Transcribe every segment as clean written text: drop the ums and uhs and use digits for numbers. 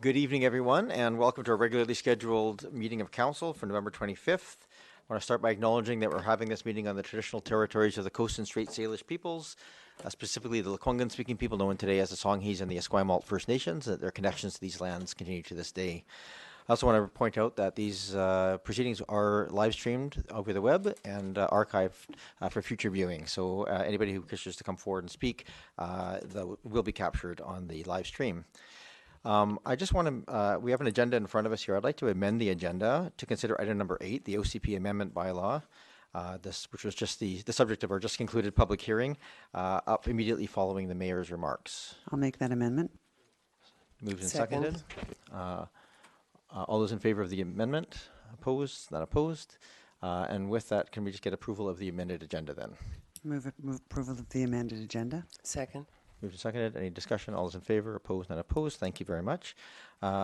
Good evening, everyone, and welcome to our regularly scheduled meeting of Council for November 25th. I want to start by acknowledging that we're having this meeting on the traditional territories of the Coast and Strait Salish peoples, specifically the Lekwungen-speaking people known today as the Songhees and the Esquimalt First Nations, that their connections to these lands continue to this day. I also want to point out that these proceedings are live streamed over the web and archived for future viewing. So anybody who wishes to come forward and speak will be captured on the live stream. I just want to, we have an agenda in front of us here. I'd like to amend the agenda to consider item number 8, the OCP amendment bylaw, which was just the subject of our just concluded public hearing, up immediately following the mayor's remarks. I'll make that amendment. Moved and seconded. All those in favor of the amendment? Opposed? Not opposed? And with that, can we just get approval of the amended agenda then? Move approval of the amended agenda. Second. Moved and seconded. Any discussion? All those in favor? Opposed? Not opposed? Thank you very much.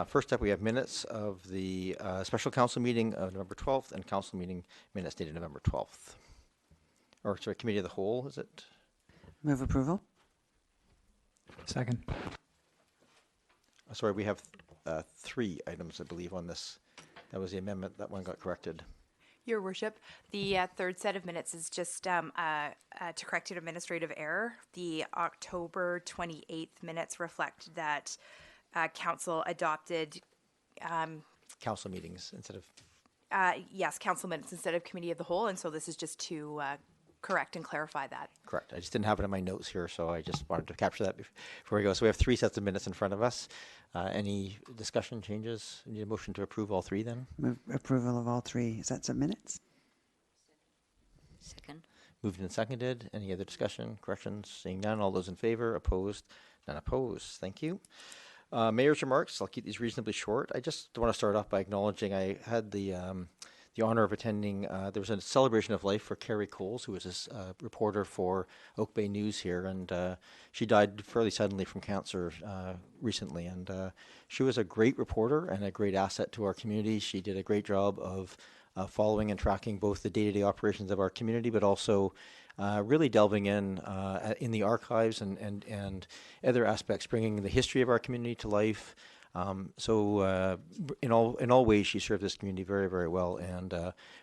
First up, we have minutes of the special council meeting of November 12th and council meeting minutes dated November 12th. Or sorry, committee of the whole, is it? Move approval. Second. Sorry, we have 3 items, I believe, on this. That was the amendment. That one got corrected. Your Worship, the third set of minutes is just to correct an administrative error. The October 28th minutes reflect that Council adopted... council meetings instead of... yes, Council minutes instead of Committee of the Whole, and so this is just to correct and clarify that. Correct. I just didn't have it in my notes here, so I just wanted to capture that before we go. So we have 3 sets of minutes in front of us. Any discussion, changes? Need a motion to approve all 3 then? Move approval of all 3 sets of minutes. Second. Moved and seconded. Any other discussion, corrections? Seeing none. All those in favor? Opposed? None opposed. Thank you. Mayor's remarks. I'll keep these reasonably short. I just want to start off by acknowledging I had the honor of attending, there was a celebration of life for Carrie Coles, who was a reporter for Oak Bay News here, and she died fairly suddenly from cancer recently, and she was a great reporter and a great asset to our community. She did a great job of following and tracking both the day-to-day operations of our community, but also really delving in the archives and other aspects, bringing the history of our community to life. So in all ways, she served this community very, very well, and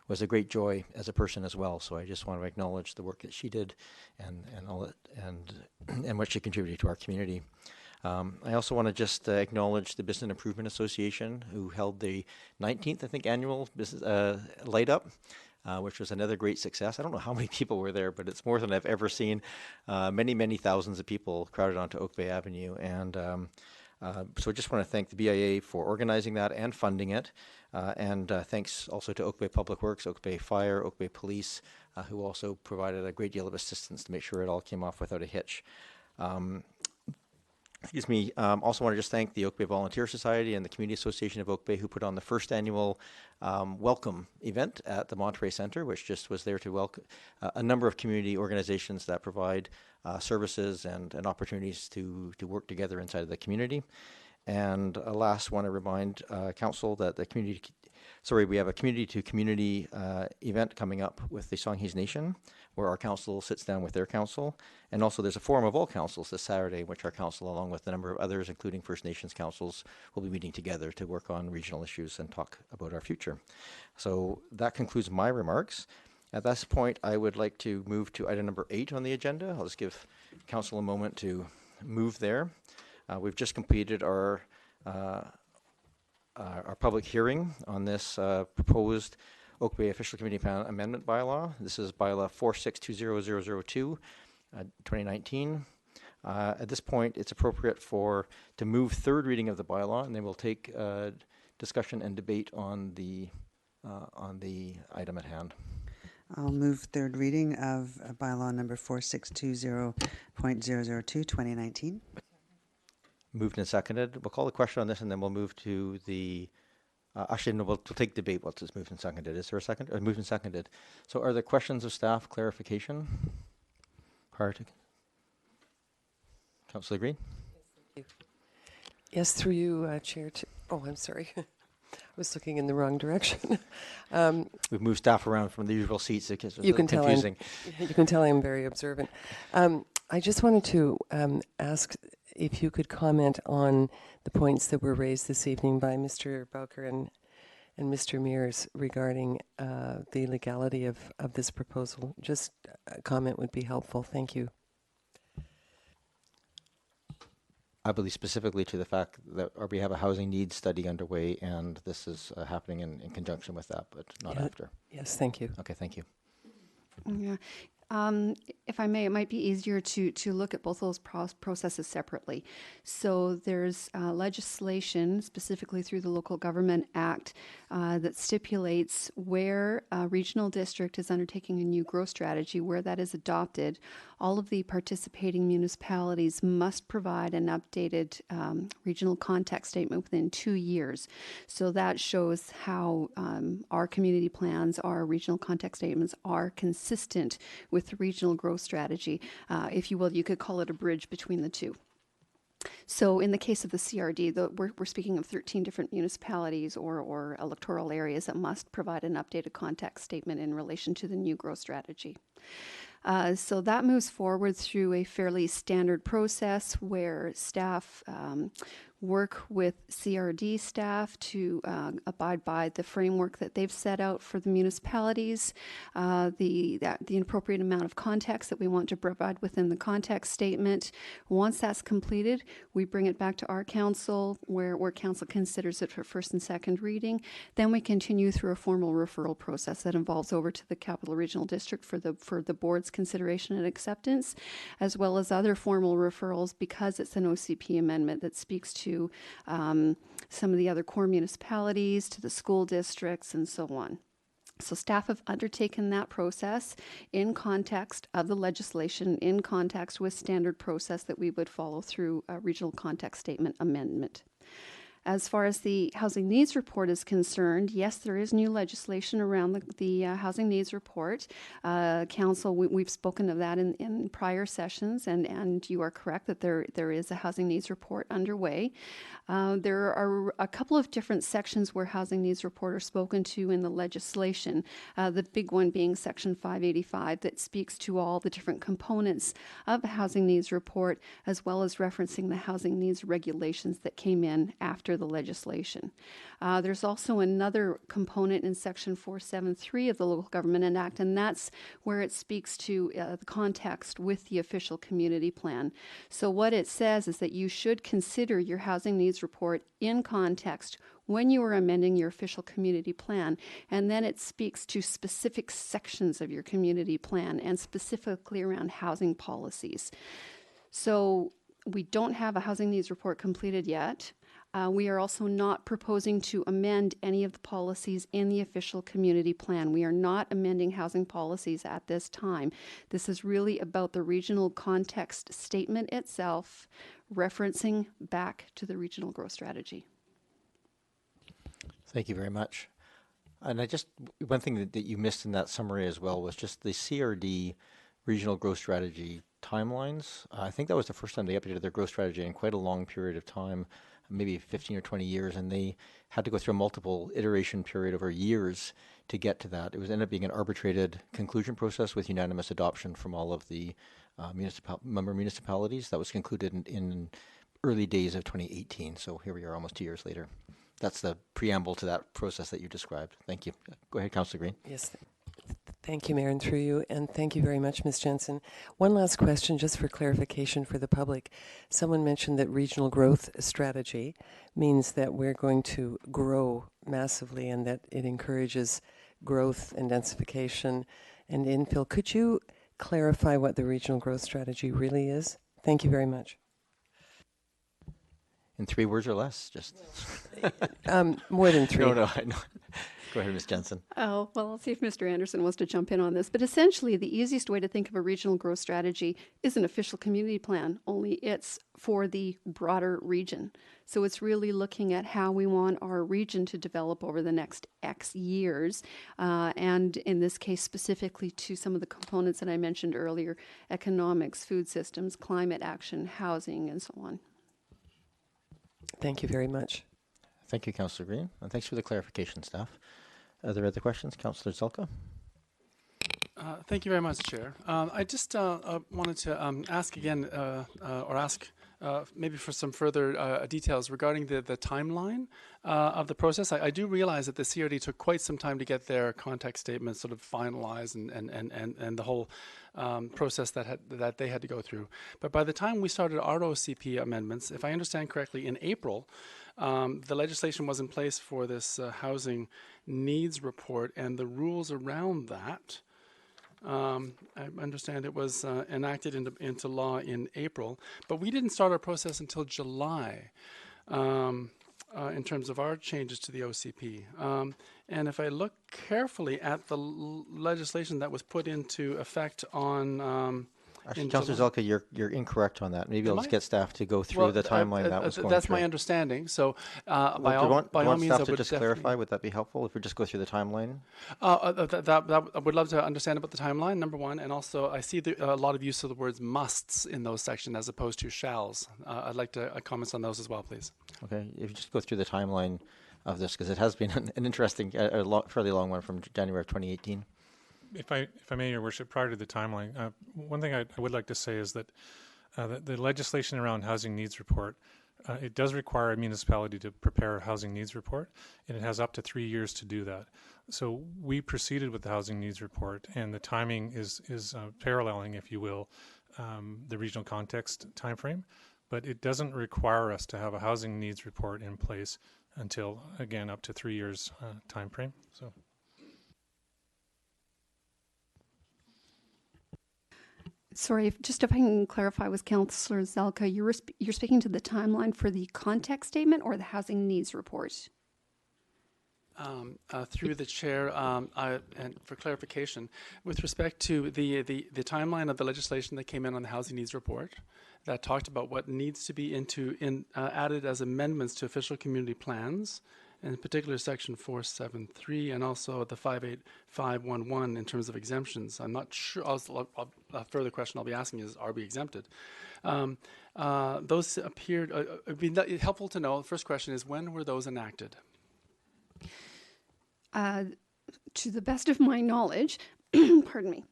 was a great joy as a person as well. So I just want to acknowledge the work that she did, and all that, and what she contributed to our community. I also want to just acknowledge the Business Improvement Association, who held the 19th, I think, annual business light up. Which was another great success. I don't know how many people were there, but it's more than I've ever seen. Many, many thousands of people crowded onto Oak Bay Avenue, and so I just want to thank the BIA for organizing that and funding it, and thanks also to Oak Bay Public Works, Oak Bay Fire, Oak Bay Police, who also provided a great deal of assistance to make sure it all came off without a hitch. Excuse me. Also want to just thank the Oak Bay Volunteer Society and the Community Association of Oak Bay, who put on the first annual welcome event at the Monterey Center, which just was there to welcome a number of community organizations that provide services and opportunities to work together inside of the community. And last, want to remind Council that we have a community-to-community event coming up with the Songhees Nation, where our council sits down with their council. And also there's a forum of all councils this Saturday, in which our council, along with a number of others, including First Nations councils, will be meeting together to work on regional issues and talk about our future. So that concludes my remarks. At this point, I would like to move to item number 8 on the agenda. I'll just give council a moment to move there. We've just completed our public hearing on this proposed Oak Bay Official Committee Amendment Bylaw. This is Bylaw 4620002, 2019. At this point, it's appropriate to move third reading of the bylaw, and then we'll take discussion and debate on the item at hand. I'll move third reading of bylaw number 4620.002, 2019. Moved and seconded. We'll call the question on this, and then we'll move to the... actually, no, we'll take debate once it's moved and seconded. Is there a second? Moved and seconded. So are there questions of staff clarification prior to... Councillor Green? Yes, through you, Chair. Oh, I'm sorry. I was looking in the wrong direction. We've moved staff around from the usual seats. It gets you can confusing. You can tell I'm very observant. I just wanted to ask if you could comment on the points that were raised this evening by Mr. Bowker and Mr. Mears regarding the legality of this proposal. Just a comment would be helpful. Thank you. I believe specifically to the fact that we have a housing needs study underway, and this is happening in conjunction with that, but not after. Yes, thank you. Okay, thank you. Yeah. If I may, it might be easier to look at both those processes separately. So there's legislation, specifically through the Local Government Act, that stipulates where a regional district is undertaking a new growth strategy, where that is adopted. All of the participating municipalities must provide an updated regional context statement within 2 years. So that shows how our community plans, our regional context statements are consistent with the regional growth strategy. If you will, you could call it a bridge between the two. So in the case of the CRD, we're speaking of 13 different municipalities or electoral areas that must provide an updated context statement in relation to the new growth strategy. So that moves forward through a fairly standard process where staff work with CRD staff to abide by the framework that they've set out for the municipalities, the appropriate amount of context that we want to provide within the context statement. Once that's completed, we bring it back to our council where council considers it for first and second reading. Then we continue through a formal referral process that involves over to the Capital Regional District for the board's consideration and acceptance, as well as other formal referrals because it's an OCP amendment that speaks to some of the other core municipalities, to the school districts, and so on. So staff have undertaken that process in context of the legislation, in context with standard process that we would follow through a regional context statement amendment. As far as the housing needs report is concerned, yes, there is new legislation around the housing needs report. Council, we've spoken of that in prior sessions, and you are correct that there is a housing needs report underway. There are a couple of different sections where housing needs report are spoken to in the legislation. The big one being Section 585 that speaks to all the different components of the housing needs report, as well as referencing the housing needs regulations that came in after the legislation. There's also another component in Section 473 of the Local Government Act, and that's where it speaks to the context with the official community plan. So what it says is that you should consider your housing needs report in context when you are amending your official community plan, and then it speaks to specific sections of your community plan and specifically around housing policies. So we don't have a housing needs report completed yet. We are also not proposing to amend any of the policies in the official community plan. We are not amending housing policies at this time. This is really about the regional context statement itself, referencing back to the regional growth strategy. Thank you very much. And one thing that you missed in that summary as well was just the CRD regional growth strategy timelines. I think that was the first time they updated their growth strategy in quite a long period of time, maybe 15 or 20 years, and they had to go through a multiple iteration period over years to get to that. It ended up being an arbitrated conclusion process with unanimous adoption from all of the member municipalities. That was concluded in early days of 2018, so here we are almost 2 years later. That's the preamble to that process that you described. Thank you. Go ahead, Councillor Green. Yes. Thank you, Mayor, and through you, and thank you very much, Ms. Jensen. One last question, just for clarification for the public. Someone mentioned that regional growth strategy means that we're going to grow massively and that it encourages growth and densification and infill. Could you clarify what the regional growth strategy really is? Thank you very much. In 3 words or less, just. More than 3. No, I know. Go ahead, Ms. Jensen. Oh, well, I'll see if Mr. Anderson wants to jump in on this. But essentially, the easiest way to think of a regional growth strategy is an official community plan, only it's for the broader region. So it's really looking at how we want our region to develop over the next X years. And in this case, specifically to some of the components that I mentioned earlier, economics, food systems, climate action, housing, and so on. Thank you very much. Thank you, Councillor Green, and thanks for the clarification, staff. Are there other questions? Councillor Zelka? Thank you very much, Chair. I just wanted to ask again, or ask maybe for some further details regarding the timeline of the process. I do realize that the CRD took quite some time to get their context statement sort of finalized and the whole process that they had to go through. But by the time we started our OCP amendments, if I understand correctly, in April, the legislation was in place for this housing needs report, and the rules around that, I understand it was enacted into law in April, but we didn't start our process until July in terms of our changes to the OCP. And if I look carefully at the legislation that was put into effect on Actually, Councillor Zelka, you're incorrect on that. Maybe I'll just get staff to go through the timeline that was going that's through. my understanding. So by Do you all want means, I staff to would just definitely clarify? Would that be helpful if we just go through the timeline? that I would love to understand about the timeline, number one, and also I see a lot of use of the words musts in those sections as opposed to shalls. I'd like to comments on those as well, please. Okay, if you just go through the timeline of this, because it has been an interesting, fairly long one from January of 2018. If I may, Your Worship, prior to the timeline, one thing I would like to say is that the legislation around housing needs report, it does require a municipality to prepare a housing needs report, and it has up to 3 years to do that. So we proceeded with the housing needs report, and the timing is paralleling, if you will, the regional context timeframe, but it doesn't require us to have a housing needs report in place until, again, up to 3 years timeframe. So. Sorry, if I can clarify with Councillor Zelka, you're speaking to the timeline for the context statement or the housing needs report? Through the chair, and for clarification, with respect to the timeline of the legislation that came in on the housing needs report, that talked about what needs to be added as amendments to official community plans, in particular section 473 and also the 58511 in terms of exemptions. I'm not sure, a further question I'll be asking is, are we exempted? Those appeared, it'd be helpful to know, the first question is, when were those enacted? To the best of my knowledge, pardon me,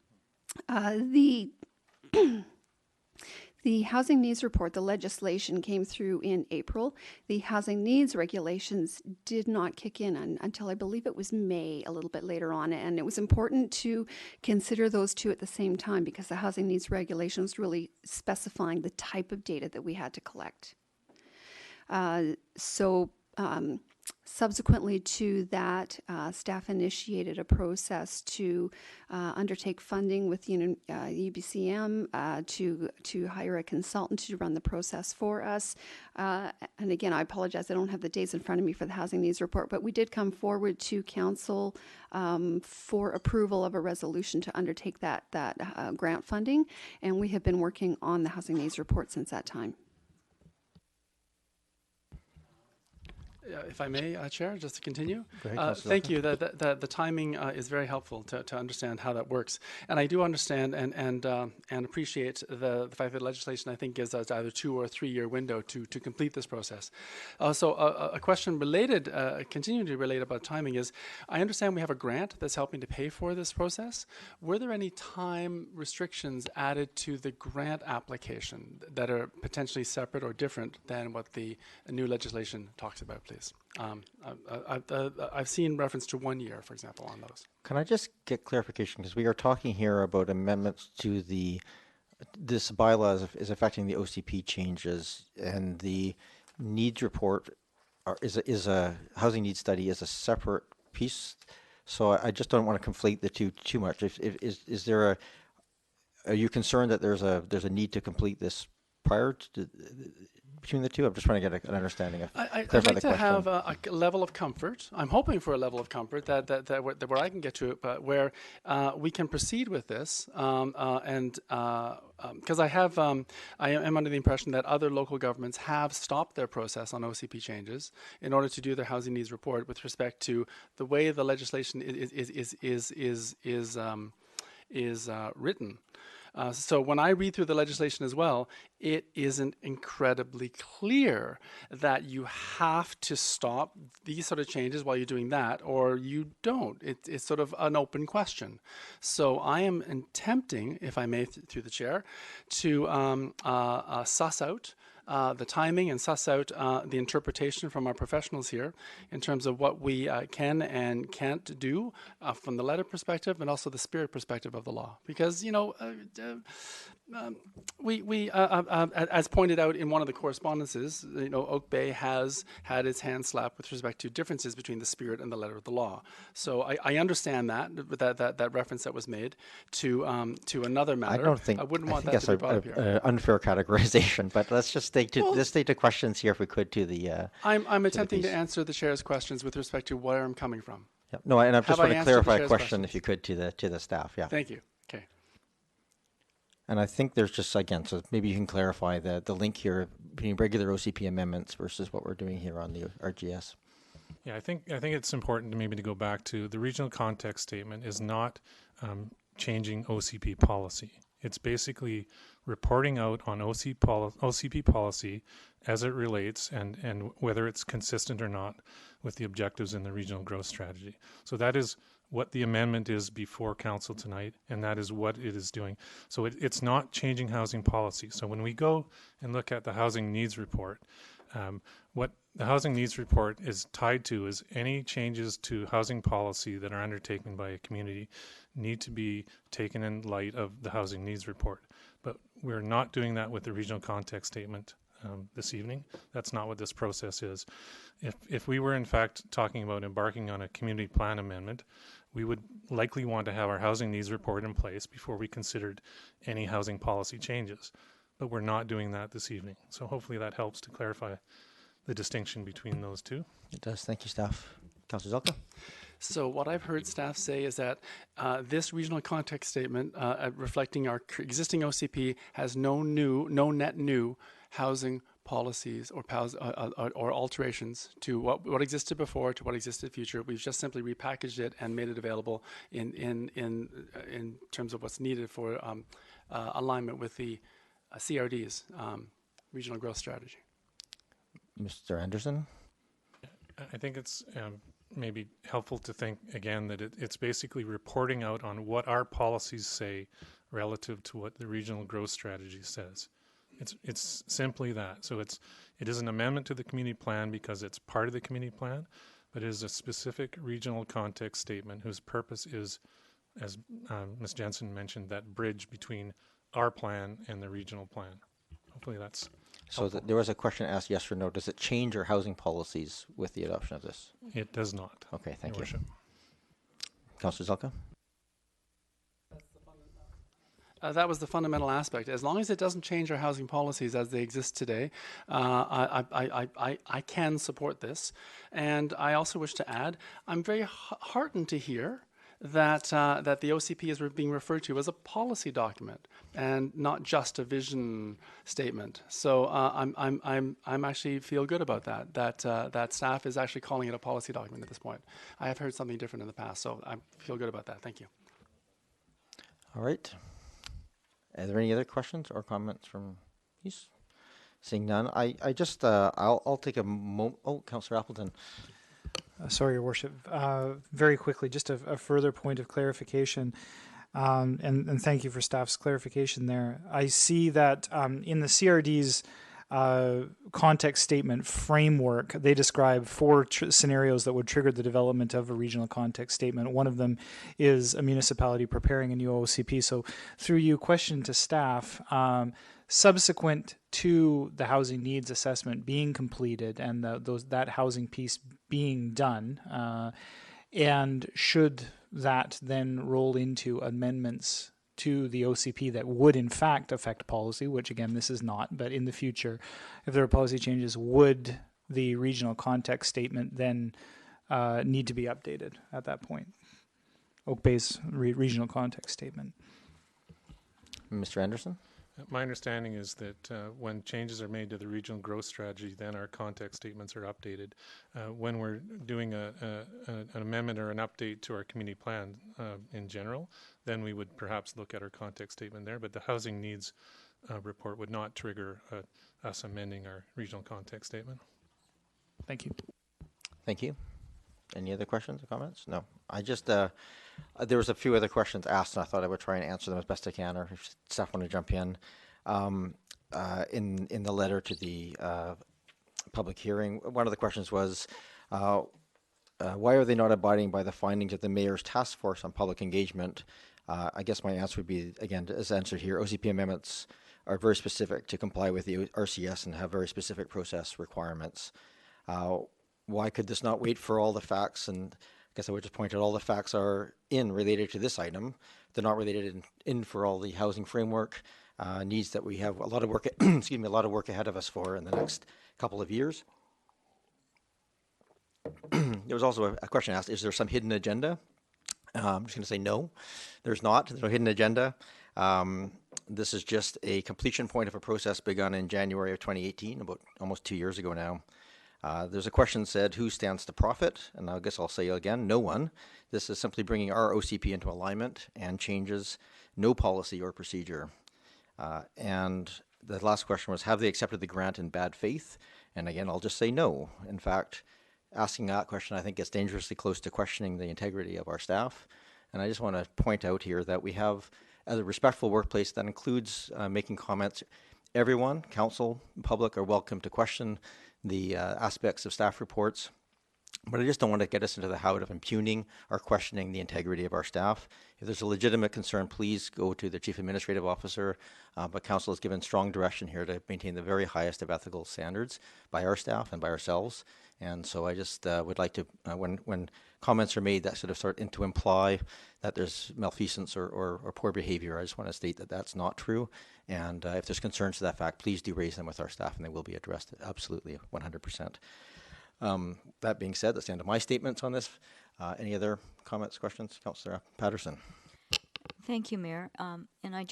the housing needs report, the legislation came through in April. The housing needs regulations did not kick in until I believe it was May, a little bit later on. And it was important to consider those two at the same time because the housing needs regulation was really specifying the type of data that we had to collect. Subsequently to that, staff initiated a process to undertake funding with UBCM to hire a consultant to run the process for us. And again, I apologize, I don't have the dates in front of me for the housing needs report, but we did come forward to council for approval of a resolution to undertake that grant funding, and we have been working on the housing needs report since that time. If I may, Chair, just to continue. Go ahead, thank you. The timing is very helpful to understand how that works. And I do understand and appreciate the fact that legislation, I think, gives us either 2 or 3 year window to complete this process. So a question related, continuing to relate about timing is, I understand we have a grant that's helping to pay for this process. Were there any time restrictions added to the grant application that are potentially separate or different than what the new legislation talks about, please? I've seen reference to 1 year, for example, on those. Can I just get clarification? Because we are talking here about amendments to this bylaw is affecting the OCP changes, and the needs report is a housing needs study is a separate piece. So I just don't want to conflate the two too much. Is there are you concerned that there's a need to complete this prior to between the two? I'm just trying to get an understanding of. I'd like to have a level of comfort. I'm hoping for a level of comfort that where I can get to it, but where we can proceed with this. Because I am under the impression that other local governments have stopped their process on OCP changes in order to do their housing needs report with respect to the way the legislation is written. So when I read through the legislation as well, it isn't incredibly clear that you have to stop these sort of changes while you're doing that, or you don't. It's sort of an open question. So I am attempting, if I may, through the chair, to suss out the timing and suss out the interpretation from our professionals here in terms of what we can and can't do from the letter perspective and also the spirit perspective of the law. Because, you know, we as pointed out in one of the correspondences, you know, Oak Bay has had its hand slapped with respect to differences between the spirit and the letter of the law. So I understand that reference that was made to another matter. I wouldn't want that to be brought up here. Unfair categorization, but let's just stay to questions here if we could to the. I'm attempting to answer the chair's questions with respect to where I'm coming from. Yeah. No, and I just want to clarify a question questions? if you could to the staff. Yeah. Thank you. Okay. And I think there's just, again, so maybe you can clarify the link here between regular OCP amendments versus what we're doing here on the RGS. Yeah, I think it's important to maybe to go back to the regional context statement is not changing OCP policy. It's basically reporting out on OCP policy as it relates and whether it's consistent or not with the objectives in the regional growth strategy. So that is what the amendment is before council tonight, and that is what it is doing. So it's not changing housing policy. So when we go and look at the housing needs report, what the housing needs report is tied to is any changes to housing policy that are undertaken by a community need to be taken in light of the housing needs report. But we're not doing that with the regional context statement this evening. That's not what this process is. If we were in fact talking about embarking on a community plan amendment, we would likely want to have our housing needs report in place before we considered any housing policy changes. But we're not doing that this evening. So hopefully that helps to clarify the distinction between those two. It does. Thank you, staff. Councillor Zelka. So what I've heard staff say is that this regional context statement reflecting our existing OCP has no net new housing policies or alterations to what existed before to what existed future. We've just simply repackaged it and made it available in terms of what's needed for alignment with the CRD's regional growth strategy. Mr. Anderson. I think it's maybe helpful to think again that it's basically reporting out on what our policies say relative to what the regional growth strategy says. It's simply that. So it is an amendment to the community plan because it's part of the community plan, but it is a specific regional context statement whose purpose is, as Ms. Jensen mentioned, that bridge between our plan and the regional plan. Hopefully that's So there was a question asked, yes or no. Does it change our housing policies with the adoption of this? It does not. Okay, thank Your you. Worship. Councillor Zelka. That was the fundamental aspect. As long as it doesn't change our housing policies as they exist today, I can support this. And I also wish to add, I'm very heartened to hear that the OCP is being referred to as a policy document and not just a vision statement. So I'm actually feel good about that staff is actually calling it a policy document at this point. I have heard something different in the past, so I feel good about that. Thank you. All right. Are there any other questions or comments from these? Seeing none, I just I'll take a moment. Oh, Councillor Appleton. Sorry, Your Worship. Very quickly, just a further point of clarification, and thank you for staff's clarification there. I see that in the CRD's context statement framework, they describe four scenarios that would trigger the development of a regional context statement. One of them is a municipality preparing a new OCP. So through you, question to staff, subsequent to the housing needs assessment being completed and that housing piece being done, and should that then roll into amendments to the OCP that would in fact affect policy, which again this is not, but in the future, if there are policy changes, would the regional context statement then need to be updated at that point? Oak Bay's regional context statement. Mr. Anderson? My understanding is that when changes are made to the regional growth strategy, then our context statements are updated. When we're doing an amendment or an update to our community plan in general, then we would perhaps look at our context statement there, but the housing needs report would not trigger us amending our regional context statement. Thank you. Thank you. Any other questions or comments? No. I just, there was a few other questions asked, and I thought I would try and answer them as best I can, or if staff want to jump in. in the letter to the public hearing, one of the questions was, why are they not abiding by the findings of the mayor's task force on public engagement? I guess my answer would be, again, as answered here, OCP amendments are very specific to comply with the RCS and have very specific process requirements. Why could this not wait for all the facts? And I guess I would just point out all the facts are related to this item. They're not related in for all the housing framework needs that we have a lot of work, excuse me, a lot of work ahead of us for in the next couple of years. There was also a question asked, is there some hidden agenda? I'm just going to say no, there's not. There's no hidden agenda. This is just a completion point of a process begun in January of 2018, about almost 2 years ago now. There's a question said, who stands to profit? And I guess I'll say again, no one. This is simply bringing our OCP into alignment and changes no policy or procedure. And the last question was, have they accepted the grant in bad faith? And again, I'll just say no. In fact, asking that question, I think, gets dangerously close to questioning the integrity of our staff. And I just want to point out here that we have, as a respectful workplace, that includes making comments. Everyone, council, public, are welcome to question the aspects of staff reports. But I just don't want to get us into the habit of impugning or questioning the integrity of our staff. If there's a legitimate concern, please go to the Chief Administrative Officer. But Council has given strong direction here to maintain the very highest of ethical standards by our staff and by ourselves. And so I just would like to, when comments are made that sort of start to imply that there's malfeasance or poor behavior, I just want to state that that's not true. And if there's concerns to that fact, please do raise them with our staff and they will be addressed absolutely 100%. That being said, that's the end of my statements on this. Any other comments, questions? Councillor Patterson. Thank you, Mayor. And I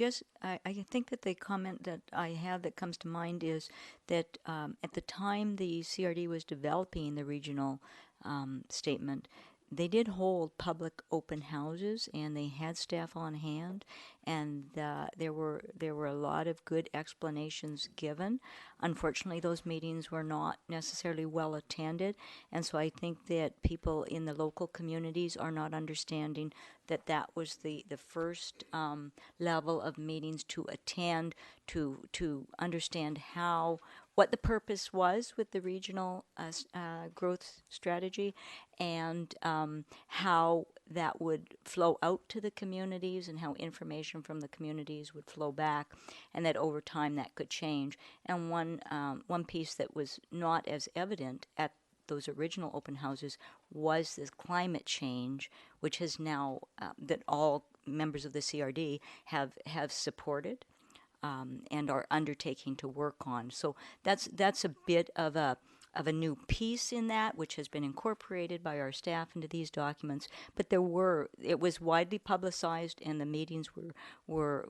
think that the comment that I have that comes to mind is that at the time the CRD was developing the regional statement, they did hold public open houses and they had staff on hand, and there were a lot of good explanations given. Unfortunately, those meetings were not necessarily well attended, and so I think that people in the local communities are not understanding that that was the first level of meetings to attend to understand what the purpose was with the regional growth strategy, and how that would flow out to the communities and how information from the communities would flow back, and that over time that could change. And one piece that was not as evident at those original open houses was this climate change, which has now that all members of the CRD have supported and are undertaking to work on. So that's a bit of a new piece in that, which has been incorporated by our staff into these documents. But it was widely publicized, and the meetings were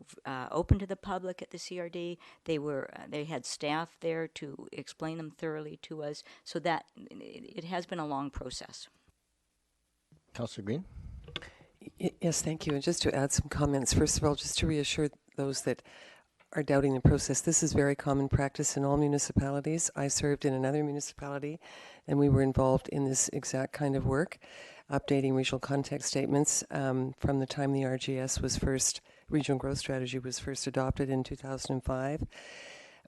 open to the public at the CRD. They had staff there to explain them thoroughly to us. So that it has been a long process. Councillor Green. Yes, thank you. And just to add some comments, first of all, just to reassure those that are doubting the process, this is very common practice in all municipalities. I served in another municipality, and we were involved in this exact kind of work, updating regional context statements from the time the regional growth strategy was first adopted in 2005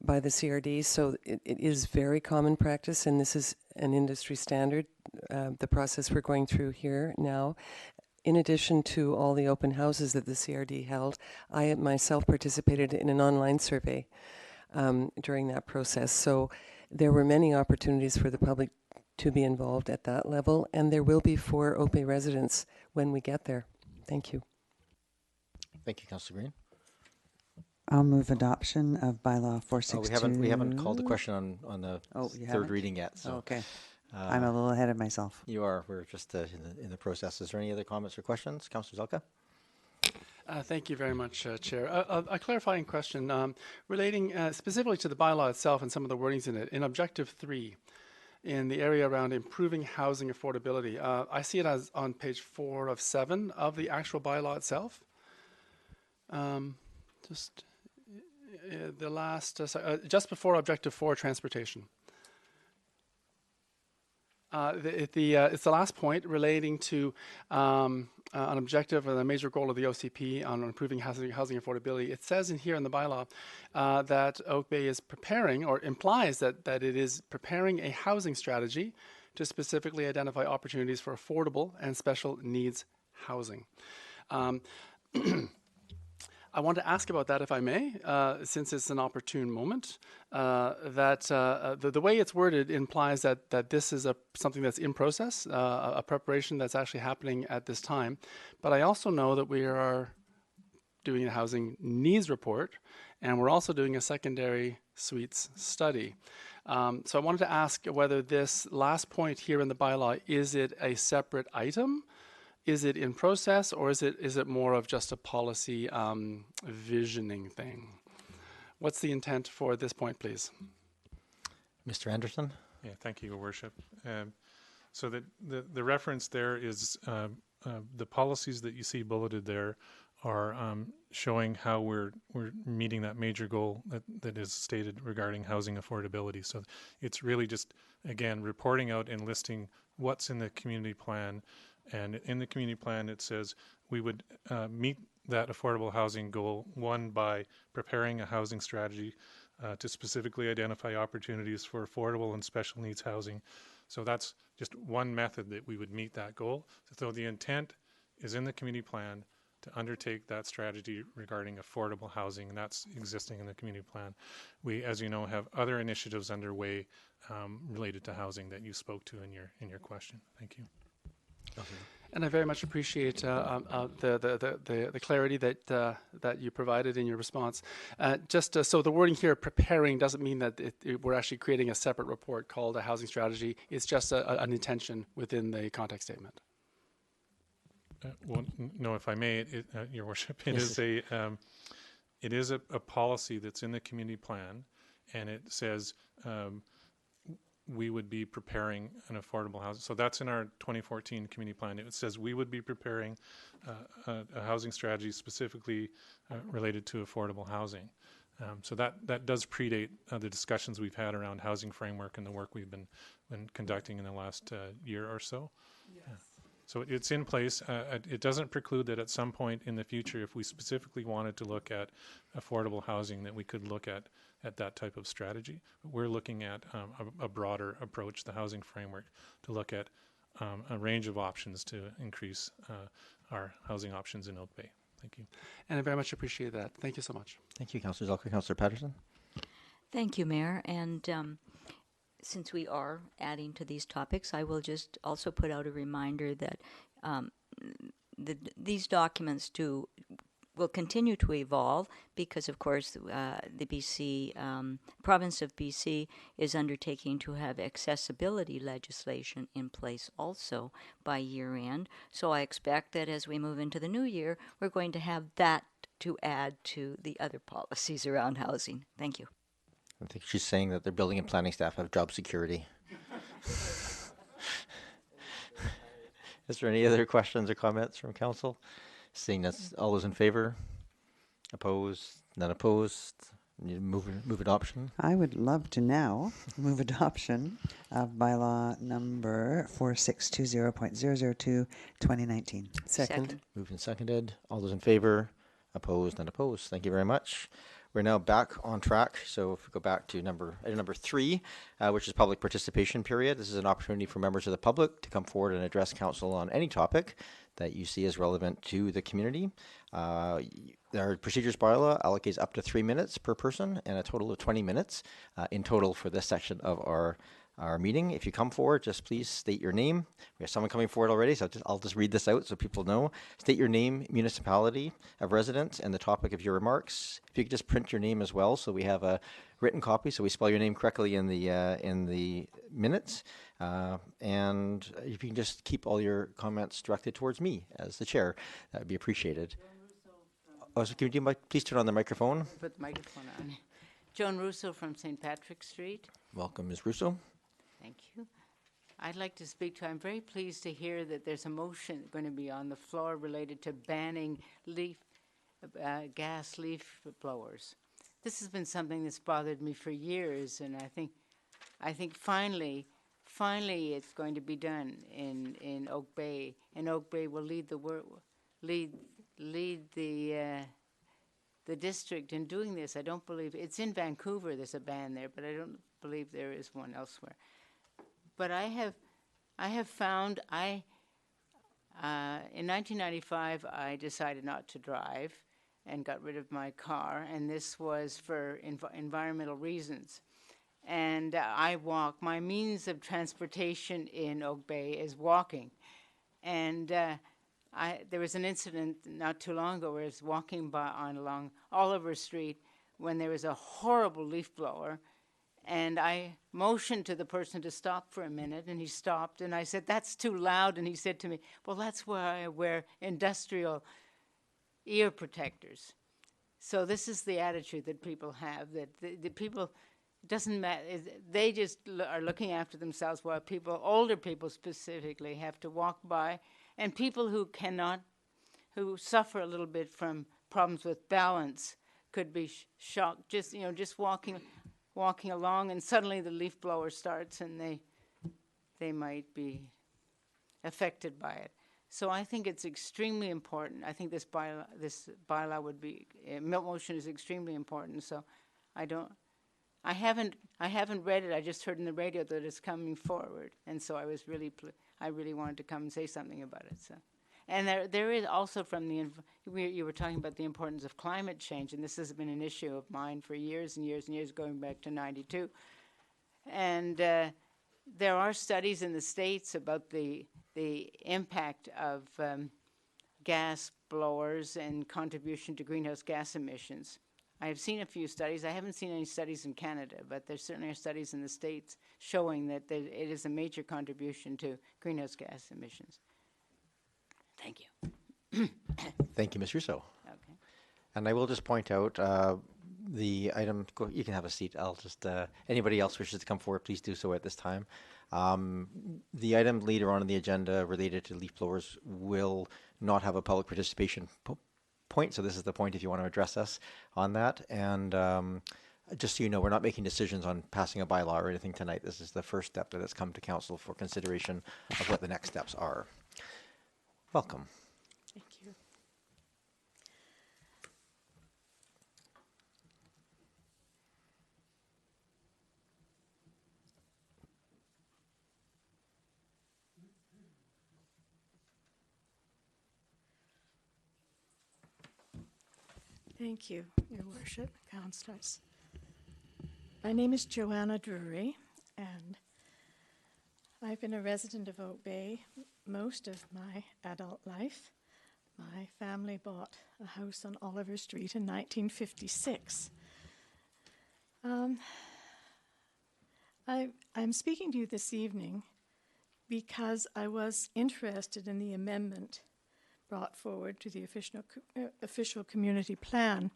by the CRD. So it is very common practice, and this is an industry standard, the process we're going through here now. In addition to all the open houses that the CRD held, I myself participated in an online survey during that process. So there were many opportunities for the public to be involved at that level, and there will be for OPE residents when we get there. Thank you. Thank you, Councillor Green. I'll move adoption of bylaw 462. We haven't called the question on the third reading yet. So. Okay. I'm a little ahead of myself. You are. We're just in the process. Is there any other comments or questions? Councillor Zelka? Thank you very much, Chair. A clarifying question relating specifically to the bylaw itself and some of the wordings in it. In Objective 3, in the area around improving housing affordability, I see it as on page 4 of 7 of the actual bylaw itself. Just before Objective 4, transportation. It's the last point relating to an objective and a major goal of the OCP on improving housing affordability. It says in here in the bylaw that Oak Bay is preparing, or implies that it is preparing a housing strategy to specifically identify opportunities for affordable and special needs housing. I want to ask about that, if I may, since it's an opportune moment. The way it's worded implies that this is something that's in process, a preparation that's actually happening at this time. But I also know that we are doing a housing needs report, and we're also doing a secondary suites study. So I wanted to ask whether this last point here in the bylaw, is it a separate item? Is it in process, or is it more of just a policy visioning thing? What's the intent for this point, please? Mr. Anderson? Yeah, thank you, Your Worship. So the reference there is the policies that you see bulleted there are showing how we're meeting that major goal that is stated regarding housing affordability. So it's really just, again, reporting out and listing what's in the community plan. And in the community plan, it says we would meet that affordable housing goal, one, by preparing a housing strategy to specifically identify opportunities for affordable and special needs housing. So that's just one method that we would meet that goal. So the intent is in the community plan to undertake that strategy regarding affordable housing, and that's existing in the community plan. We, as you know, have other initiatives underway related to housing that you spoke to in your question. Thank you. And I very much appreciate the clarity that you provided in your response. So the wording here, preparing, doesn't mean that we're actually creating a separate report called a housing strategy. It's just an intention within the context statement. Well, no, if I may, Your Worship, it Yes. is a policy that's in the community plan, and it says we would be preparing an affordable housing. So that's in our 2014 community plan. It says we would be preparing a housing strategy specifically related to affordable housing. So that does predate the discussions we've had around housing framework and the work we've been conducting in the last year or so. Yes. Yeah. So it's in place. It doesn't preclude that at some point in the future, if we specifically wanted to look at affordable housing, that we could look at that type of strategy. But we're looking at a broader approach, the housing framework, to look at a range of options to increase our housing options in Oak Bay. Thank you. And I very much appreciate that. Thank you so much. Thank you, Councillor Zelka. Councillor Patterson? Thank you, Mayor. And since we are adding to these topics, I will just also put out a reminder that these documents will continue to evolve because, of course, the BC province of BC is undertaking to have accessibility legislation in place also by year end. So I expect that as we move into the new year, we're going to have that to add to the other policies around housing. Thank you. I think she's saying that their building and planning staff have job security. Is there any other questions or comments from council? Seeing that's all those in favor? Opposed? None opposed? Need to move adoption? I would love to now move adoption of bylaw number 4620.002, 2019. Second. Moved and seconded. All those in favor? Opposed? None opposed. Thank you very much. We're now back on track. So if we go back to item number 3, which is public participation period. This is an opportunity for members of the public to come forward and address council on any topic that you see as relevant to the community. Our procedures bylaw allocates up to 3 minutes per person and a total of 20 minutes in total for this section of our meeting. If you come forward, just please state your name. We have someone coming forward already, so I'll just read this out so people know. State your name, municipality of residence, and the topic of your remarks. If you could just print your name as well, so we have a written copy, so we spell your name correctly in the minutes. And if you can just keep all your comments directed towards me as the chair, that would be appreciated. Oh, so can you please turn on the microphone? Put the microphone on. Joan Russo from St. Patrick Street. Welcome, Ms. Russo. Thank you. I'd like to speak to, I'm very pleased to hear that there's a motion going to be on the floor related to banning gas leaf blowers. This has been something that's bothered me for years, and I think finally finally it's going to be done in Oak Bay, and Oak Bay will lead the the district in doing this. I don't believe it's in Vancouver. There's a ban there, but I don't believe there is one elsewhere. But I have found in 1995 I decided not to drive and got rid of my car, and this was for environmental reasons. And I walk. My means of transportation in Oak Bay is walking. And there was an incident not too long ago where I was walking along Oliver Street when there was a horrible leaf blower. And I motioned to the person to stop for a minute, and he stopped. And I said, "That's too loud." And he said to me, "Well, that's why I wear industrial ear protectors." So this is the attitude that people have, that the people... doesn't matter. They just are looking after themselves, while older people specifically, have to walk by, and people who who suffer a little bit from problems with balance could be shocked. Just walking along, and suddenly the leaf blower starts, and they might be affected by it. So I think it's extremely important. I think this bylaw would be motion is extremely important. So I haven't read it. I just heard in the radio that it's coming forward, and so I was I really wanted to come and say something about it. So, and there is also from you were talking about the importance of climate change, and this has been an issue of mine for years and years and years, going back to '92. And there are studies in the States about the impact of gas blowers and contribution to greenhouse gas emissions. I have seen a few studies. I haven't seen any studies in Canada, but there certainly are studies in the States showing that it is a major contribution to greenhouse gas emissions. Thank you. Thank you, Ms. Russo. Okay. And I will just point out the item. You can have a seat. I'll just anybody else wishes to come forward, please do so at this time. The item later on in the agenda related to leaf blowers will not have a public participation point, so this is the point if you want to address us on that. And just so you know, we're not making decisions on passing a bylaw or anything tonight. This is the first step that has come to council for consideration of what the next steps are. Welcome. Thank you. Thank you, Your Worship, Councillors. My name is Joanna Drury, and I've been a resident of Oak Bay most of my adult life. My family bought a house on Oliver Street in 1956. I'm speaking to you this evening because I was interested in the amendment brought forward to the official community plan.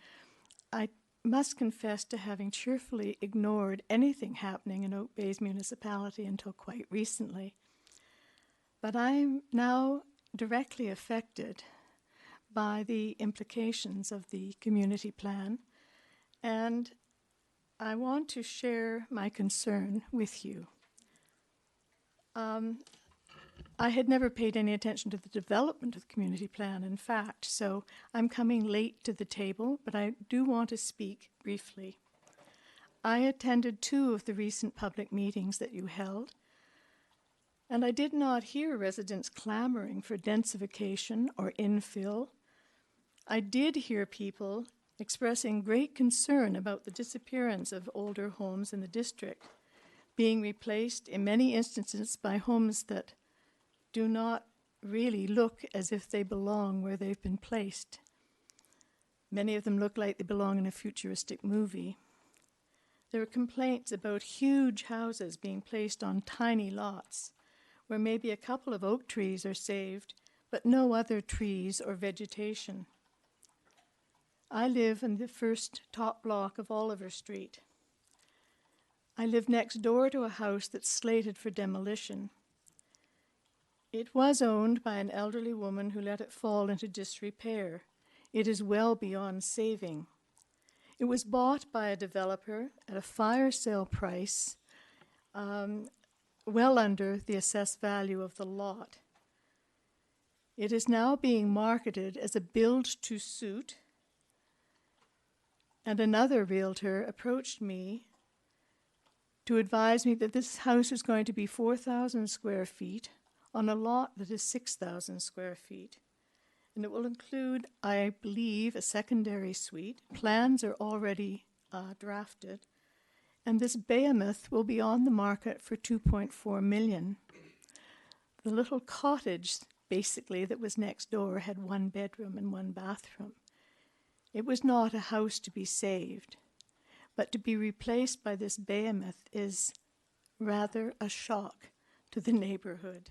I must confess to having cheerfully ignored anything happening in Oak Bay's municipality until quite recently. But I'm now directly affected by the implications of the community plan, and I want to share my concern with you. I had never paid any attention to the development of the community plan, in fact, so I'm coming late to the table, but I do want to speak briefly. I attended 2 of the recent public meetings that you held, and I did not hear residents clamoring for densification or infill. I did hear people expressing great concern about the disappearance of older homes in the district, being replaced in many instances by homes that do not really look as if they belong where they've been placed. Many of them look like they belong in a futuristic movie. There are complaints about huge houses being placed on tiny lots where maybe a couple of oak trees are saved, but no other trees or vegetation. I live in the first top block of Oliver Street. I live next door to a house that's slated for demolition. It was owned by an elderly woman who let it fall into disrepair. It is well beyond saving. It was bought by a developer at a fire sale price well under the assessed value of the lot. It is now being marketed as a build to suit, and another realtor approached me to advise me that this house is going to be 4,000 square feet on a lot that is 6,000 square feet. And it will include, I believe, a secondary suite. Plans are already drafted. And this behemoth will be on the market for $2.4 million. The little cottage, basically, that was next door had 1 bedroom and 1 bathroom. It was not a house to be saved, but to be replaced by this behemoth is rather a shock to the neighborhood.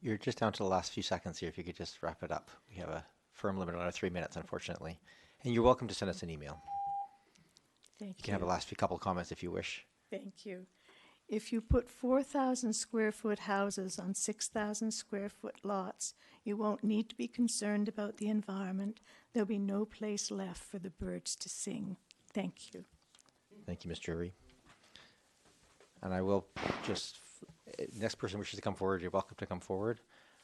You're just down to the last few seconds here. If you could just wrap it up. We have a firm limit on our 3 minutes, unfortunately. And you're welcome to send us an email. Thank You can have the last few couple comments if you wish. Thank you. If you put 4,000 square foot houses on 6,000 square foot lots, you won't need to be concerned about the environment. There'll be no place left for the birds to sing. Thank you. Thank you, Ms. Drury. And I will just, next person wishes to come forward, you're welcome to come forward.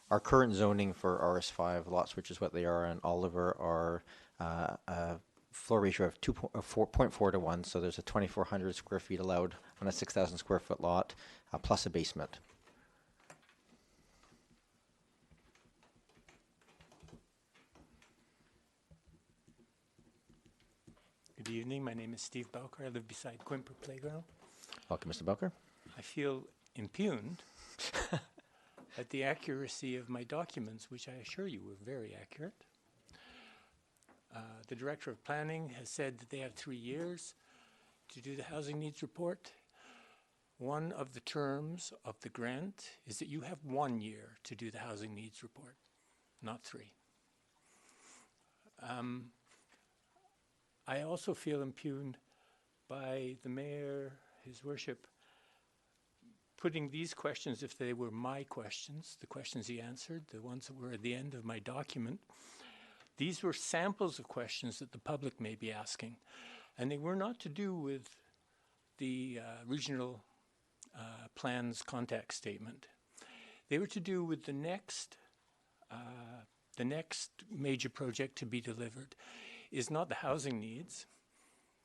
Our current zoning for RS5 lots, which is what they are in Oliver, are a floor ratio of 4.4 to 1. So there's a 2,400 square feet allowed on a 6,000 square foot lot, plus a basement. Good evening. My name is Steve Bowker. I live beside Quimper Playground. Welcome, Mr. Belker. I feel impugned at the accuracy of my documents, which I assure you were very accurate. The Director of Planning has said that they have 3 years to do the housing needs report. One of the terms of the grant is that you have 1 year to do the housing needs report, not 3. I also feel impugned by the Mayor, His Worship, putting these questions, if they were my questions, the questions he answered, the ones that were at the end of my document, these were samples of questions that the public may be asking. And they were not to do with the regional plans context statement. They were to do with the next major project to be delivered is not the housing needs,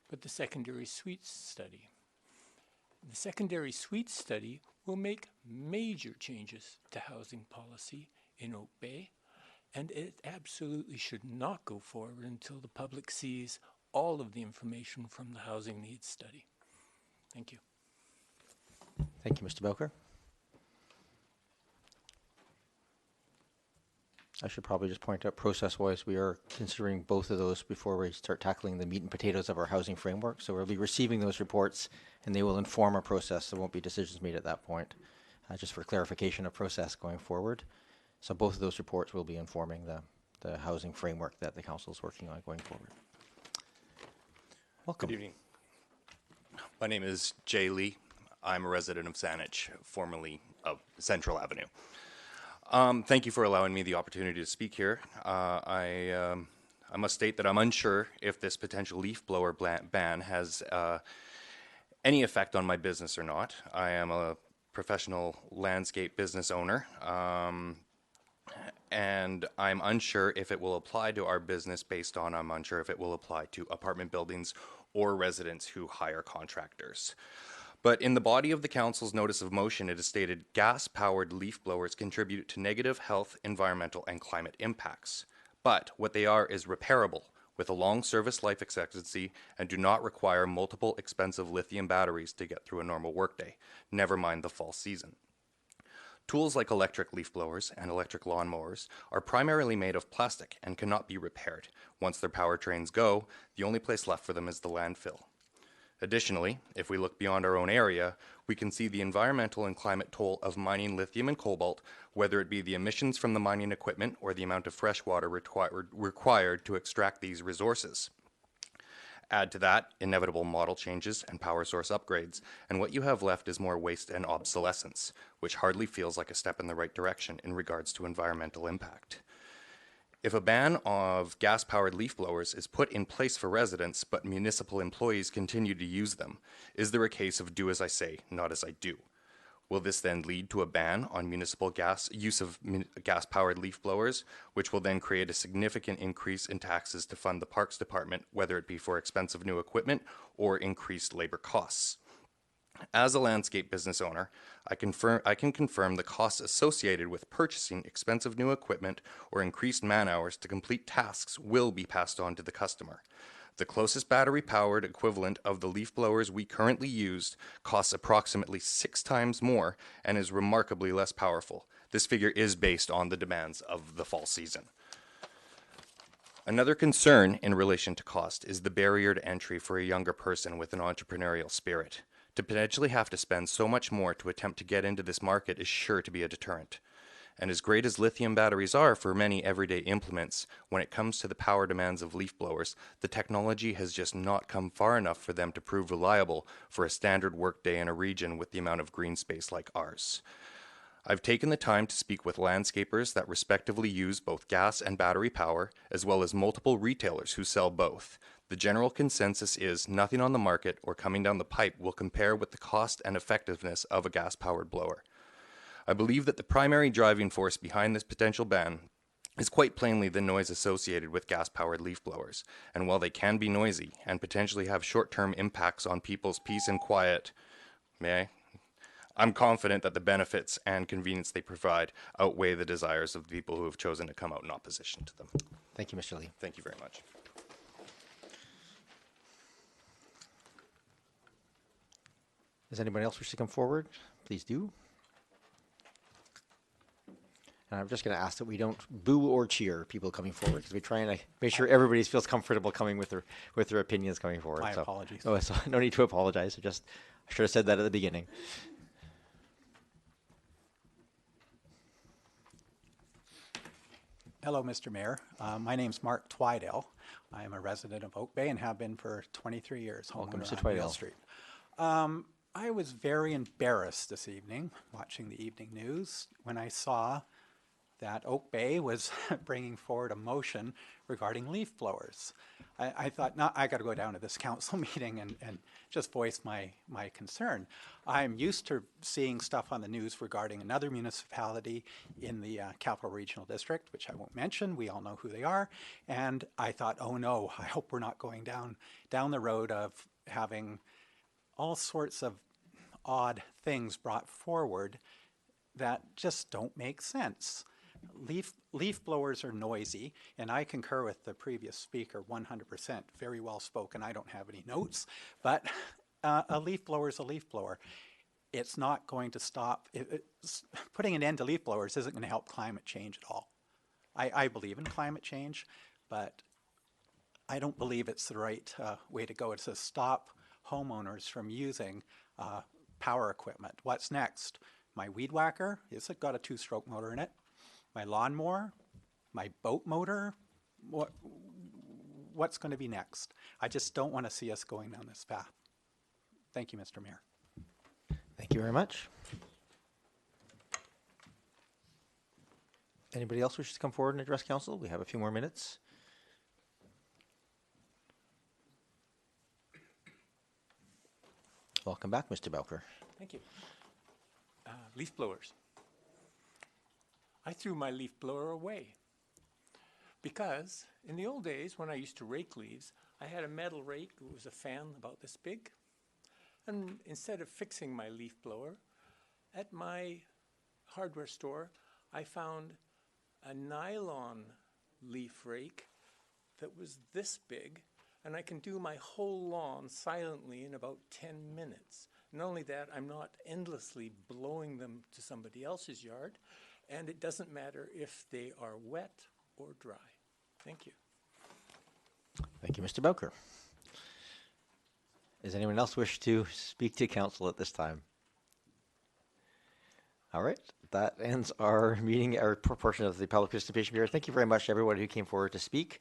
but the secondary suites study. The secondary suites study will make major changes to housing policy in Oak Bay, and it absolutely should not go forward until the public sees all of the information from the housing needs study. Thank you. Thank you, Mr. Belker. I should probably just point out, process-wise, we are considering both of those before we start tackling the meat and potatoes of our housing framework. So we'll be receiving those reports, and they will inform our process. There won't be decisions made at that point, just for clarification of process going forward. So both of those reports will be informing the housing framework that the council is working on going forward. Welcome. Good evening. My name is Jay Lee. I'm a resident of Saanich, formerly of Central Avenue. Thank you for allowing me the opportunity to speak here. I must state that I'm unsure if this potential leaf blower ban has any effect on my business or not. I am a professional landscape business owner, and I'm unsure if it will apply to our business based on I'm unsure if it will apply to apartment buildings or residents who hire contractors. But in the body of the council's notice of motion, it is stated gas-powered leaf blowers contribute to negative health, environmental, and climate impacts. But what they are is repairable with a long service life expectancy and do not require multiple expensive lithium batteries to get through a normal workday, never mind the fall season. Tools like electric leaf blowers and electric lawnmowers are primarily made of plastic and cannot be repaired. Once their powertrains go, the only place left for them is the landfill. Additionally, if we look beyond our own area, we can see the environmental and climate toll of mining lithium and cobalt, whether it be the emissions from the mining equipment or the amount of fresh water required to extract these resources. Add to that inevitable model changes and power source upgrades, and what you have left is more waste and obsolescence, which hardly feels like a step in the right direction in regards to environmental impact. If a ban of gas-powered leaf blowers is put in place for residents, but municipal employees continue to use them, is there a case of do as I say, not as I do? Will this then lead to a ban on municipal use of gas-powered leaf blowers, which will then create a significant increase in taxes to fund the Parks Department, whether it be for expensive new equipment or increased labor costs? As a landscape business owner, I can confirm the costs associated with purchasing expensive new equipment or increased man hours to complete tasks will be passed on to the customer. The closest battery-powered equivalent of the leaf blowers we currently use costs approximately 6 times more and is remarkably less powerful. This figure is based on the demands of the fall season. Another concern in relation to cost is the barrier to entry for a younger person with an entrepreneurial spirit. To potentially have to spend so much more to attempt to get into this market is sure to be a deterrent. And as great as lithium batteries are for many everyday implements, when it comes to the power demands of leaf blowers, the technology has just not come far enough for them to prove reliable for a standard workday in a region with the amount of green space like ours. I've taken the time to speak with landscapers that respectively use both gas and battery power, as well as multiple retailers who sell both. The general consensus is nothing on the market or coming down the pipe will compare with the cost and effectiveness of a gas-powered blower. I believe that the primary driving force behind this potential ban is quite plainly the noise associated with gas-powered leaf blowers. And while they can be noisy and potentially have short-term impacts on people's peace and quiet, I'm confident that the benefits and convenience they provide outweigh the desires of the people who have chosen to come out in opposition to them. Thank you, Mr. Lee. Thank you very much. Does anybody else wish to come forward? Please do. And I'm just going to ask that we don't boo or cheer people coming forward, because we try and make sure everybody feels comfortable coming with their opinions coming forward. My apologies. Oh, so no need to apologize. I should have said that at the beginning. Hello, Mr. Mayor. My name's Mark Twydale. I am a resident of Oak Bay and have been for 23 years. Welcome, Mr. on Twydale. Yale Street. I was very embarrassed this evening watching the evening news when I saw that Oak Bay was bringing forward a motion regarding leaf blowers. I thought, no, I got to go down to this council meeting and just voice my concern. I'm used to seeing stuff on the news regarding another municipality in the Capital Regional District, which I won't mention. We all know who they are. And I thought, oh no, I hope we're not going down the road of having all sorts of odd things brought forward that just don't make sense. Leaf blowers are noisy, and I concur with the previous speaker 100%. Very well spoken. I don't have any notes, but a leaf blower is a leaf blower. It's not going to stop. Putting an end to leaf blowers isn't going to help climate change at all. I believe in climate change, but I don't believe it's the right way to go. It's to stop homeowners from using power equipment. What's next? My weed whacker, it's got a 2-stroke motor in it. My lawnmower, my boat motor, what's going to be next? I just don't want to see us going down this path. Thank you, Mr. Mayor. Thank you very much. Anybody else wishes to come forward and address council? We have a few more minutes. Welcome back, Mr. Bowker. Thank you. Leaf blowers. I threw my leaf blower away because in the old days when I used to rake leaves, I had a metal rake. It was a fan about this big. And instead of fixing my leaf blower, at my hardware store, I found a nylon leaf rake that was this big, and I can do my whole lawn silently in about 10 minutes. Not only that, I'm not endlessly blowing them to somebody else's yard, and it doesn't matter if they are wet or dry. Thank you. Thank you, Mr. Bowker. Does anyone else wish to speak to council at this time? All right, that ends our meeting, our portion of the public participation period. Thank you very much to everyone who came forward to speak,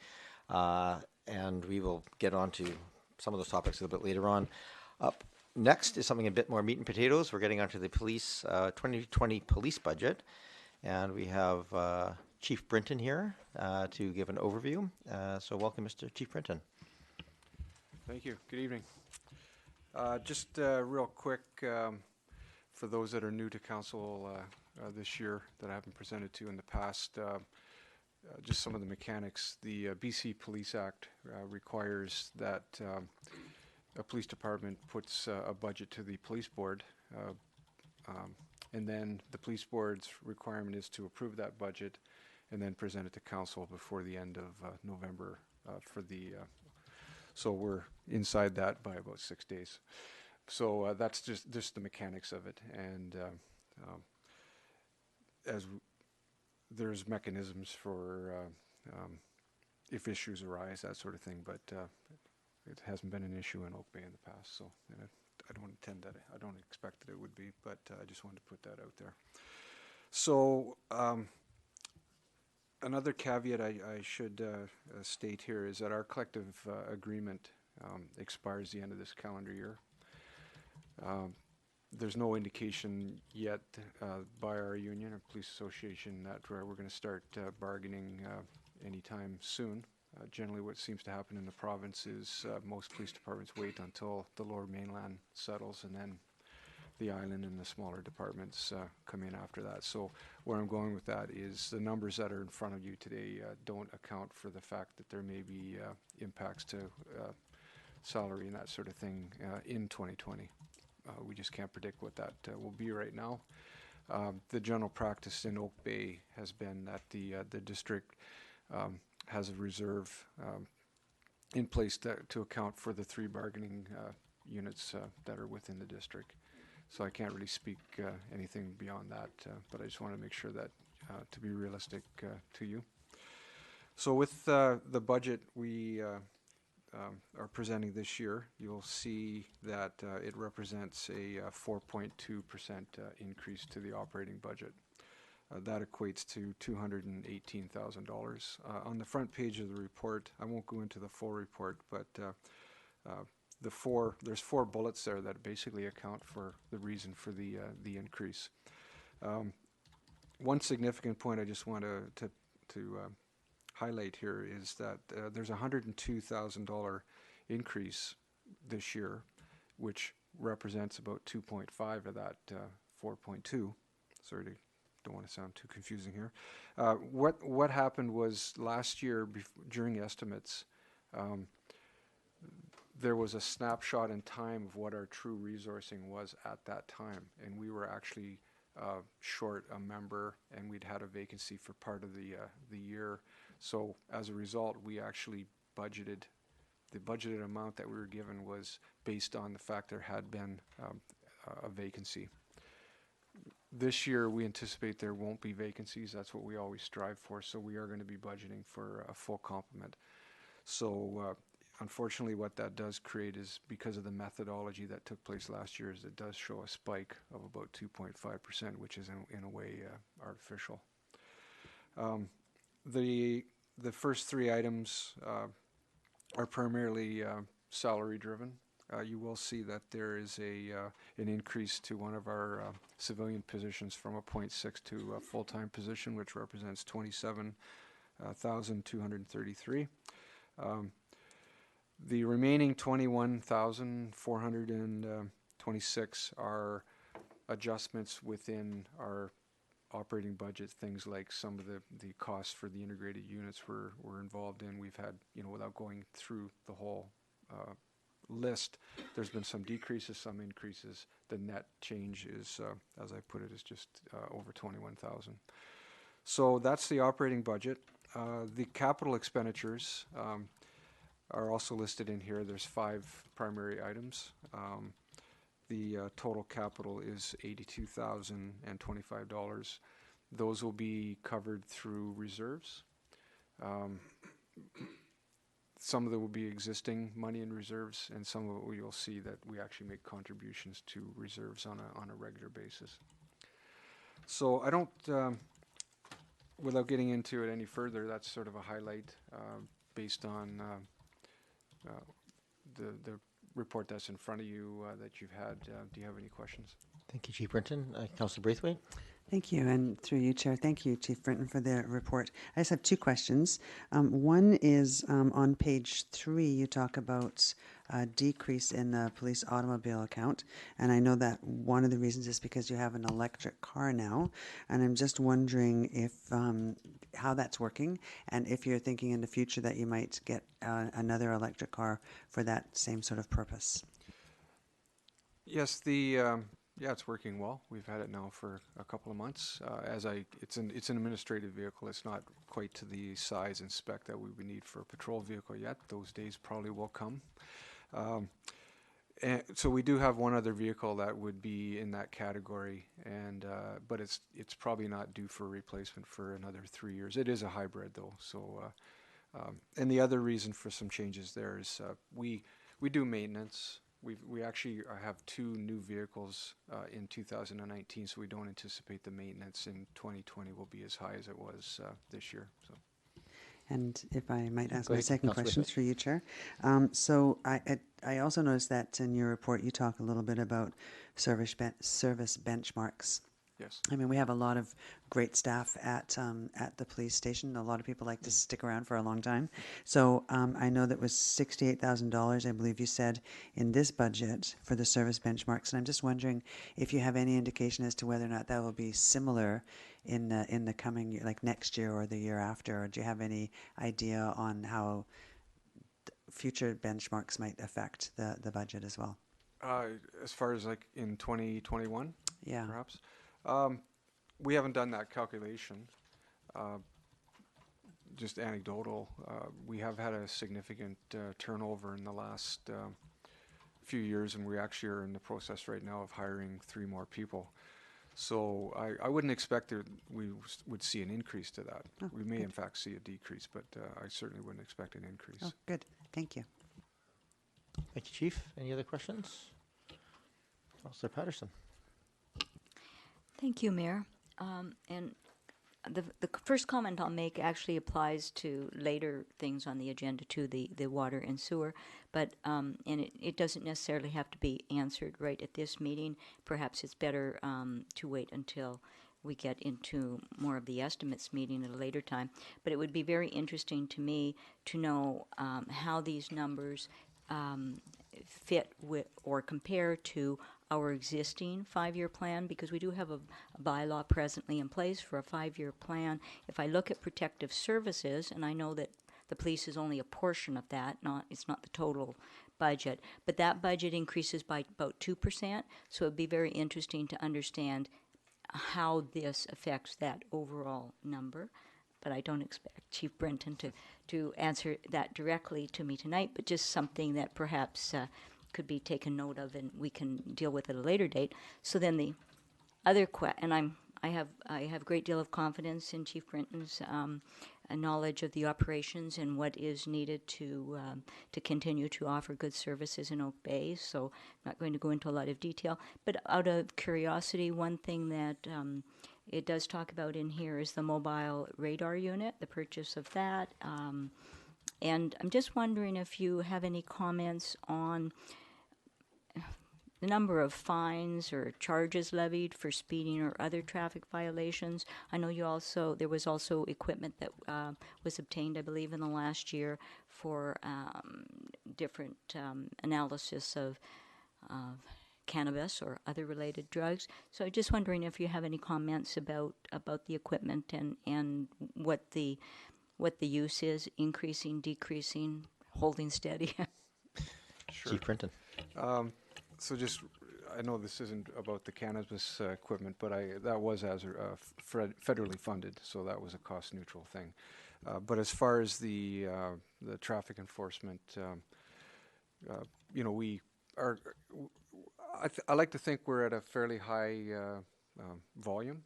and we will get on to some of those topics a little bit later on. Up next is something a bit more meat and potatoes. We're getting onto the police 2020 police budget, and we have Chief Brinton here to give an overview. So welcome, Mr. Chief Brinton. Thank you. Good evening. Just real quick, for those that are new to council this year that I haven't presented to in the past, just some of the mechanics. The BC Police Act requires that a police department puts a budget to the police board, and then the police board's requirement is to approve that budget and then present it to council before the end of November for the, so we're inside that by about 6 days. So that's just the mechanics of it, and there's mechanisms for if issues arise, that sort of thing, but it hasn't been an issue in Oak Bay in the past, so I don't intend that, I don't expect that it would be, but I just wanted to put that out there. So another caveat I should state here is that our collective agreement expires the end of this calendar year. There's no indication yet by our union or police association that we're going to start bargaining anytime soon. Generally what seems to happen in the province is most police departments wait until the lower mainland settles, and then the island and the smaller departments come in after that. So where I'm going with that is the numbers that are in front of you today don't account for the fact that there may be impacts to salary and that sort of thing in 2020. We just can't predict what that will be right now. The general practice in Oak Bay has been that the district has a reserve in place to account for the 3 bargaining units that are within the district. So I can't really speak anything beyond that, but I just want to make sure that to be realistic to you. So with the budget we are presenting this year, you'll see that it represents a 4.2% increase to the operating budget. That equates to $218,000. On the front page of the report, I won't go into the full report, but there's 4 bullets there that basically account for the reason for the increase. One significant point I just want to highlight here is that there's a $102,000 increase this year, which represents about 2.5 of that 4.2. Sorry, don't want to sound too confusing here. What happened was last year during estimates, there was a snapshot in time of what our true resourcing was at that time, and we were actually short a member, and we'd had a vacancy for part of the year. So as a result, we actually budgeted. The budgeted amount that we were given was based on the fact there had been a vacancy. This year, we anticipate there won't be vacancies. That's what we always strive for. So we are going to be budgeting for a full complement. So unfortunately, what that does create is, because of the methodology that took place last year, is it does show a spike of about 2.5%, which is in a way artificial. The first 3 items are primarily salary driven. You will see that there is an increase to one of our civilian positions from a 0.6 to a full-time position, which represents $27,233. The remaining $21,426 are adjustments within our operating budget. Things like some of the costs for the integrated units we're involved in. We've had, without going through the whole list, there's been some decreases, some increases. The net change is, as I put it, is just over 21,000. So that's the operating budget. The capital expenditures are also listed in here. There's 5 primary items. The total capital is $82,025. Those will be covered through reserves. Some of them will be existing money in reserves, and some of it you'll see that we actually make contributions to reserves on a regular basis. So I don't, without getting into it any further, that's sort of a highlight based on the report that's in front of you that you've had. Do you have any questions? Thank you, Chief Brinton. Councillor Braithwaite. Thank you, and through you, Chair, thank you, Chief Brinton, for the report. I just have 2 questions. One is on page 3, you talk about decrease in the police automobile account. And I know that one of the reasons is because you have an electric car now. And I'm just wondering if how that's working, and if you're thinking in the future that you might get another electric car for that same sort of purpose. Yes, yeah, it's working well. We've had it now for a couple of months. It's an administrative vehicle. It's not quite to the size and spec that we would need for a patrol vehicle yet. Those days probably will come. And so we do have one other vehicle that would be in that category, and but it's probably not due for replacement for another 3 years. It is a hybrid though. So and the other reason for some changes there is we do maintenance. We actually have 2 new vehicles in 2019, so we don't anticipate the maintenance in 2020 will be as high as it was this year. So. And if I might ask Go my ahead, second Councillor question Smith. through you, Chair. So I also noticed that in your report you talk a little bit about service benchmarks. Yes. I mean, we have a lot of great staff at the police station. A lot of people like to stick around for a long time. So I know that was $68,000, I believe you said, in this budget for the service benchmarks. And I'm just wondering if you have any indication as to whether or not that will be similar in the coming year, like next year or the year after. Or do you have any idea on how future benchmarks might affect the budget as well? As far as like in 2021, yeah, perhaps. We haven't done that calculation. Just anecdotal. We have had a significant turnover in the last few years, and we actually are in the process right now of hiring 3 more people. So I wouldn't expect that we would see an increase to that. Oh, we may good. in fact see a decrease, but I certainly wouldn't expect an increase. Oh, good. Thank you. Thank you, Chief. Any other questions? Councillor Patterson. Thank you, Mayor. And the first comment I'll make actually applies to later things on the agenda too, the water and sewer, but and it doesn't necessarily have to be answered right at this meeting. Perhaps it's better to wait until we get into more of the estimates meeting at a later time. But it would be very interesting to me to know how these numbers fit with or compare to our existing 5-year plan, because we do have a bylaw presently in place for a 5-year plan. If I look at protective services, and I know that the police is only a portion of that, it's not the total budget, but that budget increases by about 2%, so it would be very interesting to understand how this affects that overall number. But I don't expect Chief Brenton to answer that directly to me tonight, but just something that perhaps could be taken note of, and we can deal with at a later date. So then the other and I have a great deal of confidence in Chief Brenton's knowledge of the operations and what is needed to continue to offer good services in Oak Bay. So I'm not going to go into a lot of detail, but out of curiosity, one thing that it does talk about in here is the mobile radar unit, the purchase of that. And I'm just wondering if you have any comments on the number of fines or charges levied for speeding or other traffic violations. I know there was also equipment that was obtained, I believe, in the last year for different analysis of cannabis or other related drugs. So I'm just wondering if you have any comments about the equipment and what the use is, increasing, decreasing, holding steady. Sure. Chief Brenton. So just, I know this isn't about the cannabis equipment, but that was federally funded, so that was a cost-neutral thing. But as far as the traffic enforcement, we are. I like to think we're at a fairly high volume.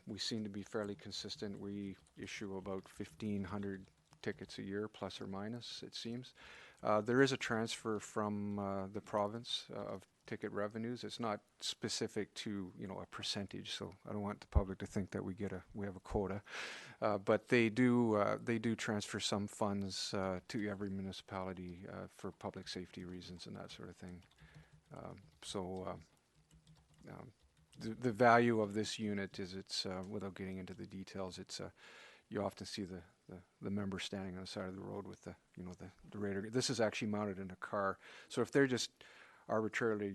We seem to be fairly consistent. We issue about 1,500 tickets a year, plus or minus, it seems. There is a transfer from the province of ticket revenues. It's not specific to a percentage, so I don't want the public to think that we have a quota. But they do transfer some funds to every municipality for public safety reasons and that sort of thing. The value of this unit is without getting into the details, you often see the member standing on the side of the road with the the radar. This is actually mounted in a car, so if they're just arbitrarily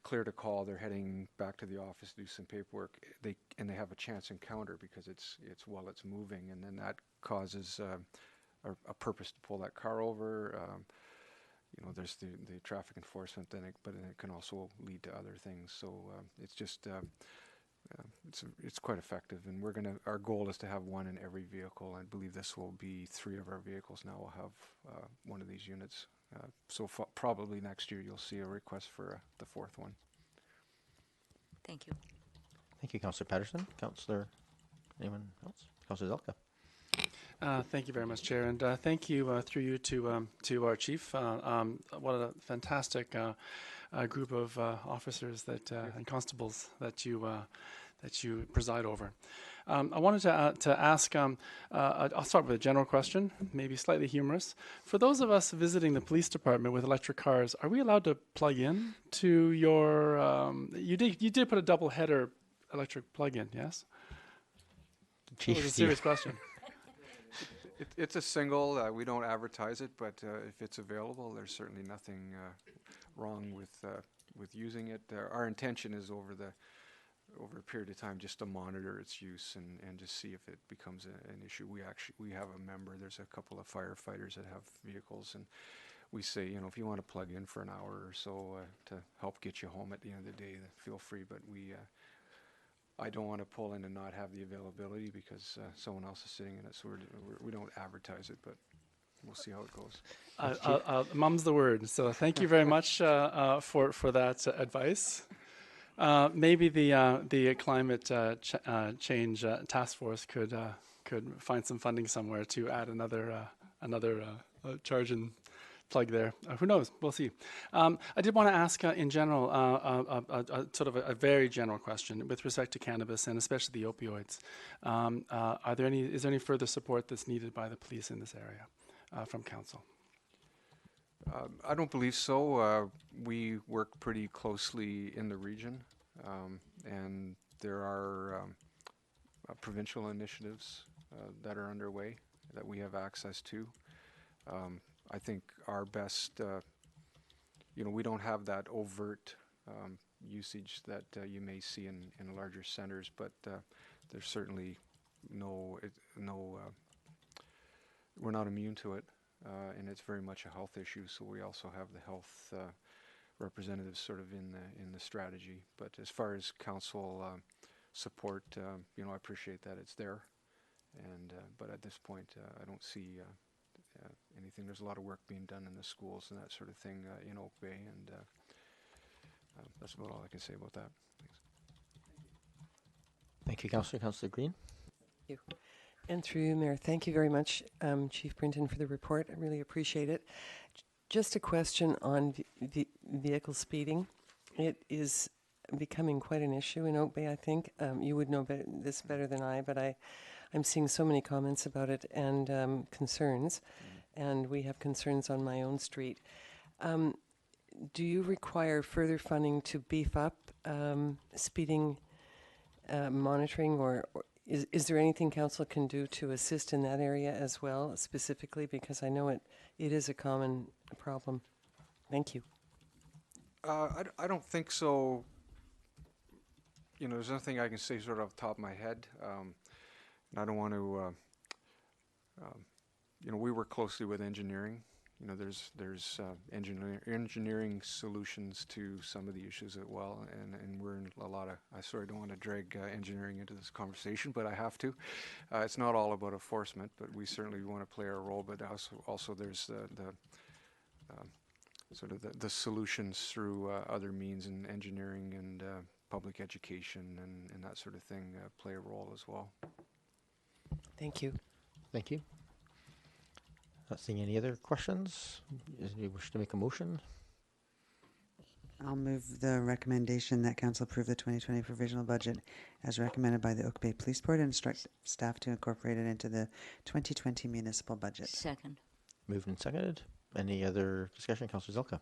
clear to call, they're heading back to the office to do some paperwork, they have a chance encounter because it's while it's moving, and then that causes a purpose to pull that car over. There's the traffic enforcement, but then it can also lead to other things. So it's just it's quite effective, and our goal is to have one in every vehicle. I believe this will be 3 of our vehicles now will have one of these units. So probably next year you'll see a request for the 4th one. Thank you. Thank you, Councillor Patterson. Councillor, anyone else? Councillor Zelka. Thank you very much, Chair, and thank you through you to our chief. What a fantastic group of officers and constables that you preside over. I wanted to ask. I'll start with a general question, maybe slightly humorous. For those of us visiting the police department with electric cars, are we allowed to plug in to your? You did put a double header electric plug-in, yes? Chief, that was a serious question. It's a single. We don't advertise it, but if it's available, there's certainly nothing wrong with using it. Our intention is over a period of time just to monitor its use and just see if it becomes an issue. We have a member. There's a couple of firefighters that have vehicles, and we say, if you want to plug in for an hour or so to help get you home at the end of the day, feel free. But I don't want to pull in and not have the availability because someone else is sitting in it. So we don't advertise it, but we'll see how it goes. Mum's the word. So thank you very much for that advice. Maybe the climate change task force could find some funding somewhere to add another charge and plug there. Who knows? We'll see. I did want to ask in general, sort of a very general question with respect to cannabis and especially the opioids. Is there any further support that's needed by the police in this area from council? I don't believe so. We work pretty closely in the region, and there are provincial initiatives that are underway that we have access to. I think our best, we don't have that overt usage that you may see in larger centers, but there's certainly we're not immune to it, and it's very much a health issue. So we also have the health representatives sort of in the strategy. But as far as council support, I appreciate that it's there, and but at this point, I don't see anything. There's a lot of work being done in the schools and that sort of thing in Oak Bay, and that's about all I can say about that. Thanks. Thank you, Councillor. Councillor Green. Thank you. And through you, Mayor, thank you very much, Chief Brinton, for the report. I really appreciate it. Just a question on vehicle speeding. It is becoming quite an issue in Oak Bay, I think. You would know this better than I, but I'm seeing so many comments about it and concerns, and we have concerns on my own street. Do you require further funding to beef up speeding monitoring, or is there anything council can do to assist in that area as well, specifically, because I know it is a common problem? Thank you. I don't think so. There's nothing I can say sort of off the top of my head. And I don't want to, we work closely with engineering. There's engineering solutions to some of the issues as well, and we're in a lot of. I don't want to drag engineering into this conversation, but I have to. It's not all about enforcement, but we certainly want to play our role. But also there's the solutions through other means, and engineering and public education and that sort of thing play a role as well. Thank you. Thank you. Not seeing any other questions. Does anybody wish to make a motion? I'll move the recommendation that council approve the 2020 provisional budget as recommended by the Oak Bay Police Board and instruct staff to incorporate it into the 2020 municipal budget. Second. Moved and seconded. Any other discussion? Councillor Zelka.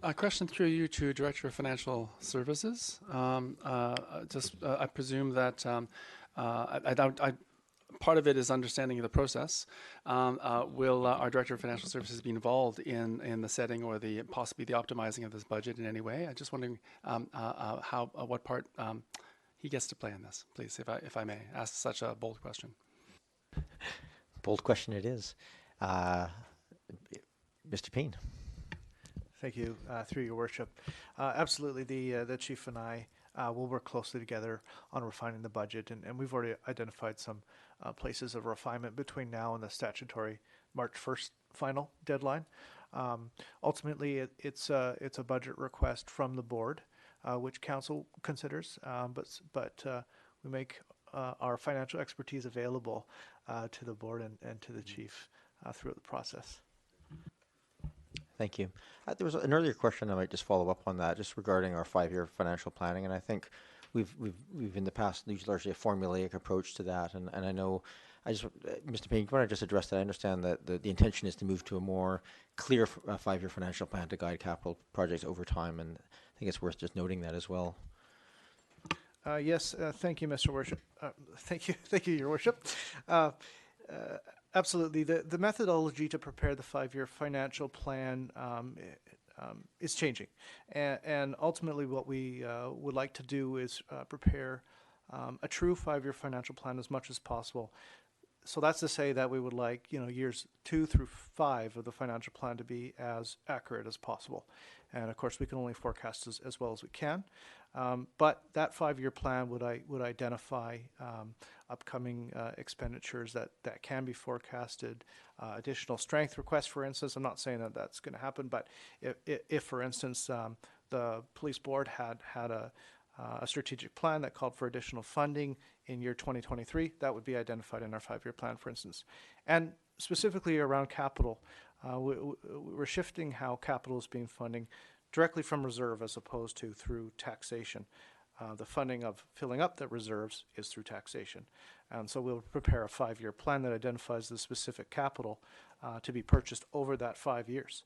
A question through you to Director of Financial Services. I presume that I part of it is understanding of the process. Will our Director of Financial Services be involved in the setting or possibly the optimizing of this budget in any way? I'm just wondering what part he gets to play in this, please, if I may ask such a bold question. Bold question it is. Mr. Payne. Thank you, through your worship. Absolutely, the chief and I will work closely together on refining the budget, and we've already identified some places of refinement between now and the statutory March 1st final deadline. Ultimately, it's a budget request from the board, which council considers, but we make our financial expertise available to the board and to the chief throughout the process. Thank you. There was an earlier question I might just follow up on that, just regarding our 5-year financial planning, and I think we've in the past used largely a formulaic approach to that, and I know, Mr. Payne, want to just address that? I understand that the intention is to move to a more clear 5-year financial plan to guide capital projects over time, and I think it's worth just noting that as well. Yes, thank you, Mr. Worship. Thank you, Your Worship. Absolutely. The methodology to prepare the 5-year financial plan is changing. And ultimately what we would like to do is prepare a true 5-year financial plan as much as possible. So that's to say that we would like, years 2 through 5 of the financial plan to be as accurate as possible. And of course, we can only forecast as well as we can. But that 5-year plan would identify upcoming expenditures that can be forecasted, additional strength requests, for instance. I'm not saying that that's going to happen, but if for instance, the police board had a strategic plan that called for additional funding in year 2023, that would be identified in our 5-year plan, for instance. And specifically around capital, we're shifting how capital is being funding directly from reserve as opposed to through taxation. The funding of filling up the reserves is through taxation. And so we'll prepare a 5-year plan that identifies the specific capital to be purchased over that 5 years.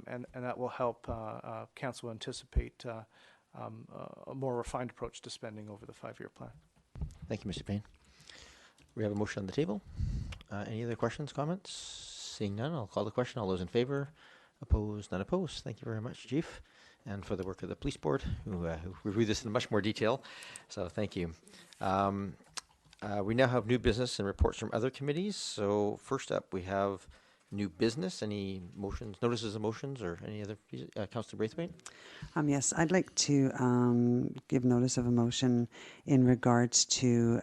And that will help council anticipate a more refined approach to spending over the 5-year plan. Thank you, Mr. Payne. We have a motion on the table. Any other questions, comments? Seeing none, I'll call the question. All those in favor? Opposed? None opposed. Thank you very much, Chief, and for the work of the police board, who reviewed this in much more detail. So thank you. We now have new business and reports from other committees. So first up, we have new business. Any motions, notices of motions, or any other? Councillor Braithwaite? Yes, I'd like to give notice of a motion in regards to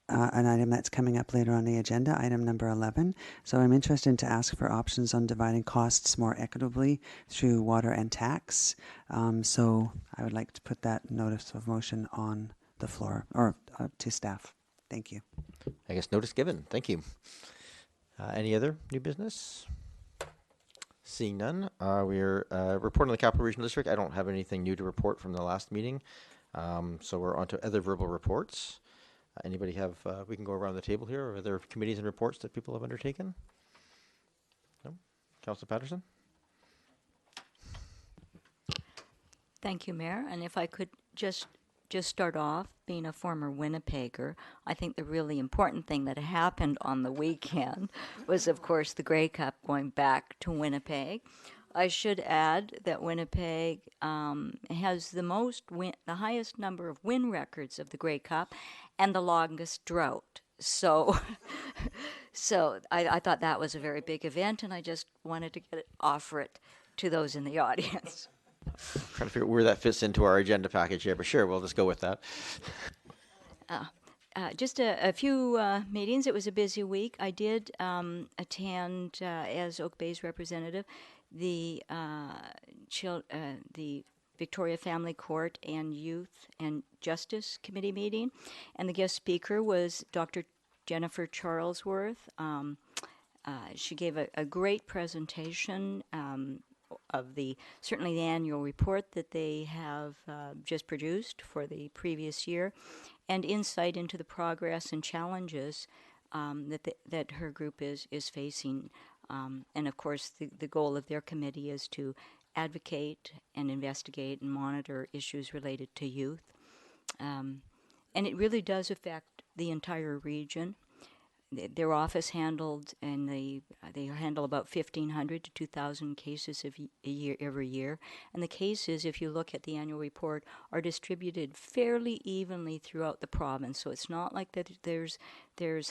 an item that's coming up later on the agenda, item number 11. So I'm interested to ask for options on dividing costs more equitably through water and tax. So I would like to put that notice of motion on the floor, or to staff. Thank you. I guess notice given. Thank you. Any other new business? Seeing none, we're reporting on the Capital Regional District. I don't have anything new to report from the last meeting. So we're on to other verbal reports. Anybody have, we can go around the table here, or other committees and reports that people have undertaken? No? Councillor Patterson? Thank you, Mayor. And if I could just start off, being a former Winnipegger, I think the really important thing that happened on the weekend was, of course, the Grey Cup going back to Winnipeg. I should add that Winnipeg has the highest number of win records of the Grey Cup and the longest drought. So, I thought that was a very big event, and I just wanted to offer it to those in the audience. Trying to figure out where that fits into our agenda package here, but sure, we'll just go with that. Just a few meetings. It was a busy week. I did attend, as Oak Bay's representative, the Victoria Family Court and Youth and Justice Committee meeting, and the guest speaker was Dr. Jennifer Charlesworth. She gave a great presentation of certainly the annual report that they have just produced for the previous year, and insight into the progress and challenges that her group is facing. And of course, the goal of their committee is to advocate and investigate and monitor issues related to youth. And it really does affect the entire region. Their office handled, and they handle about 1,500 to 2,000 cases a year every year. And the cases, if you look at the annual report, are distributed fairly evenly throughout the province. So it's not like that there's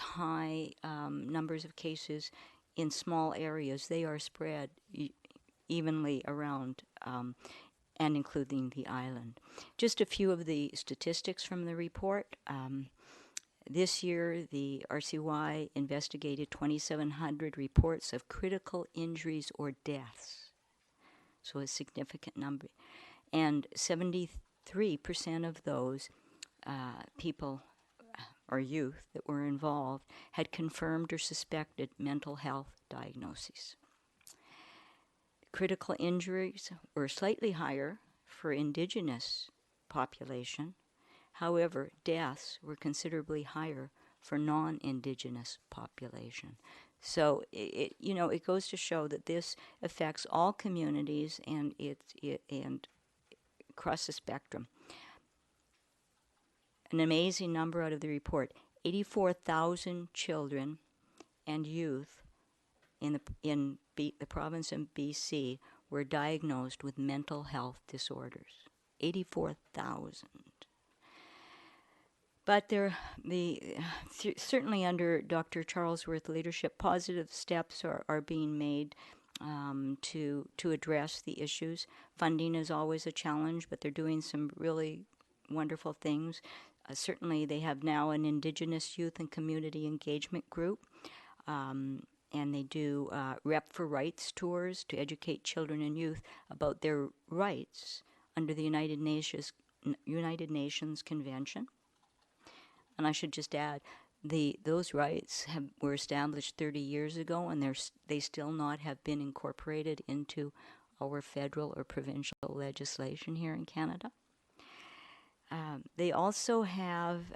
high numbers of cases in small areas. They are spread evenly around, and including the island. Just a few of the statistics from the report. This year, the RCY investigated 2,700 reports of critical injuries or deaths, so a significant number. And 73% of those people or youth that were involved had confirmed or suspected mental health diagnoses. Critical injuries were slightly higher for Indigenous population. However, deaths were considerably higher for non-Indigenous population. So it goes to show that this affects all communities and and across the spectrum. An amazing number out of the report: 84,000 children and youth in the province of BC were diagnosed with mental health disorders. 84,000. But certainly under Dr. Charlesworth's leadership, positive steps are being made to address the issues. Funding is always a challenge, but they're doing some really wonderful things. Certainly they have now an Indigenous youth and community engagement group, and they do Rep for Rights tours to educate children and youth about their rights under the United Nations Convention. And I should just add, those rights were established 30 years ago, and they still not have been incorporated into our federal or provincial legislation here in Canada. They also have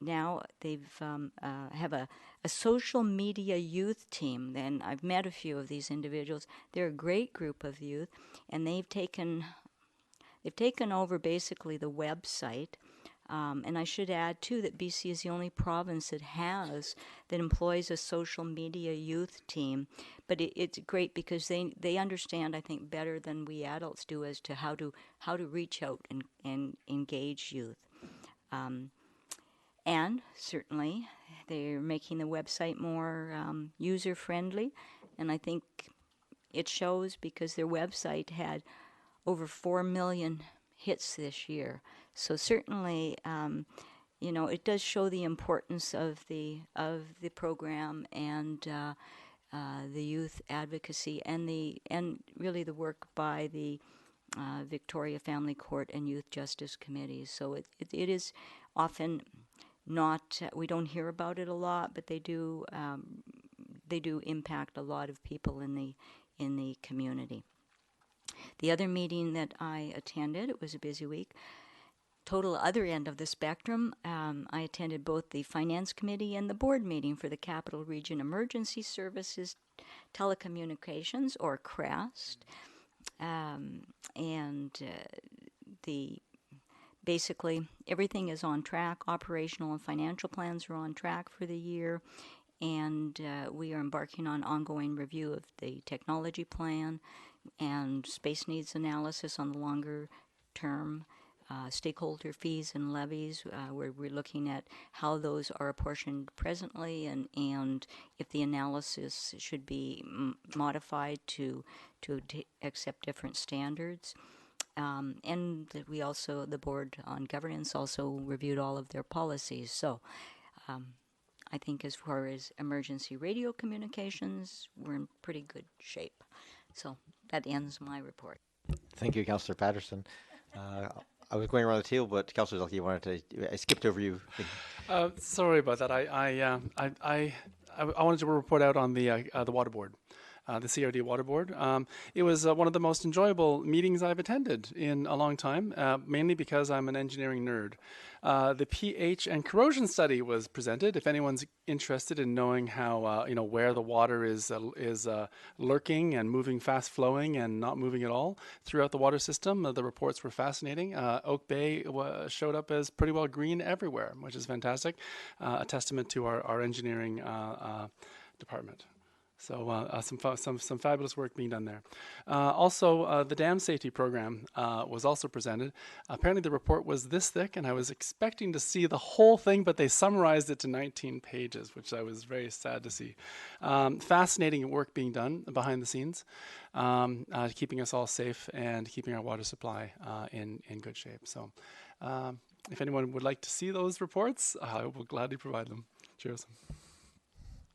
now have a social media youth team, and I've met a few of these individuals. They're a great group of youth, and they've taken over basically the website. And I should add, too, that BC is the only province that employs a social media youth team. But it's great because they understand, I think, better than we adults do as to how to reach out and engage youth. And certainly, they're making the website more user-friendly. And I think it shows because their website had over 4 million hits this year. So certainly, it does show the importance of the program and the youth advocacy and really the work by the Victoria Family Court and Youth Justice Committees. So it is often not, we don't hear about it a lot, but they do impact a lot of people in the community. The other meeting that I attended, it was a busy week. Total other end of the spectrum, I attended both the Finance Committee and the board meeting for the Capital Region Emergency Services Telecommunications, or CREST. Basically, everything is on track. Operational and financial plans are on track for the year. And we are embarking on ongoing review of the technology plan and space needs analysis on the longer term. Stakeholder fees and levies, where we're looking at how those are apportioned presently and if the analysis should be modified to accept different standards. And we also, the Board on Governance also reviewed all of their policies. So I think as far as emergency radio communications, we're in pretty good shape. So that ends my report. Thank you, Councillor Patterson. I was going around the table, but Councillor Zelke I skipped over you. Sorry about that. I wanted to report out on the water board. the CRD Water Board. It was one of the most enjoyable meetings I've attended in a long time, mainly because I'm an engineering nerd. The pH and corrosion study was presented. If anyone's interested in knowing how, where the water is lurking and moving fast flowing and not moving at all throughout the water system, the reports were fascinating. Oak Bay showed up as pretty well green everywhere, which is fantastic. A testament to our engineering department. So some fabulous work being done there. Also, the dam safety program was also presented. Apparently the report was this thick, and I was expecting to see the whole thing, but they summarized it to 19 pages, which I was very sad to see. Fascinating work being done behind the scenes, keeping us all safe and keeping our water supply in good shape. So if anyone would like to see those reports, I will gladly provide them. Cheers.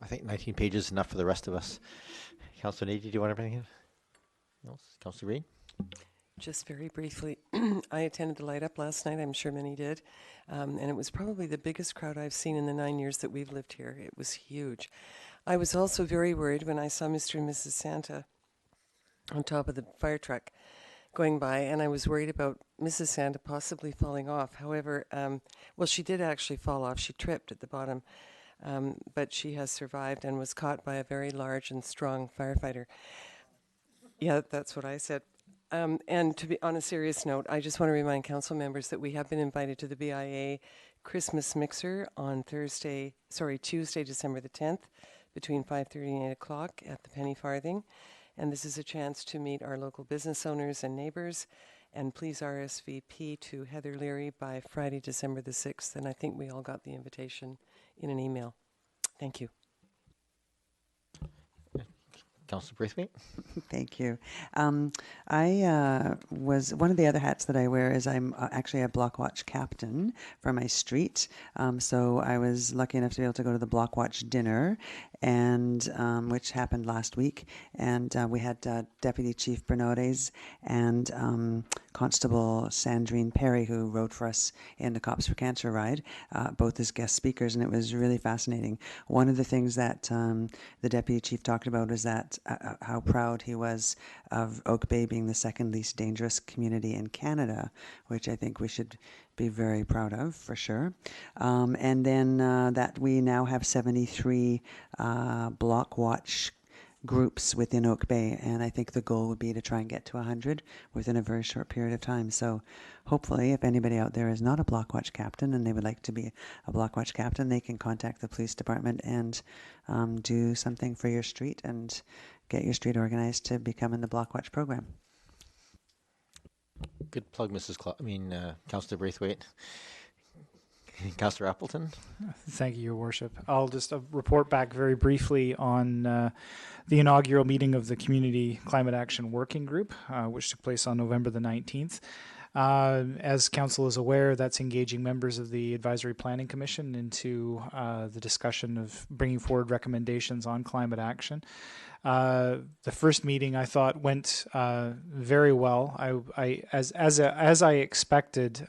I think 19 pages is enough for the rest of us. Councillor Ney, do you want anything else? Councillor Reid? Just very briefly, I attended the Light Up last night. I'm sure many did. And it was probably the biggest crowd I've seen in the 9 years that we've lived here. It was huge. I was also very worried when I saw Mr. and Mrs. Santa on top of the fire truck going by, and I was worried about Mrs. Santa possibly falling off. However, well, she did actually fall off. She tripped at the bottom. But she has survived and was caught by a very large and strong firefighter. Yeah, that's what I said. And to be on a serious note, I just want to remind council members that we have been invited to the BIA Christmas Mixer on Tuesday, December the 10th, between 5:30 and 8 o'clock at the Penny Farthing. And this is a chance to meet our local business owners and neighbors. And please RSVP to Heather Leary by Friday, December the 6th. And I think we all got the invitation in an email. Thank you. Councillor Braithwaite? Thank you. I was, one of the other hats that I wear is I'm actually a Block Watch captain for my street. So I was lucky enough to be able to go to the Block Watch dinner, and which happened last week. And we had Deputy Chief Bernardes and Constable Sandrine Perry, who rode for us in the Cops for Cancer ride, both as guest speakers, and it was really fascinating. One of the things that the Deputy Chief talked about was that how proud he was of Oak Bay being the second least dangerous community in Canada, which I think we should be very proud of, for sure. And then that we now have 73 Block Watch groups within Oak Bay, and I think the goal would be to try and get to 100 within a very short period of time. So hopefully, if anybody out there is not a Block Watch captain and they would like to be a Block Watch captain, they can contact the police department and do something for your street and get your street organized to become in the Block Watch program. Good plug, Councillor Braithwaite. Councillor Appleton? Thank you, Your Worship. I'll just report back very briefly on the inaugural meeting of the Community Climate Action Working Group, which took place on November the 19th. As Council is aware, that's engaging members of the Advisory Planning Commission into the discussion of bringing forward recommendations on climate action. The first meeting I thought went very well. As I expected,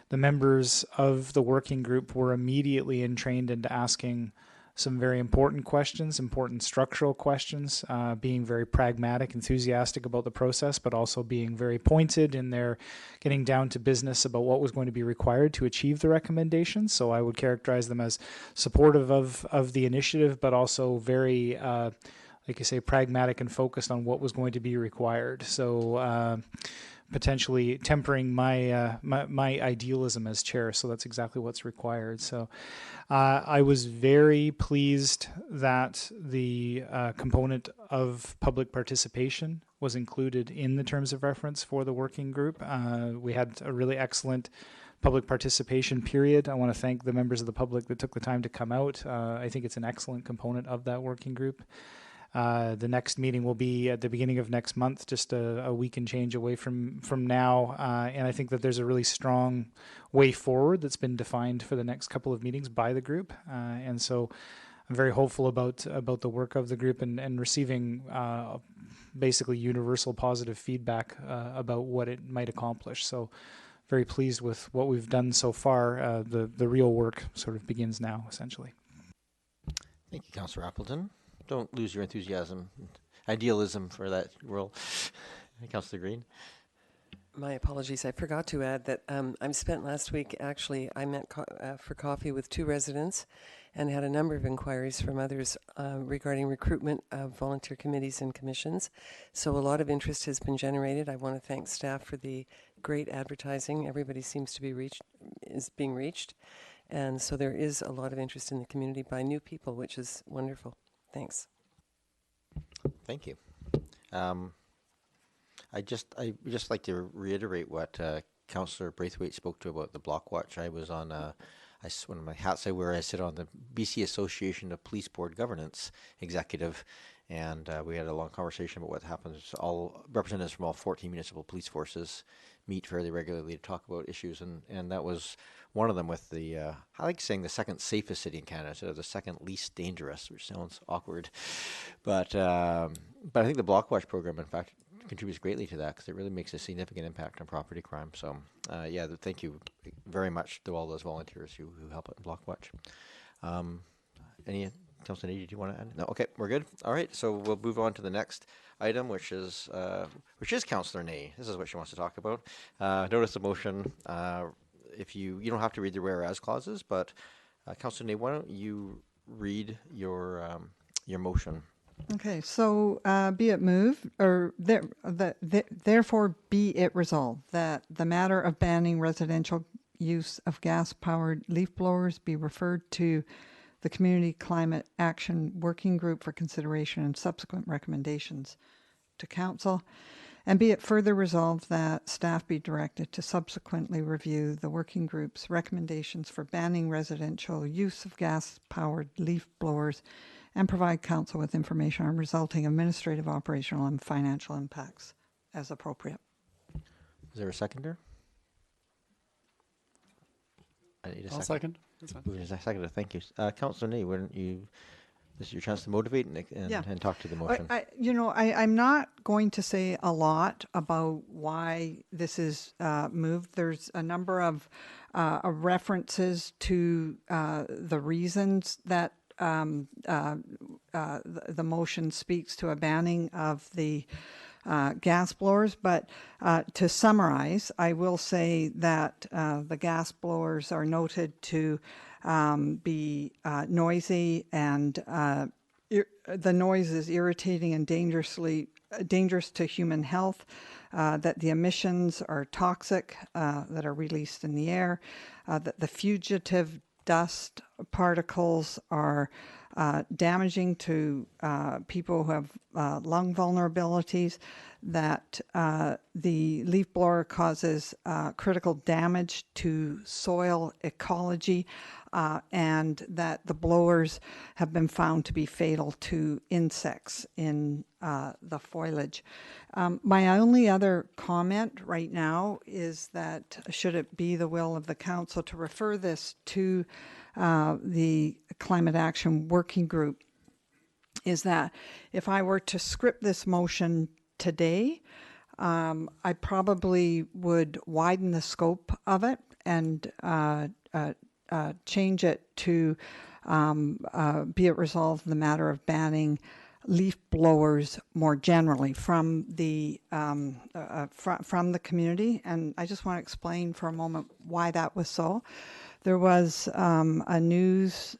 the members of the working group were immediately entrained into asking some very important questions, important structural questions, being very pragmatic, enthusiastic about the process, but also being very pointed in their getting down to business about what was going to be required to achieve the recommendations. So I would characterize them as supportive of the initiative, but also very, like I say, pragmatic and focused on what was going to be required. So potentially tempering my my idealism as chair, so that's exactly what's required. So I was very pleased that the component of public participation was included in the terms of reference for the working group. We had a really excellent public participation period. I want to thank the members of the public that took the time to come out. I think it's an excellent component of that working group. The next meeting will be at the beginning of next month, just a week and change away from now. And I think that there's a really strong way forward that's been defined for the next couple of meetings by the group. And so I'm very hopeful about the work of the group and receiving basically universal positive feedback about what it might accomplish. So very pleased with what we've done so far. The real work sort of begins now, essentially. Thank you, Councillor Appleton. Don't lose your enthusiasm. idealism for that role. Councillor Green. My apologies. I forgot to add that I spent last week, actually, I met for coffee with 2 residents and had a number of inquiries from others regarding recruitment of volunteer committees and commissions. So a lot of interest has been generated. I want to thank staff for the great advertising. Everybody seems to be being reached. And so there is a lot of interest in the community by new people, which is wonderful. Thanks. Thank you. I just like to reiterate what Councillor Braithwaite spoke to about the block watch. I was on one of my hats I wear. I sit on the BC Association of Police Board Governance Executive, and we had a long conversation about what happens. All representatives from all 14 municipal police forces meet fairly regularly to talk about issues, and that was one of them with the, I like saying the second safest city in Canada instead of the second least dangerous, which sounds awkward. But I think the block watch program, in fact, contributes greatly to that because it really makes a significant impact on property crime. So, thank you very much to all those volunteers who help at block watch. Any Councillor Ney, did you want to add? No. Okay, we're good. All right, so we'll move on to the next item, which is Councillor Ney. This is what she wants to talk about. Notice of motion. If you don't have to read the whereas clauses, but Councillor Ney, why don't you read your motion? Okay, so be it moved, or therefore be it resolved that the matter of banning residential use of gas-powered leaf blowers be referred to the Community Climate Action Working Group for consideration and subsequent recommendations to Council. And be it further resolved that staff be directed to subsequently review the working group's recommendations for banning residential use of gas-powered leaf blowers and provide Council with information on resulting administrative, operational, and financial impacts as appropriate. Is there a seconder? I need a second. I'll second. That's fine. Moving as a seconder. Thank you. Councillor Ney, why don't you... This is your chance to motivate and talk to the motion. I'm not going to say a lot about why this is moved. There's a number of references to the reasons that the motion speaks to a banning of the gas blowers. But to summarize, I will say that the gas blowers are noted to be noisy, and the noise is irritating and dangerous to human health, that the emissions are toxic that are released in the air, that the fugitive dust particles are damaging to people who have lung vulnerabilities, that the leaf blower causes critical damage to soil ecology, and that the blowers have been found to be fatal to insects in the foliage. My only other comment right now is that should it be the will of the Council to refer this to the Climate Action Working Group, is that if I were to script this motion today, I probably would widen the scope of it and change it to be it resolved the matter of banning leaf blowers more generally from the community. And I just want to explain for a moment why that was so. There was a news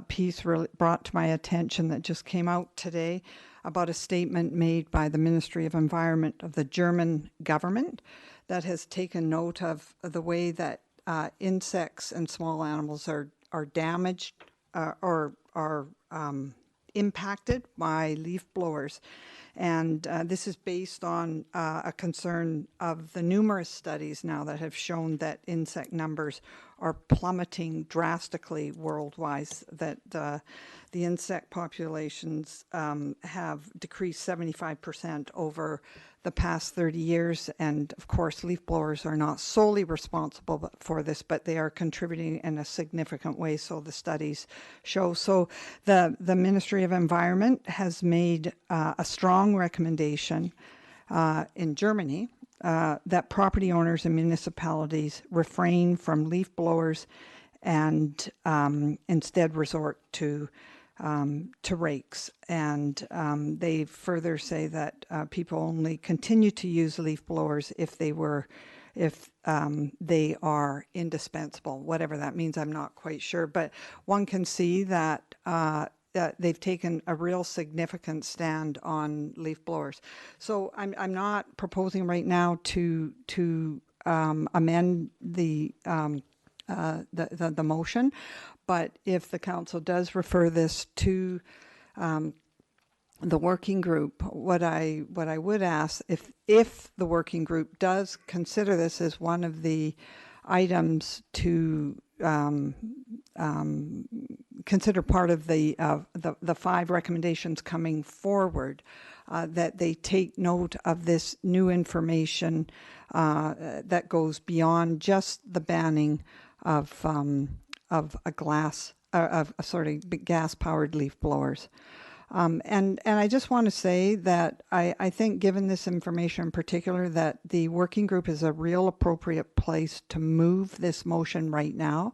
piece brought to my attention that just came out today about a statement made by the Ministry of Environment of the German government that has taken note of the way that insects and small animals are damaged or are impacted by leaf blowers. And this is based on a concern of the numerous studies now that have shown that insect numbers are plummeting drastically worldwide, that the insect populations have decreased 75% over the past 30 years. And of course, leaf blowers are not solely responsible for this, but they are contributing in a significant way, so the studies show. So the Ministry of Environment has made a strong recommendation in Germany that property owners and municipalities refrain from leaf blowers and instead resort to to rakes. And they further say that people only continue to use leaf blowers if they are indispensable. Whatever that means, I'm not quite sure. But one can see that they've taken a real significant stand on leaf blowers. So I'm not proposing right now to amend the motion, but if the council does refer this to the working group, what I would ask, if the working group does consider this as one of the items to consider part of the 5 recommendations coming forward, that they take note of this new information that goes beyond just the banning of gas-powered leaf blowers. And I just want to say that I think, given this information in particular, that the working group is a real appropriate place to move this motion right now,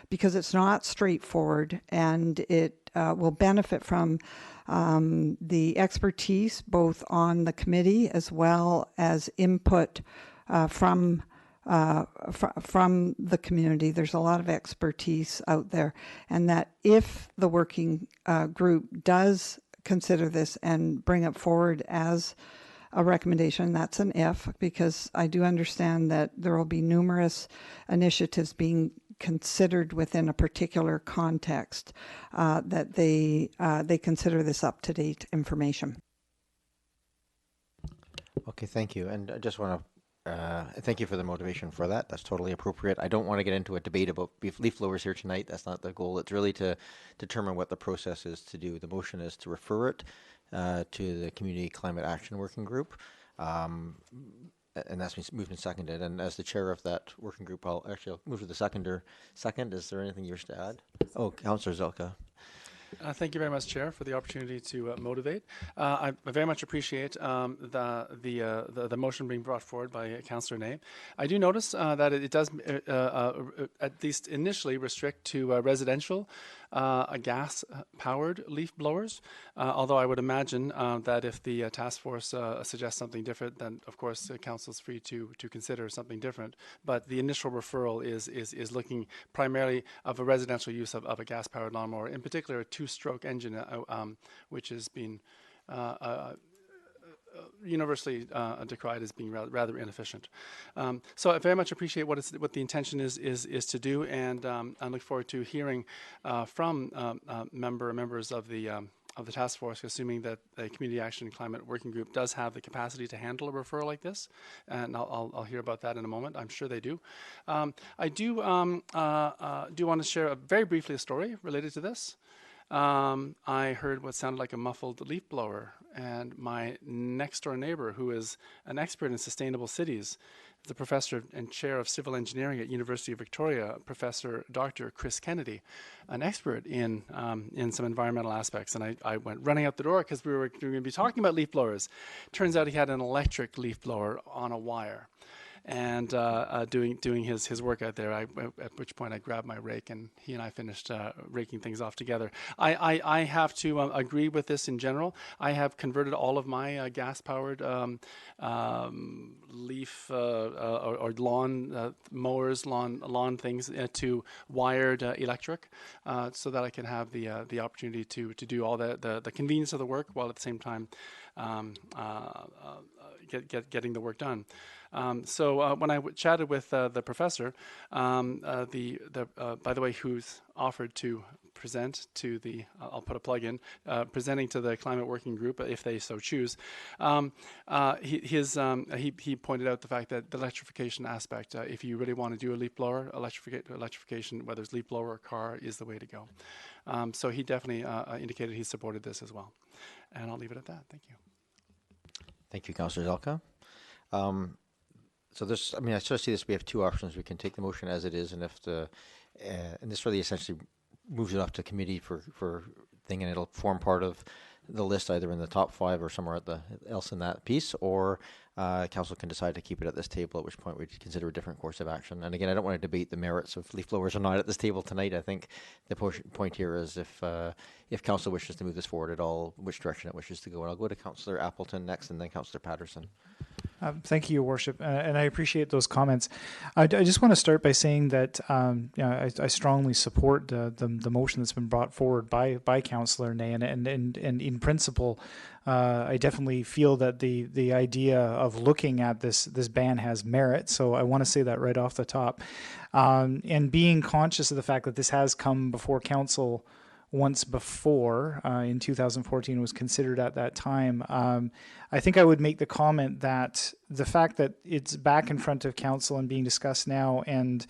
because it's not straightforward, and it will benefit from the expertise both on the committee as well as input from the community. There's a lot of expertise out there, and that if the working group does consider this and bring it forward as a recommendation, that's an if, because I do understand that there will be numerous initiatives being considered within a particular context, that they consider this up-to-date information. Okay, thank you. And I just want to thank you for the motivation for that. That's totally appropriate. I don't want to get into a debate about leaf blowers here tonight. That's not the goal. It's really to determine what the process is to do. The motion is to refer it to the Community Climate Action Working Group. And that's been moved and seconded. And as the chair of that working group, I'll move to the seconder. Second, is there anything you wish to add? Oh, Councillor Zelka. Thank you very much, Chair, for the opportunity to motivate. I very much appreciate the motion being brought forward by Councillor Ney. I do notice that it does, at least initially, restrict to residential gas-powered leaf blowers. Although I would imagine that if the task force suggests something different, then of course Council is free to consider something different. But the initial referral is looking primarily of a residential use of a gas-powered lawnmower, in particular a 2-stroke engine, which has been universally decried as being rather inefficient. So I very much appreciate what the intention is to do, and I look forward to hearing from members of the task force, assuming that the Community Action and Climate Working Group does have the capacity to handle a referral like this, and I'll hear about that in a moment. I'm sure they do. I do want to share very briefly a story related to this. I heard what sounded like a muffled leaf blower, and my next door neighbor, who is an expert in sustainable cities, the professor and chair of civil engineering at University of Victoria, Professor Dr. Chris Kennedy, an expert in some environmental aspects. And I went running out the door because we were going to be talking about leaf blowers. Turns out he had an electric leaf blower on a wire, and doing his work out there. At which point I grabbed my rake, and he and I finished raking things off together. I have to agree with this in general. I have converted all of my gas-powered leaf or lawn mowers, lawn things to wired electric, so that I can have the opportunity to do all the convenience of the work while at the same time getting the work done. So when I chatted with the professor, by the way, who's offered to present to the, I'll put a plug in, presenting to the Climate Working Group if they so choose, he pointed out the fact that the electrification aspect, if you really want to do a leaf blower, electrification, whether it's leaf blower or car, is the way to go. So he definitely indicated he supported this as well. And I'll leave it at that. Thank you. Thank you, Councillor Zelka. So this, I sort of see this, we have two options. We can take the motion as it is, and if and this really essentially moves it off to committee for thing, and it'll form part of the list either in the top 5 or somewhere else in that piece, or council can decide to keep it at this table, at which point we'd consider a different course of action. And again, I don't want to debate the merits of leaf blowers or not at this table tonight. I think the point here is if council wishes to move this forward at all, which direction it wishes to go. And I'll go to Councillor Appleton next, and then Councillor Patterson. Thank you, Your Worship, and I appreciate those comments. I just want to start by saying that I strongly support the motion that's been brought forward by Councillor Ney, and in principle, I definitely feel that the idea of looking at this ban has merit. So I want to say that right off the top, and being conscious of the fact that this has come before council once before in 2014 was considered at that time. I think I would make the comment that the fact that it's back in front of council and being discussed now and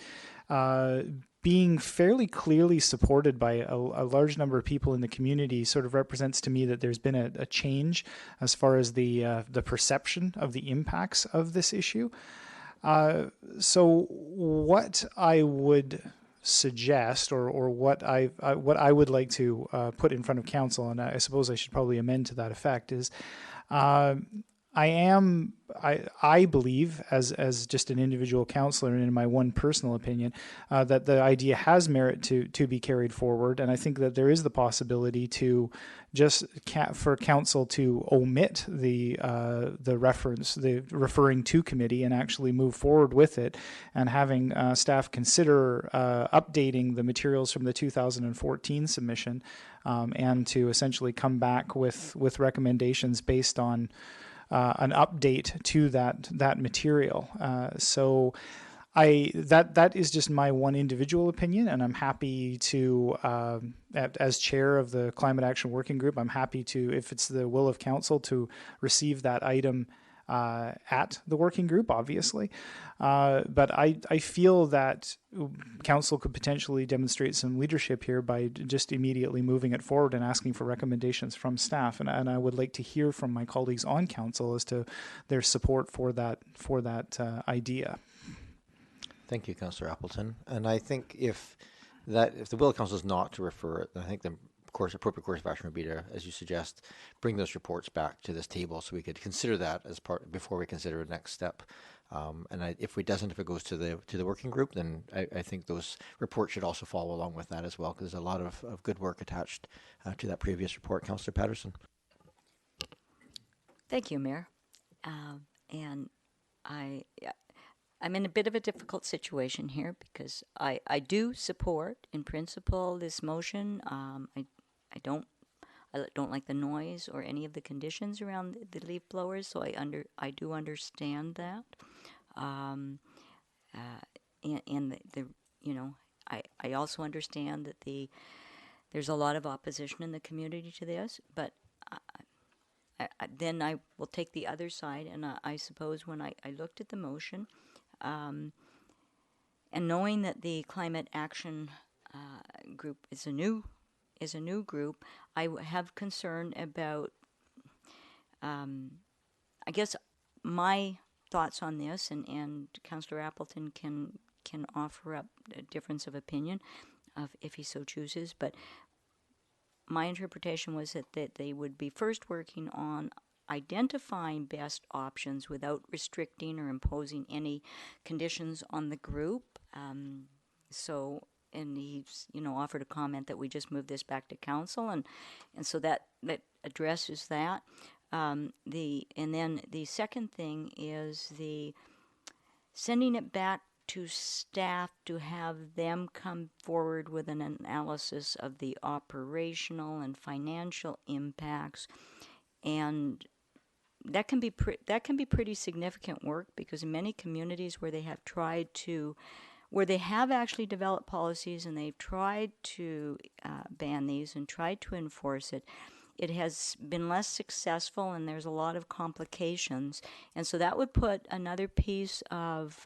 being fairly clearly supported by a large number of people in the community sort of represents to me that there's been a change as far as the perception of the impacts of this issue. So what I would suggest, or what I would like to put in front of council, and I suppose I should probably amend to that effect, is I believe, as just an individual councillor and in my one personal opinion, that the idea has merit to be carried forward, and I think that there is the possibility to just for council to omit the reference, the referring to committee, and actually move forward with it, and having staff consider updating the materials from the 2014 submission, and to essentially come back with recommendations based on an update to that material. So that is just my one individual opinion, and I'm happy to, as chair of the Climate Action Working Group, I'm happy to, if it's the will of council, to receive that item at the working group, obviously. But I feel that council could potentially demonstrate some leadership here by just immediately moving it forward and asking for recommendations from staff. And I would like to hear from my colleagues on council as to their support for that idea. Thank you, Councillor Appleton. And I think if the will of council is not to refer it, then I think the appropriate course of action would be to, as you suggest, bring those reports back to this table so we could consider that as part before we consider the next step. And if it goes to the working group, then I think those reports should also follow along with that as well, because there's a lot of good work attached to that previous report. Councillor Patterson. Thank you, Mayor. And I'm in a bit of a difficult situation here because I do support, in principle, this motion. I don't like the noise or any of the conditions around the leaf blowers, so I do understand that. And I also understand that there's a lot of opposition in the community to this, but then I will take the other side, and I suppose when I looked at the motion, and knowing that the Climate Action Group is a new group, I have concern about, I guess, my thoughts on this, and Councillor Appleton can offer up a difference of opinion if he so chooses, but my interpretation was that they would be first working on identifying best options without restricting or imposing any conditions on the group. And he's offered a comment that we just move this back to council, and so that addresses that. And then the second thing is the sending it back to staff to have them come forward with an analysis of the operational and financial impacts, and that can be pretty significant work, because in many communities where they have actually developed policies and they've tried to ban these and tried to enforce it, it has been less successful, and there's a lot of complications. And so that would put another piece of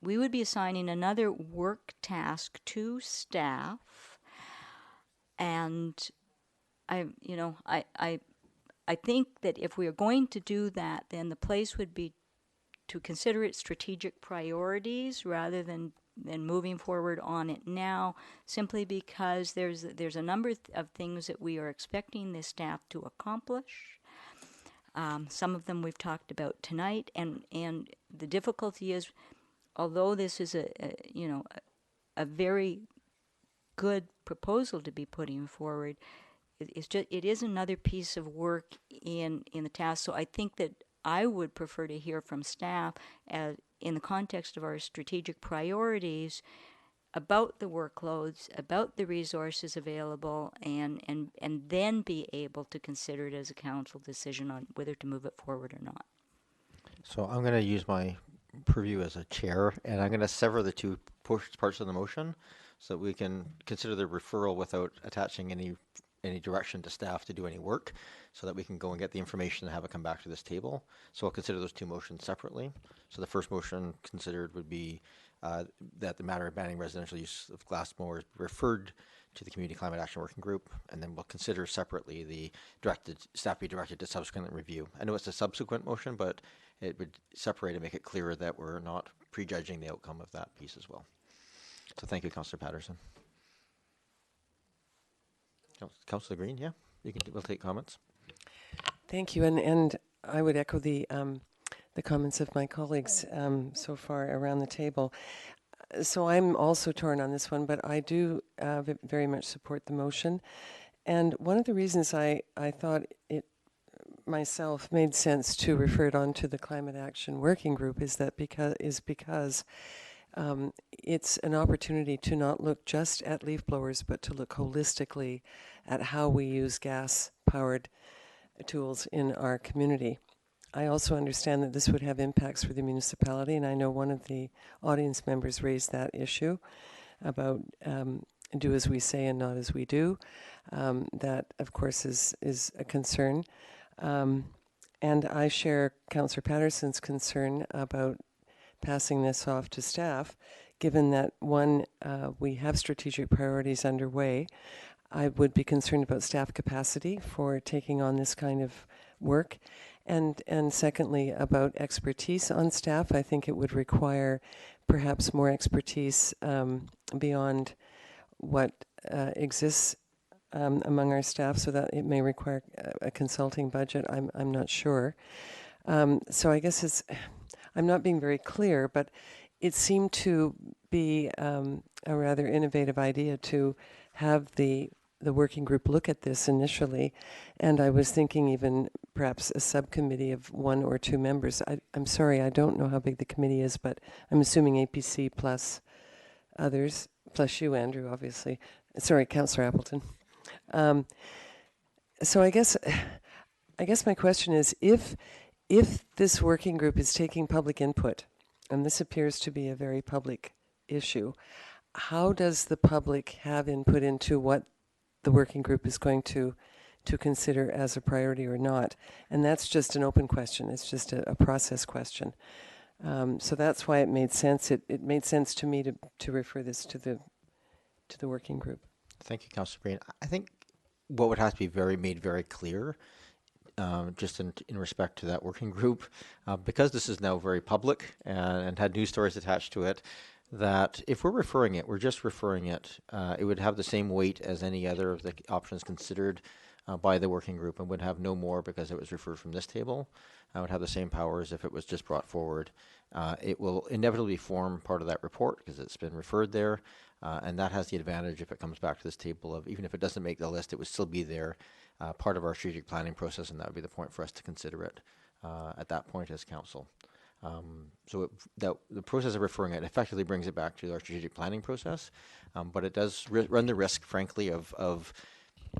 we would be assigning another work task to staff, and I think that if we are going to do that, then the place would be to consider it strategic priorities rather than moving forward on it now, simply because there's a number of things that we are expecting the staff to accomplish. Some of them we've talked about tonight, and the difficulty is, although this is a very good proposal to be putting forward, it is another piece of work in the task. So I think that I would prefer to hear from staff in the context of our strategic priorities about the workloads, about the resources available, and then be able to consider it as a council decision on whether to move it forward or not. So I'm going to use my purview as a chair, and I'm going to sever the two parts of the motion so that we can consider the referral without attaching any direction to staff to do any work, so that we can go and get the information and have it come back to this table. So I'll consider those two motions separately. So the first motion considered would be that the matter of banning residential use of glass mowers be referred to the Community Climate Action Working Group, and then we'll consider separately the staff be directed to subsequent review. I know it's a subsequent motion, but it would separate and make it clearer that we're not prejudging the outcome of that piece as well. So thank you, Councillor Patterson. Councillor Green, yeah, we'll take comments. Thank you, and I would echo the comments of my colleagues so far around the table. So I'm also torn on this one, but I do very much support the motion. And one of the reasons I thought it myself made sense to refer it on to the Climate Action Working Group is because it's an opportunity to not look just at leaf blowers, but to look holistically at how we use gas-powered tools in our community. I also understand that this would have impacts for the municipality, and I know one of the audience members raised that issue about do as we say and not as we do. That, of course, is a concern. And I share Councillor Patterson's concern about passing this off to staff, given that, one, we have strategic priorities underway. I would be concerned about staff capacity for taking on this kind of work. And secondly, about expertise on staff. I think it would require perhaps more expertise beyond what exists among our staff, so that it may require a consulting budget. I'm not sure. So I guess I'm not being very clear, but it seemed to be a rather innovative idea to have the working group look at this initially, and I was thinking even perhaps a subcommittee of 1 or 2 members. I'm sorry, I don't know how big the committee is, but I'm assuming APC plus others, plus you, Andrew, obviously. Sorry, Councillor Appleton. So I guess my question is, if this working group is taking public input, and this appears to be a very public issue, how does the public have input into what the working group is going to consider as a priority or not? And that's just an open question. It's just a process question. So that's why it made sense. It made sense to me to refer this to the working group. Thank you, Councillor Green. I think what would have to be made very clear, just in respect to that working group, because this is now very public and had news stories attached to it, that if we're referring it, we're just referring it. It would have the same weight as any other of the options considered by the working group, and would have no more because it was referred from this table. I would have the same powers if it was just brought forward. It will inevitably form part of that report because it's been referred there, and that has the advantage if it comes back to this table of, even if it doesn't make the list, it would still be there, part of our strategic planning process, and that would be the point for us to consider it at that point as council. So the process of referring it effectively brings it back to our strategic planning process, but it does run the risk, frankly, of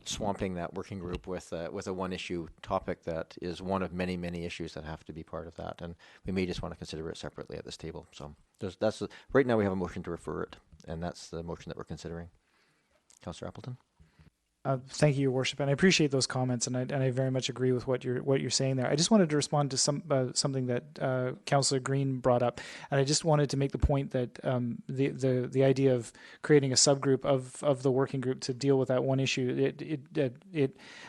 swamping that working group with a one-issue topic that is one of many, many issues that have to be part of that, and we may just want to consider it separately at this table. So right now we have a motion to refer it, and that's the motion that we're considering. Councillor Appleton. Thank you, Your Worship, and I appreciate those comments, and I very much agree with what you're saying there. I just wanted to respond to something that Councillor Green brought up, and I just wanted to make the point that the idea of creating a subgroup of the working group to deal with that one issue,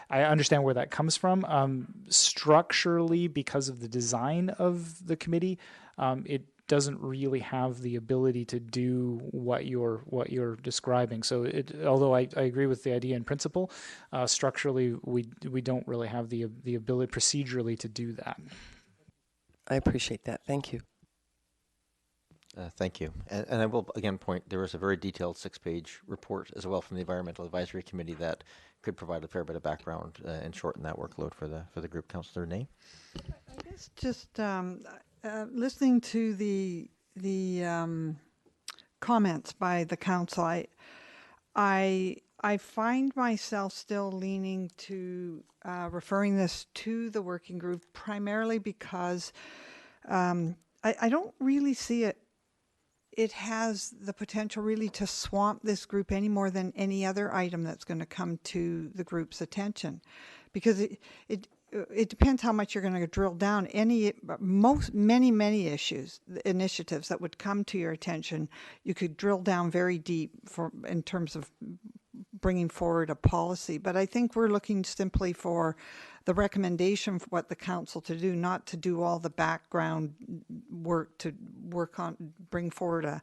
I understand where that comes from. Structurally, because of the design of the committee, it doesn't really have the ability to do what you're describing. So although I agree with the idea in principle, structurally we don't really have the ability procedurally to do that. I appreciate that. Thank you. Thank you. And I will again point, there was a very detailed 6-page report as well from the Environmental Advisory Committee that could provide a fair bit of background and shorten that workload for the group. Councillor Ney? I guess just listening to the comments by the council, I find myself still leaning to referring this to the working group, primarily because I don't really see it has the potential really to swamp this group any more than any other item that's going to come to the group's attention, because it depends how much you're going to drill down. Many issues, initiatives that would come to your attention, you could drill down very deep in terms of bringing forward a policy. But I think we're looking simply for the recommendation for what the council to do, not to do all the background work to work on, bring forward a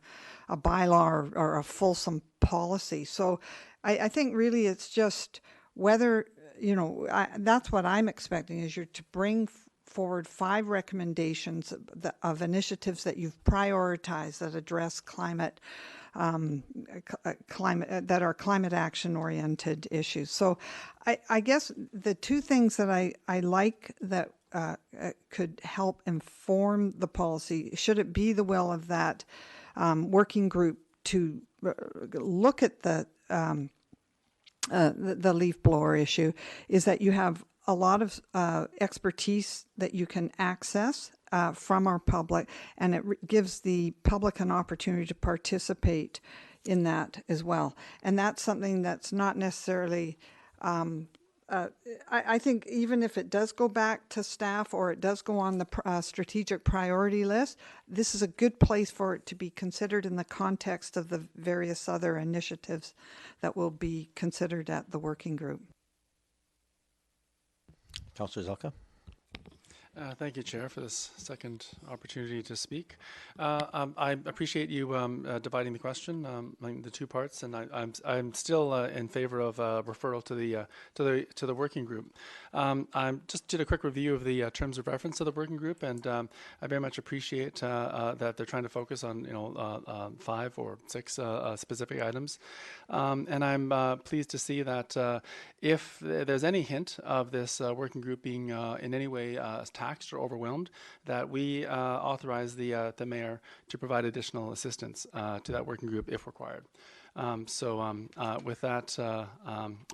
bylaw or a fulsome policy. So I think really it's just whether, that's what I'm expecting, is you're to bring forward 5 recommendations of initiatives that you've prioritized that address climate that are climate action oriented issues. So I guess the 2 things that I like that could help inform the policy, should it be the will of that working group to look at the leaf blower issue, is that you have a lot of expertise that you can access from our public, and it gives the public an opportunity to participate in that as well. And that's something that's not necessarily, I think even if it does go back to staff or it does go on the strategic priority list, this is a good place for it to be considered in the context of the various other initiatives that will be considered at the working group. Councillor Zelka? Thank you, Chair, for this second opportunity to speak. I appreciate you dividing the question in the 2 parts, and I'm still in favor of referral to the working group. I just did a quick review of the terms of reference of the working group, and I very much appreciate that they're trying to focus on 5 or 6 specific items, and I'm pleased to see that if there's any hint of this working group being in any way taxed or overwhelmed, that we authorize the mayor to provide additional assistance to that working group if required. With that,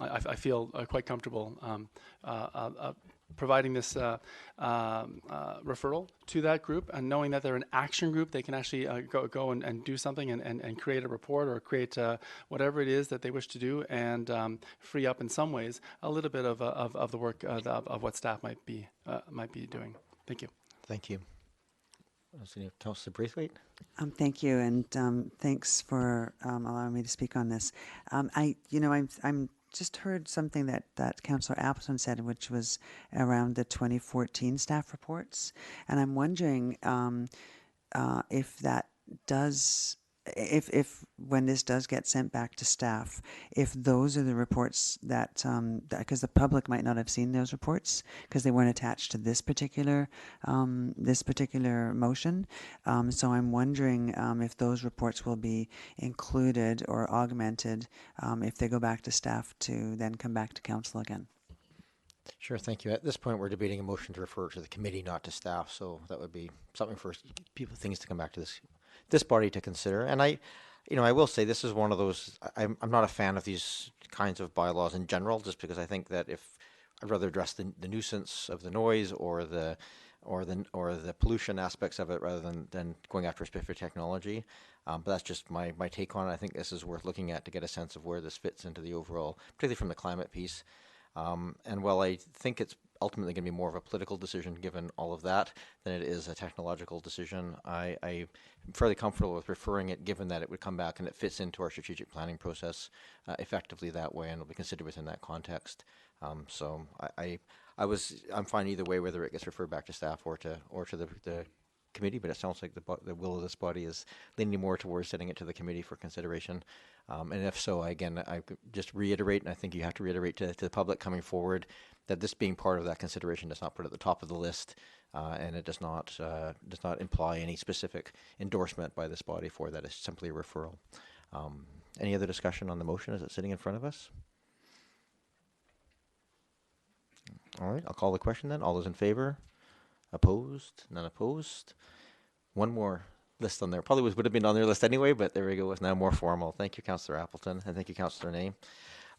I feel quite comfortable providing this referral to that group, and knowing that they're an action group, they can actually go and do something and create a report or create whatever it is that they wish to do, and free up in some ways a little bit of the work of what staff might be doing. Thank you. Thank you. Councillor Braithwaite? Thank you, and thanks for allowing me to speak on this. I'm just heard something that Councillor Appleton said, which was around the 2014 staff reports, and I'm wondering if that does, if when this does get sent back to staff, if those are the reports that, because the public might not have seen those reports because they weren't attached to this particular motion. So I'm wondering if those reports will be included or augmented if they go back to staff to then come back to council again. Sure, thank you. At this point, we're debating a motion to refer to the committee, not to staff. So that would be something for things to come back to this body to consider. And I will say this is one of those, I'm not a fan of these kinds of bylaws in general, just because I think that if I'd rather address the nuisance of the noise or the pollution aspects of it rather than going after a specific technology. But that's just my take on it. I think this is worth looking at to get a sense of where this fits into the overall, particularly from the climate piece. And while I think it's ultimately going to be more of a political decision given all of that than it is a technological decision, I'm fairly comfortable with referring it, given that it would come back and it fits into our strategic planning process effectively that way, and will be considered within that context. So I'm fine either way, whether it gets referred back to staff or to the committee, but it sounds like the will of this body is leaning more towards sending it to the committee for consideration. And if so, again, I could just reiterate, and I think you have to reiterate to the public coming forward, that this being part of that consideration does not put it at the top of the list, and it does not imply any specific endorsement by this body for that. It's simply a referral. Any other discussion on the motion as it's sitting in front of us? All right, I'll call the question then. All those in favor? Opposed? None opposed? One more list on there. Probably would have been on their list anyway, but there we go. It's now more formal. Thank you, Councillor Appleton, and thank you, Councillor Ney.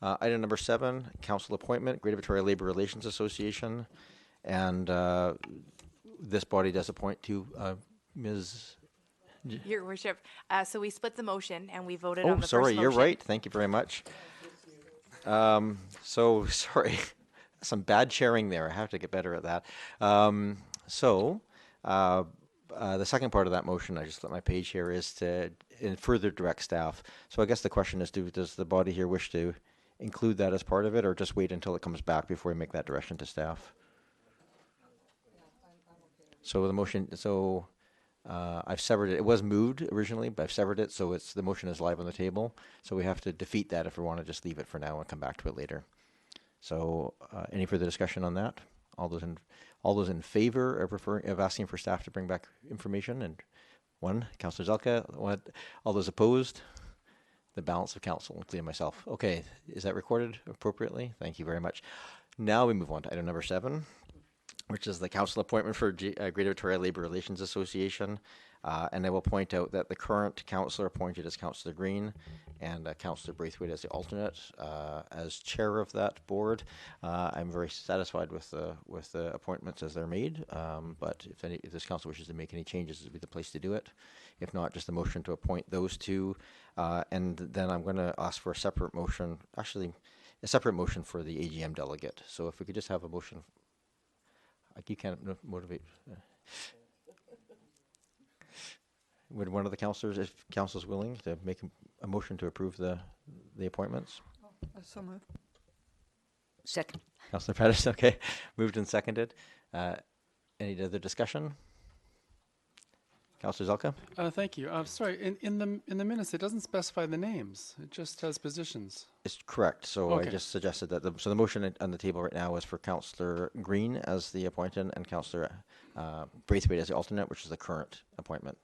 Item number 7, council appointment, Greater Victoria Labour Relations Association. And this body does appoint to Ms. Your Worship, so we split the motion and we voted on the first sorry, motion. you're right. Thank you very much. So, sorry. Some bad sharing there. I have to get better at that. The second part of that motion, I just let my page here, is to further direct staff. So I guess the question is, does the body here wish to include that as part of it, or just wait until it comes back before we make that direction to staff? So the motion, I've severed it. It was moved originally, but I've severed it, so the motion is live on the table. So we have to defeat that if we want to just leave it for now and come back to it later. So, any further discussion on that? All those in favor of asking for staff to bring back information? And one, Councillor Zelka. All those opposed? The balance of council, including myself. Okay, is that recorded appropriately? Thank you very much. Now we move on to item number 7, which is the council appointment for Greater Victoria Labour Relations Association. And I will point out that the current councillor appointed is Councillor Green, and Councillor Braithwaite as the alternate. As chair of that board, I'm very satisfied with the appointments as they're made. But if this council wishes to make any changes, this would be the place to do it. If not, just a motion to appoint those two, and then I'm going to ask for a separate motion. Actually, a separate motion for the AGM delegate. So if we could just have a motion. You can't motivate. Would one of the councillors, if council is willing, to make a motion to approve the appointments? So moved. Second. Councillor Patterson, okay. Moved and seconded. Any other discussion? Councillor Zelka? Thank you. Sorry, in the minutes, it doesn't specify the names. It just has positions. It's correct. So Okay. I just suggested that the motion on the table right now is for Councillor Green as the appointed and Councillor Braithwaite as the alternate, which is the current appointment.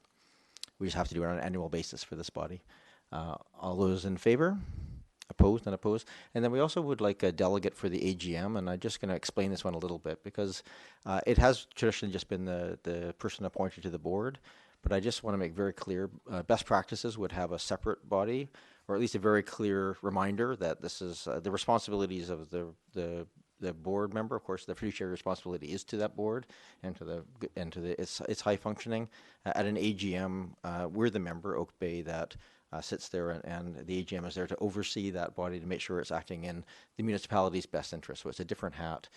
We just have to do it on an annual basis for this body. All those in favor? Opposed? Not opposed? And then we also would like a delegate for the AGM, and I'm just going to explain this one a little bit because it has traditionally just been the person appointed to the board, but I just want to make very clear, best practices would have a separate body, or at least a very clear reminder that this is the responsibilities of the board member. Of course, the fiduciary responsibility is to that board and to its high functioning. At an AGM, we're the member, Oak Bay, that sits there, and the AGM is there to oversee that body to make sure it's acting in the municipality's best interest. So it's a different hat.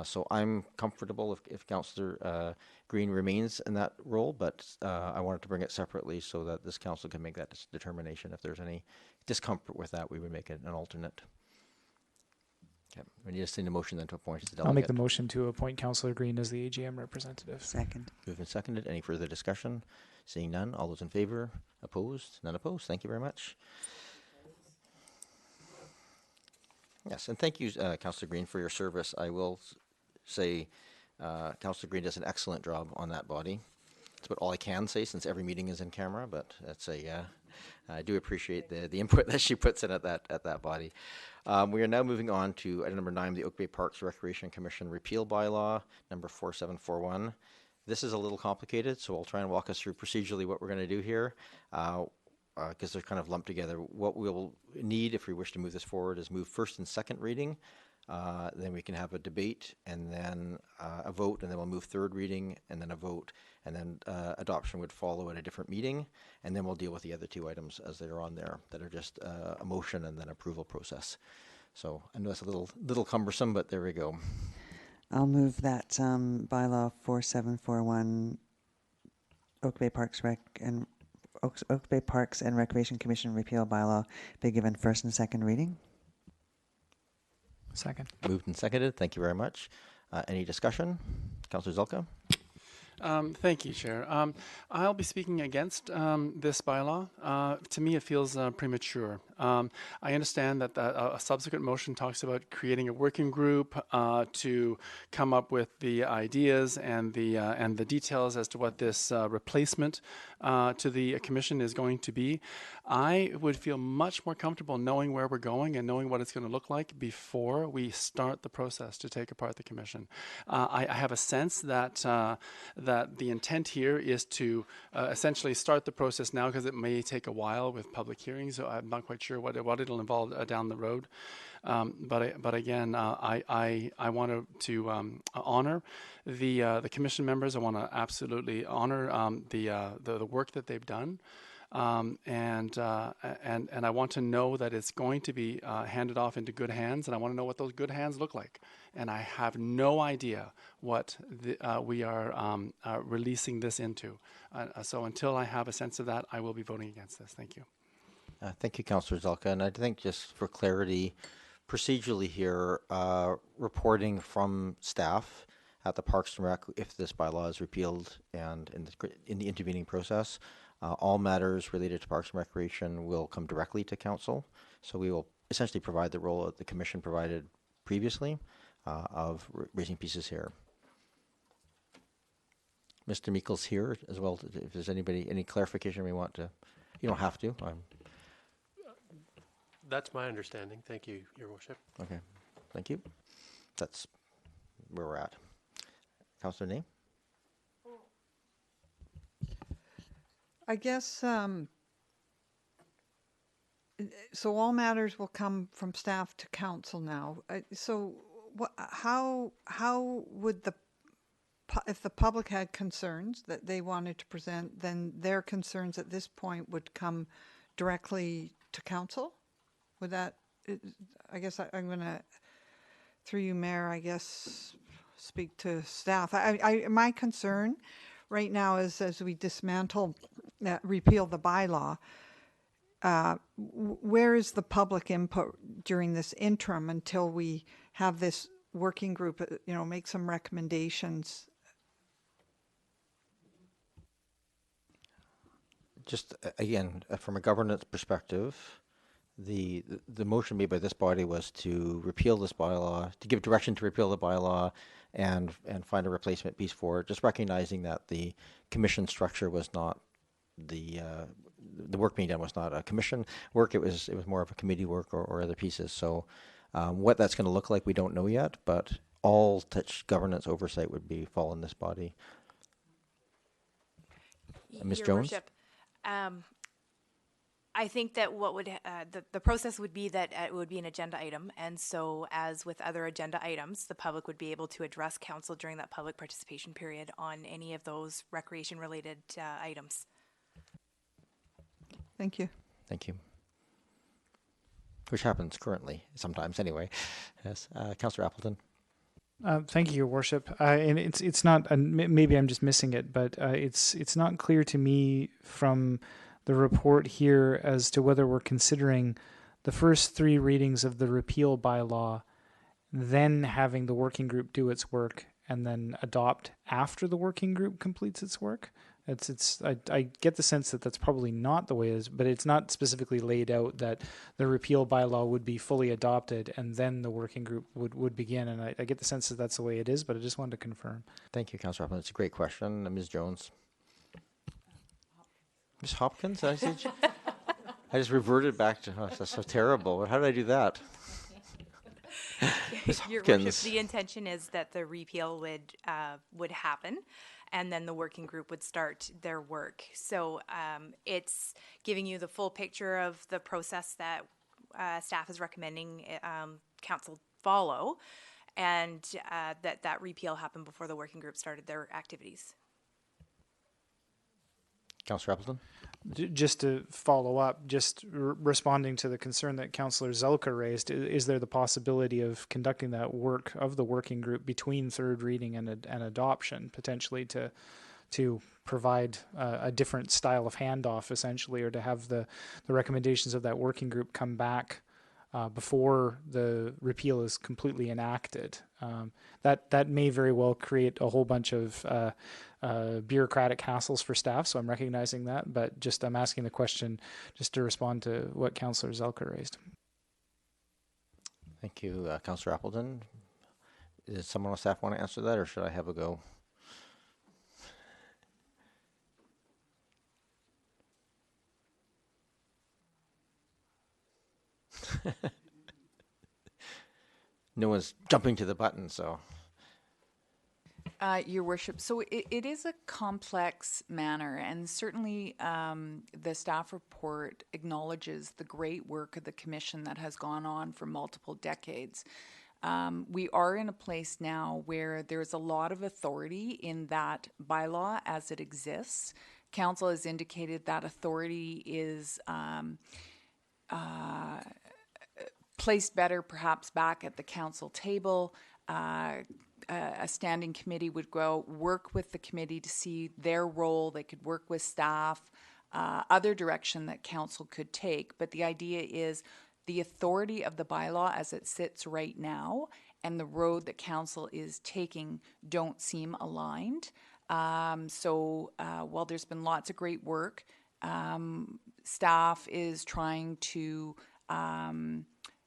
So I'm comfortable if Councillor Green remains in that role, but I wanted to bring it separately so that this council can make that determination. If there's any discomfort with that, we would make it an alternate. Okay. We need to send a motion then to appoint as the delegate. I'll make the motion to appoint Councillor Green as the AGM representative. Second. Moved and seconded. Any further discussion? Seeing none. All those in favor? Opposed? None opposed. Thank you very much. Yes, and thank you, Councillor Green, for your service. I will say Councillor Green does an excellent job on that body. That's about all I can say since every meeting is in camera, but that's I do appreciate the input that she puts in at that body. We are now moving on to item number 9, the Oak Bay Parks Recreation Commission repeal bylaw, number 4741. This is a little complicated, so I'll try and walk us through procedurally what we're going to do here, because they're kind of lumped together. What we'll need if we wish to move this forward is move first and second reading. Then we can have a debate and then a vote, and then we'll move third reading and then a vote, and then adoption would follow at a different meeting, and then we'll deal with the other two items as they're on there that are just a motion and then approval process. So I know it's a little cumbersome, but there we go. I'll move that bylaw 4741 Oak Bay Parks and Recreation Commission repeal bylaw be given first and second reading. Second. Moved and seconded. Thank you very much. Any discussion? Councillor Zelka? Thank you, Chair. I'll be speaking against this bylaw. To me, it feels premature. I understand that a subsequent motion talks about creating a working group to come up with the ideas and the details as to what this replacement to the commission is going to be. I would feel much more comfortable knowing where we're going and knowing what it's going to look like before we start the process to take apart the commission. I have a sense that that the intent here is to essentially start the process now, because it may take a while with public hearings. So I'm not quite sure what it'll involve down the road. But again, I want to honor the commission members. I want to absolutely honor the work that they've done. And I want to know that it's going to be handed off into good hands, and I want to know what those good hands look like. And I have no idea what we are releasing this into. So until I have a sense of that, I will be voting against this. Thank you. Thank you, Councillor Zelka. And I think just for clarity, procedurally here, reporting from staff at the Parks and Rec, if this bylaw is repealed and in the intervening process, all matters related to Parks and Recreation will come directly to Council. So we will essentially provide the role that the Commission provided previously of raising pieces here. Mr. Meikle's here as well. If there's any clarification we want to, you don't have to. That's my understanding. Thank you, Your Worship. Okay, thank you. That's where we're at. Councillor Ney? I guess, so all matters will come from staff to council now. So how would if the public had concerns that they wanted to present, then their concerns at this point would come directly to council? Would that, I guess I'm going to, through you, Mayor, I guess, speak to staff. My concern right now is, as we dismantle, repeal the bylaw, where is the public input during this interim until we have this working group, make some recommendations? Just again, from a governance perspective, the motion made by this body was to repeal this bylaw, to give direction to repeal the bylaw, and find a replacement piece for it. Just recognizing that the commission structure was not the work being done was not a commission work. It was more of a committee work or other pieces. So what that's going to look like, we don't know yet. But all such governance oversight would fall in this body. Ms. Jones. Worship, I think that what would the process would be that it would be an agenda item, and so as with other agenda items, the public would be able to address council during that public participation period on any of those recreation-related items. Thank you. Thank you. Which happens currently, sometimes anyway. Yes, Councillor Appleton. Thank you, Your Worship. And it's not, maybe I'm just missing it, but it's not clear to me from the report here as to whether we're considering the first 3 readings of the repeal bylaw, then having the working group do its work, and then adopt after the working group completes its work. I get the sense that that's probably not the way it is, but it's not specifically laid out that the repeal bylaw would be fully adopted and then the working group would begin. And I get the sense that that's the way it is, but I just wanted to confirm. Thank you, Councillor Appleton. It's a great question. Ms. Jones. Ms. Hopkins? I just reverted back to, that's so terrible. How did I do that? Ms. Your Hopkins. Worship, the intention is that the repeal would happen, and then the working group would start their work. So it's giving you the full picture of the process that staff is recommending council follow, and that repeal happened before the working group started their activities. Councillor Appleton? Just to follow up, just responding to the concern that Councillor Zelka raised, is there the possibility of conducting that work of the working group between third reading and adoption, potentially to provide a different style of handoff, essentially, or to have the recommendations of that working group come back before the repeal is completely enacted. That may very well create a whole bunch of bureaucratic hassles for staff, so I'm recognizing that, but just I'm asking the question just to respond to what Councillor Zelka raised. Thank you, Councillor Appleton. Does someone on staff want to answer that, or should I have a go? No one's jumping to the button, so. Your Worship, so it is a complex matter, and certainly the staff report acknowledges the great work of the Commission that has gone on for multiple decades. We are in a place now where there's a lot of authority in that bylaw as it exists. Council has indicated that authority is placed better perhaps back at the council table. A standing committee would go work with the committee to see their role. They could work with staff, other direction that council could take. But the idea is the authority of the bylaw as it sits right now and the road that council is taking don't seem aligned. So while there's been lots of great work, staff is trying to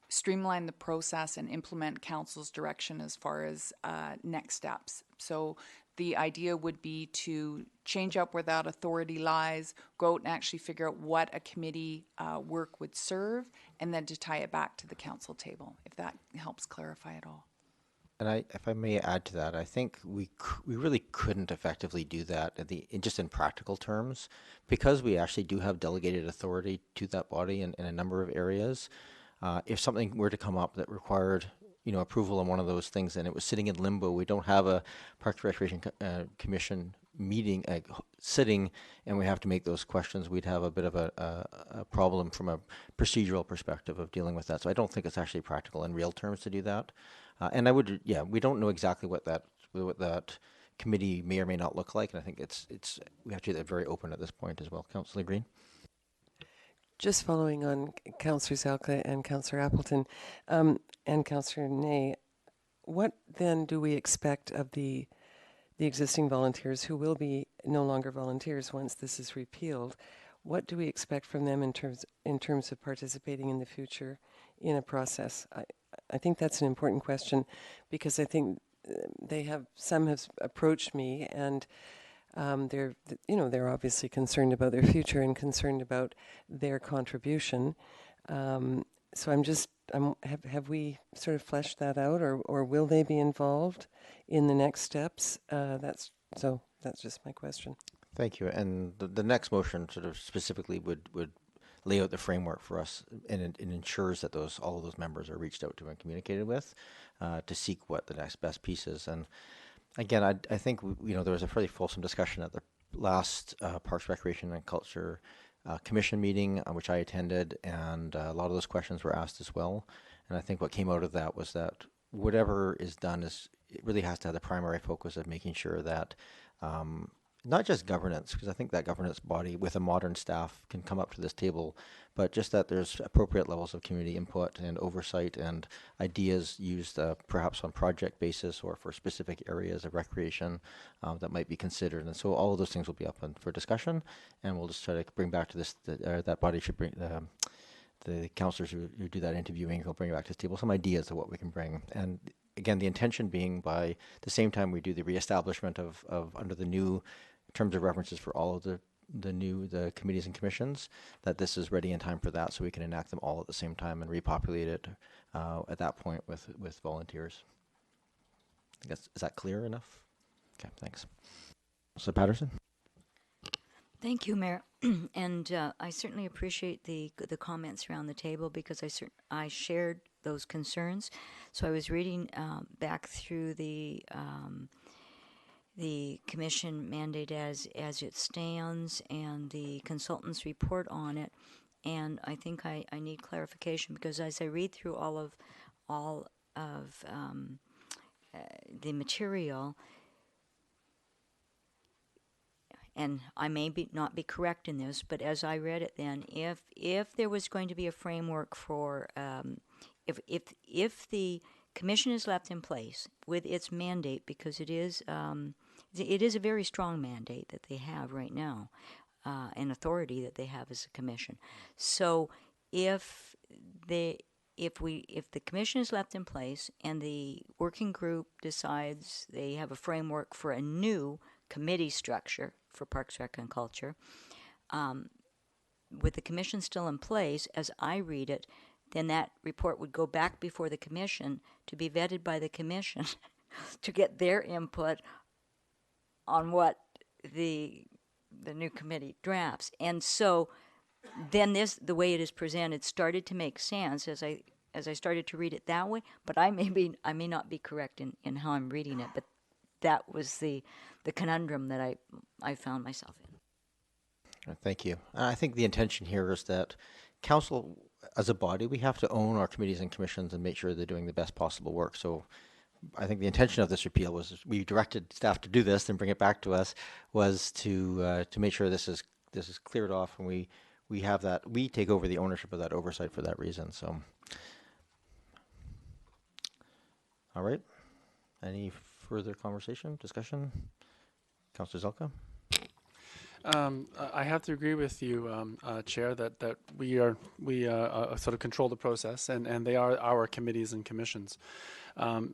streamline the process and implement council's direction as far as next steps. So the idea would be to change up where that authority lies, go out and actually figure out what a committee work would serve, and then to tie it back to the council table, if that helps clarify it all. And if I may add to that, I think we really couldn't effectively do that just in practical terms, because we actually do have delegated authority to that body in a number of areas. If something were to come up that required, approval on one of those things, and it was sitting in limbo, we don't have a Parks and Recreation Commission meeting sitting, and we have to make those questions, we'd have a bit of a problem from a procedural perspective of dealing with that. So I don't think it's actually practical in real terms to do that. And we don't know exactly what that committee may or may not look like, and I think we have to do that very open at this point as well. Councillor Green. Just following on Councillor Zelka and Councillor Appleton and Councillor Ney, what then do we expect of the existing volunteers who will be no longer volunteers once this is repealed? What do we expect from them in terms of participating in the future in a process? I think that's an important question, because I think some have approached me, and they're obviously concerned about their future and concerned about their contribution. So have we sort of fleshed that out, or will they be involved in the next steps? That's just my question. Thank you. And the next motion sort of specifically would lay out the framework for us, and it ensures that all of those members are reached out to and communicated with to seek what the next best piece is. And again, I think there was a fairly fulsome discussion at the last Parks, Recreation and Culture Commission meeting, which I attended, and a lot of those questions were asked as well. And I think what came out of that was that whatever is done it really has to have the primary focus of making sure that not just governance, because I think that governance body with a modern staff can come up to this table, but just that there's appropriate levels of community input and oversight and ideas used perhaps on project basis or for specific areas of recreation that might be considered. And so all of those things will be up for discussion, and we'll just try to bring back to this, that body should bring, the councillors who do that interviewing will bring back to this table some ideas of what we can bring. And again, the intention being by the same time we do the reestablishment of under the new terms of references for all of the committees and commissions, that this is ready in time for that, so we can enact them all at the same time and repopulate it at that point with volunteers. I guess, is that clear enough? Okay, thanks. So Patterson. Thank you, Mayor. And I certainly appreciate the comments around the table, because I shared those concerns. So I was reading back through the commission mandate as it stands and the consultant's report on it, and I think I need clarification, because as I read through all of the material, and I may not be correct in this, but as I read it then, if there was going to be a framework for if the commission is left in place with its mandate, because it is a very strong mandate that they have right now, an authority that they have as a commission. So if the commission is left in place and the working group decides they have a framework for a new committee structure for Parks, Rec, and Culture, with the commission still in place, as I read it, then that report would go back before the commission to be vetted by the commission to get their input on what the new committee drafts. And so then the way it is presented started to make sense as I started to read it that way, but I may not be correct in how I'm reading it, but that was the conundrum that I found myself in. Thank you. I think the intention here is that council, as a body, we have to own our committees and commissions and make sure they're doing the best possible work. So I think the intention of this repeal was, we directed staff to do this and bring it back to us, was to make sure this is cleared off, and we have that, we take over the ownership of that oversight for that reason. So, all right. Any further conversation, discussion? Councillor Zelka? I have to agree with you, Chair, that we sort of control the process, and they are our committees and commissions.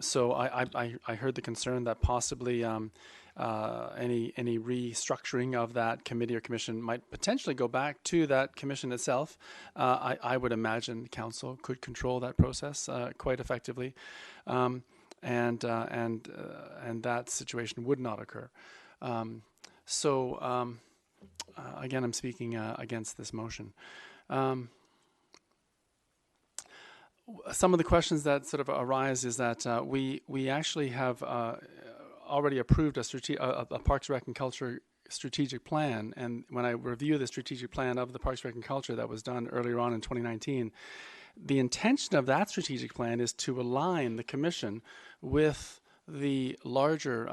So I heard the concern that possibly any restructuring of that committee or commission might potentially go back to that commission itself. I would imagine council could control that process quite effectively, and that situation would not occur. Again, I'm speaking against this motion. Some of the questions that sort of arise is that we actually have already approved a Parks, Rec, and Culture strategic plan, and when I review the strategic plan of the Parks, Rec, and Culture that was done earlier on in 2019, the intention of that strategic plan is to align the Commission with the larger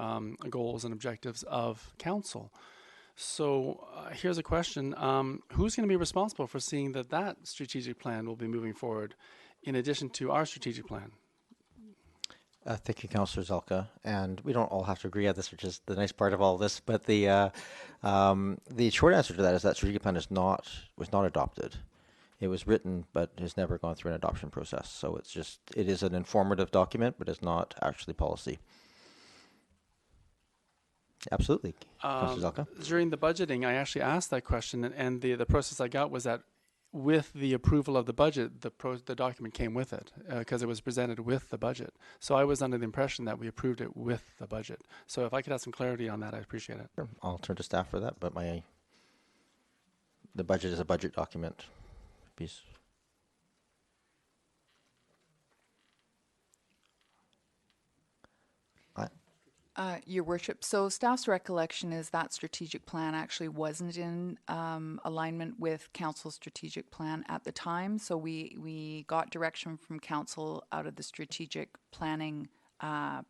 goals and objectives of Council. So here's a question. Who's going to be responsible for seeing that strategic plan will be moving forward in addition to our strategic plan? Thank you, Councillor Zelka. And we don't all have to agree on this, which is the nice part of all this. But the short answer to that is that strategic plan was not adopted. It was written, but has never gone through an adoption process. So it is an informative document, but it's not actually policy. Absolutely. Councillor Zelka. During the budgeting, I actually asked that question, and the process I got was that with the approval of the budget, the document came with it because it was presented with the budget. So I was under the impression that we approved it with the budget. So if I could have some clarity on that, I'd appreciate it. Sure. I'll turn to staff for that, but the budget is a budget document piece. Your Worship, so staff's recollection is that strategic plan actually wasn't in alignment with Council's strategic plan at the time. So we got direction from Council out of the strategic planning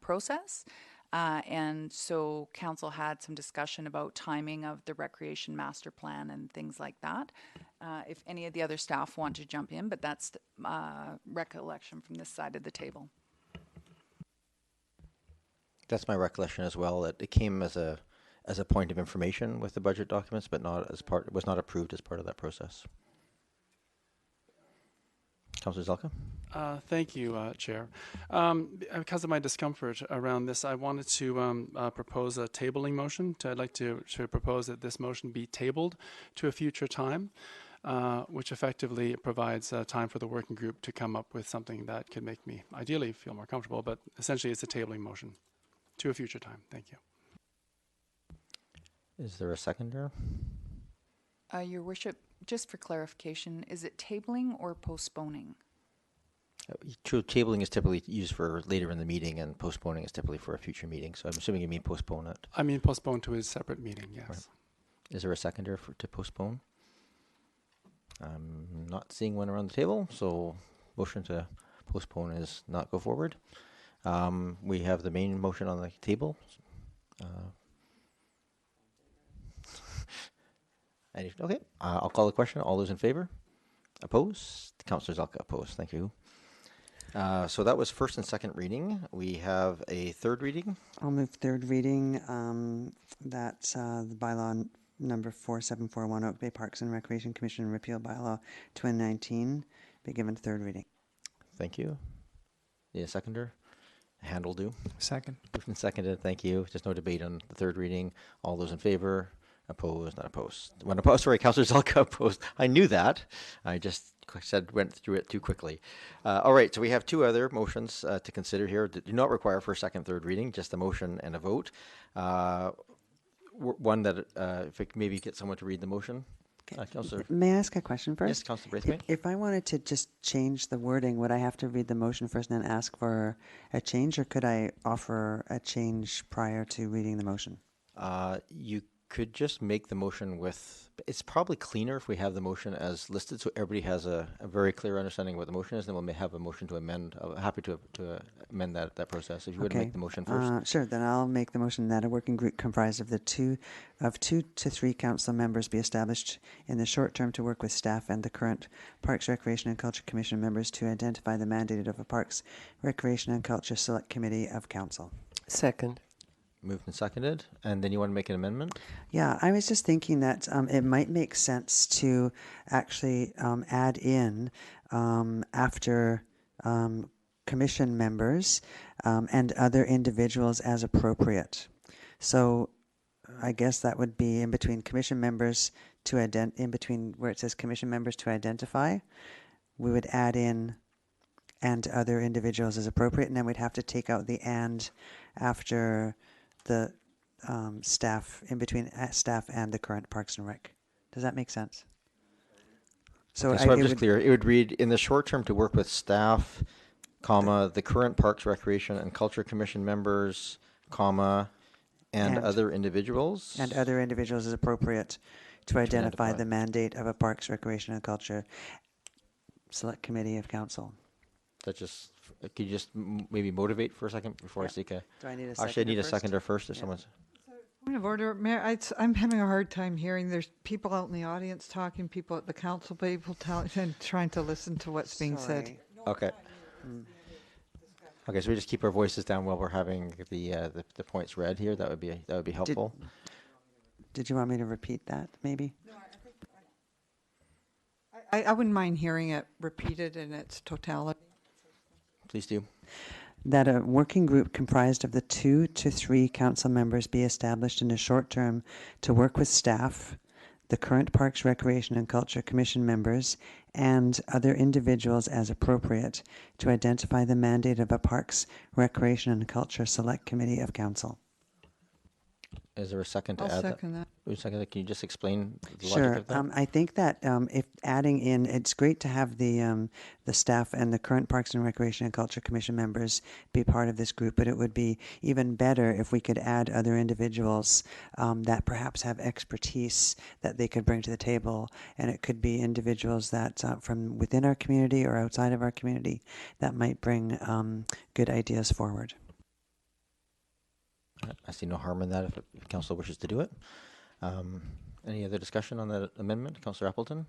process. And so Council had some discussion about timing of the recreation master plan and things like that. If any of the other staff want to jump in, but that's recollection from this side of the table. That's my recollection as well, that it came as a point of information with the budget documents, but was not approved as part of that process. Councillor Zelka. Thank you, Chair. Because of my discomfort around this, I wanted to propose a tabling motion. I'd like to propose that this motion be tabled to a future time, which effectively provides time for the working group to come up with something that could make me ideally feel more comfortable, but essentially it's a tabling motion to a future time. Thank you. Is there a seconder? Your Worship, just for clarification, is it tabling or postponing? True, tabling is typically used for later in the meeting, and postponing is typically for a future meeting. So I'm assuming you mean postpone it. I mean postpone to a separate meeting, yes. Right. Is there a seconder to postpone? I'm not seeing one around the table, so motion to postpone is not go forward. We have the main motion on the table. Okay, I'll call the question. All those in favor? Opposed? Councillor Zelka opposed. Thank you. So that was first and second reading. We have a third reading. I'll move third reading. That's the bylaw number 4741, Oak Bay Parks and Recreation Commission repeal bylaw 2019 be given third reading. Thank you. Need a seconder? A hand will do. Second. Moved and seconded. Thank you. Just no debate on the third reading. All those in favor? Opposed? Not opposed. When opposed, sorry, Councillor Zelka opposed. I knew that. I just went through it too quickly. All right, so we have two other motions to consider here that do not require first, second, third reading, just a motion and a vote. One that, if I could maybe get someone to read the motion. Councillor. May I ask a question first? Yes, Councillor Braithwaite. If I wanted to just change the wording, would I have to read the motion first and then ask for a change, or could I offer a change prior to reading the motion? You could just make the motion with, it's probably cleaner if we have the motion as listed so everybody has a very clear understanding of what the motion is, then we'll have a motion to amend. I'm happy to amend that process. If you would make the motion first. Sure, then I'll make the motion that a working group comprised of two to three council members be established in the short term to work with staff and the current Parks, Recreation and Culture Commission members to identify the mandate of a Parks, Recreation and Culture Select Committee of Council. Second. Moved and seconded. And then you want to make an amendment? Yeah, I was just thinking that it might make sense to actually add in after commission members and other individuals as appropriate. So I guess that would be in between commission members to in between where it says commission members to identify, we would add in and other individuals as appropriate, and then we'd have to take out the and after the staff, in between staff and the current Parks and Rec. Does that make sense? So I'm just clear. It would read, in the short term to work with staff, comma, the current Parks, Recreation and Culture Commission members, comma, and other individuals. And other individuals as appropriate to identify the mandate of a Parks, Recreation and Culture Select Committee of Council. That just, could you just maybe motivate for a second before I seek a... Do I need a seconder Actually, I need a first? seconder first if someone's... Point of order, Mayor, I'm having a hard time hearing. There's people out in the audience talking, people at the council table and trying to listen to what's being said. Okay. Okay, so we just keep our voices down while we're having the points read here. That would be helpful. Did you want me to repeat that, maybe? No, I wouldn't mind hearing it repeated in its totality. Please do. That a working group comprised of the 2 to 3 council members be established in the short term to work with staff, the current Parks, Recreation and Culture Commission members, and other individuals as appropriate to identify the mandate of a Parks, Recreation and Culture Select Committee of Council. Is there a second to I'll add second that? Can you just explain the Sure. logic of that? I think that if adding in, it's great to have the staff and the current Parks and Recreation and Culture Commission members be part of this group, but it would be even better if we could add other individuals that perhaps have expertise that they could bring to the table, and it could be individuals that from within our community or outside of our community that might bring good ideas forward. I see no harm in that if council wishes to do it. Any other discussion on that amendment? Councillor Appleton?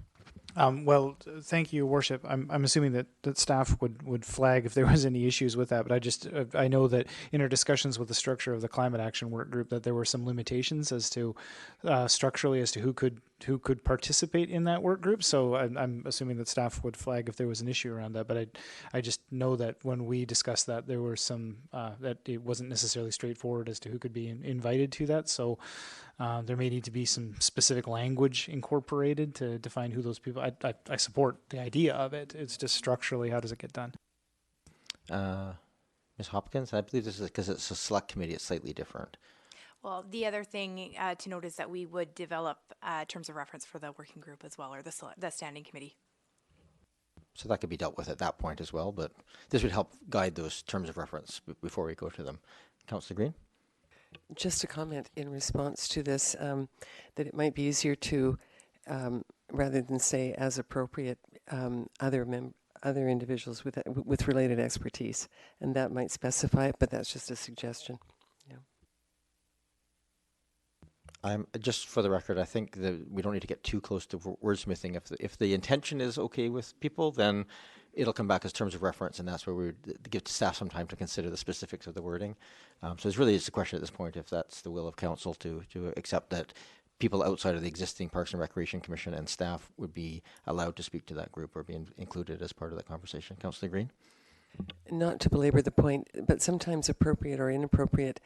Well, thank you, Worship. I'm assuming that staff would flag if there was any issues with that, but I know that in our discussions with the structure of the climate action work group that there were some limitations as to structurally as to who could participate in that work group. So I'm assuming that staff would flag if there was an issue around that. But I just know that when we discussed that, there were some that it wasn't necessarily straightforward as to who could be invited to that. So there may need to be some specific language incorporated to define who those people. I support the idea of it. It's just structurally, how does it get done? Ms. Hopkins, I believe this is because it's a select committee. It's slightly different. Well, the other thing to note is that we would develop terms of reference for the working group as well, or the standing committee. So that could be dealt with at that point as well, but this would help guide those terms of reference before we go to them. Councillor Green? Just a comment in response to this, that it might be easier to, rather than say as appropriate, other individuals with related expertise, and that might specify it, but that's just a suggestion. Yeah. I'm just for the record. I think that we don't need to get too close to wordsmithing. If the intention is okay with people, then it'll come back as terms of reference, and that's where we would give staff some time to consider the specifics of the wording. So it's really just a question at this point if that's the will of council to accept that people outside of the existing Parks and Recreation Commission and staff would be allowed to speak to that group or be included as part of that conversation. Councillor Green? Not to belabor the point, but sometimes appropriate or inappropriate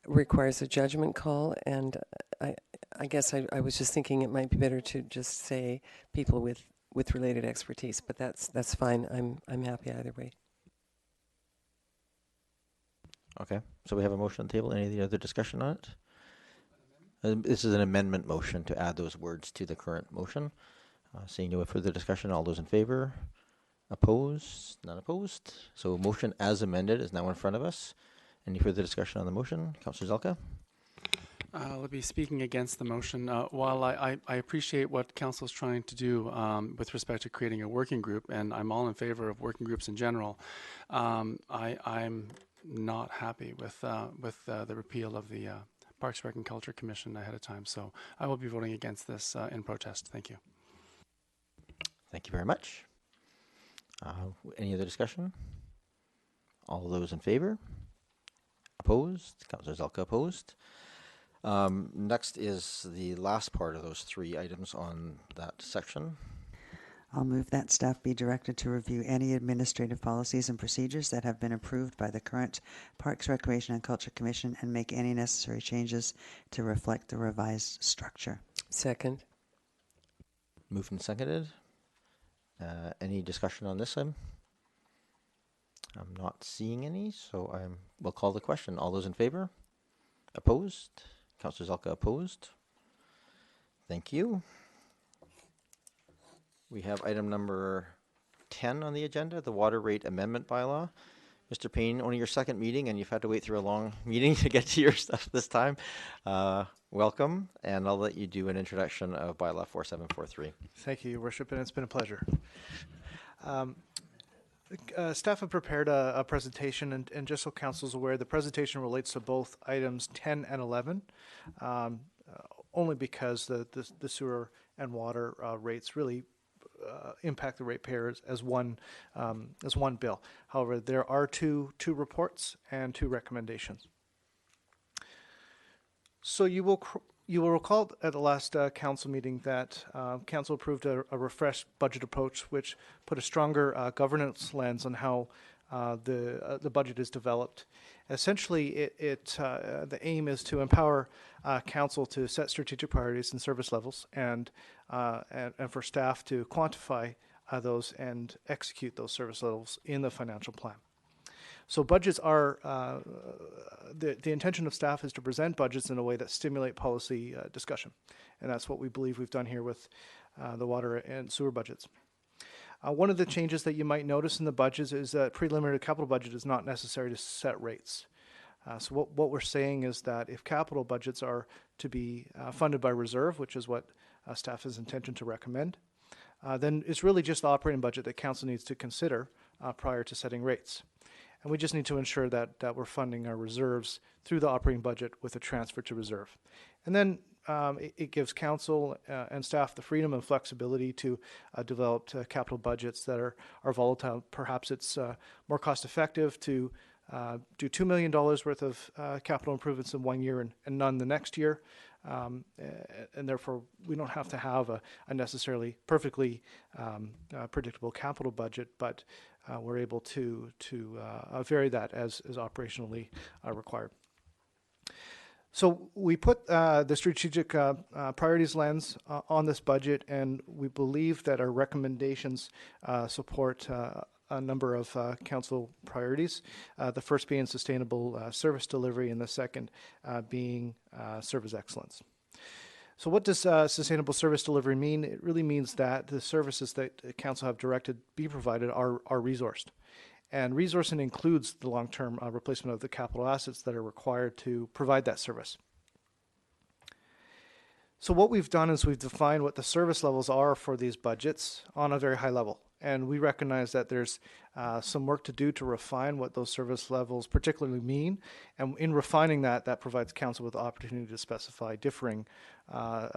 requires a judgment call, and I guess I was just thinking it might be better to just say people with related expertise, but that's fine. I'm happy either way. Okay, so we have a motion on the table. Any other discussion on it? This is an amendment motion to add those words to the current motion. Seeing no further discussion, all those in favor? Opposed? None opposed. So motion as amended is now in front of us. Any further discussion on the motion? Councillor Zelka? I'll be speaking against the motion. While I appreciate what Council is trying to do with respect to creating a working group, and I'm all in favor of working groups in general, I'm not happy with the repeal of the Parks, Rec and Culture Commission ahead of time. So I will be voting against this in protest. Thank you. Thank you very much. Any other discussion? All those in favor? Opposed? Councillor Zelka opposed. Next is the last part of those three items on that section. I'll move that staff be directed to review any administrative policies and procedures that have been approved by the current Parks, Recreation and Culture Commission and make any necessary changes to reflect the revised structure. Second. Moved and seconded. Any discussion on this item? I'm not seeing any, so we'll call the question. All those in favor? Opposed? Councillor Zelka opposed. Thank you. We have item number 10 on the agenda, the water rate amendment bylaw. Mr. Payne, only your second meeting, and you've had to wait through a long meeting to get to your stuff this time. Welcome, and I'll let you do an introduction of bylaw 4743. Thank you, Your Worship, and it's been a pleasure. Staff have prepared a presentation, and just so Council is aware, the presentation relates to both items 10 and 11, only because the sewer and water rates really impact the ratepayers as one bill. However, there are two reports and two recommendations. So you will recall at the last council meeting that council approved a refreshed budget approach, which put a stronger governance lens on how the budget is developed. Essentially, the aim is to empower council to set strategic priorities and service levels, and for staff to quantify those and execute those service levels in the financial plan. So budgets are, the intention of staff is to present budgets in a way that stimulate policy discussion. And that's what we believe we've done here with the water and sewer budgets. One of the changes that you might notice in the budgets is that preliminary capital budget is not necessary to set rates. So what we're saying is that if capital budgets are to be funded by reserve, which is what staff has intention to recommend, then it's really just the operating budget that council needs to consider prior to setting rates. And we just need to ensure that we're funding our reserves through the operating budget with a transfer to reserve. And then it gives council and staff the freedom and flexibility to develop capital budgets that are volatile. Perhaps it's more cost effective to do $2 million worth of capital improvements in 1 year and none the next year. And therefore, we don't have to have a necessarily perfectly predictable capital budget, but we're able to vary that as operationally required. So we put the strategic priorities lens on this budget, and we believe that our recommendations support a number of council priorities. The first being sustainable service delivery, and the second being service excellence. So what does sustainable service delivery mean? It really means that the services that council have directed be provided are resourced. And resourcing includes the long-term replacement of the capital assets that are required to provide that service. So what we've done is we've defined what the service levels are for these budgets on a very high level. and we recognize that there's some work to do to refine what those service levels particularly mean. And in refining that, that provides council with the opportunity to specify differing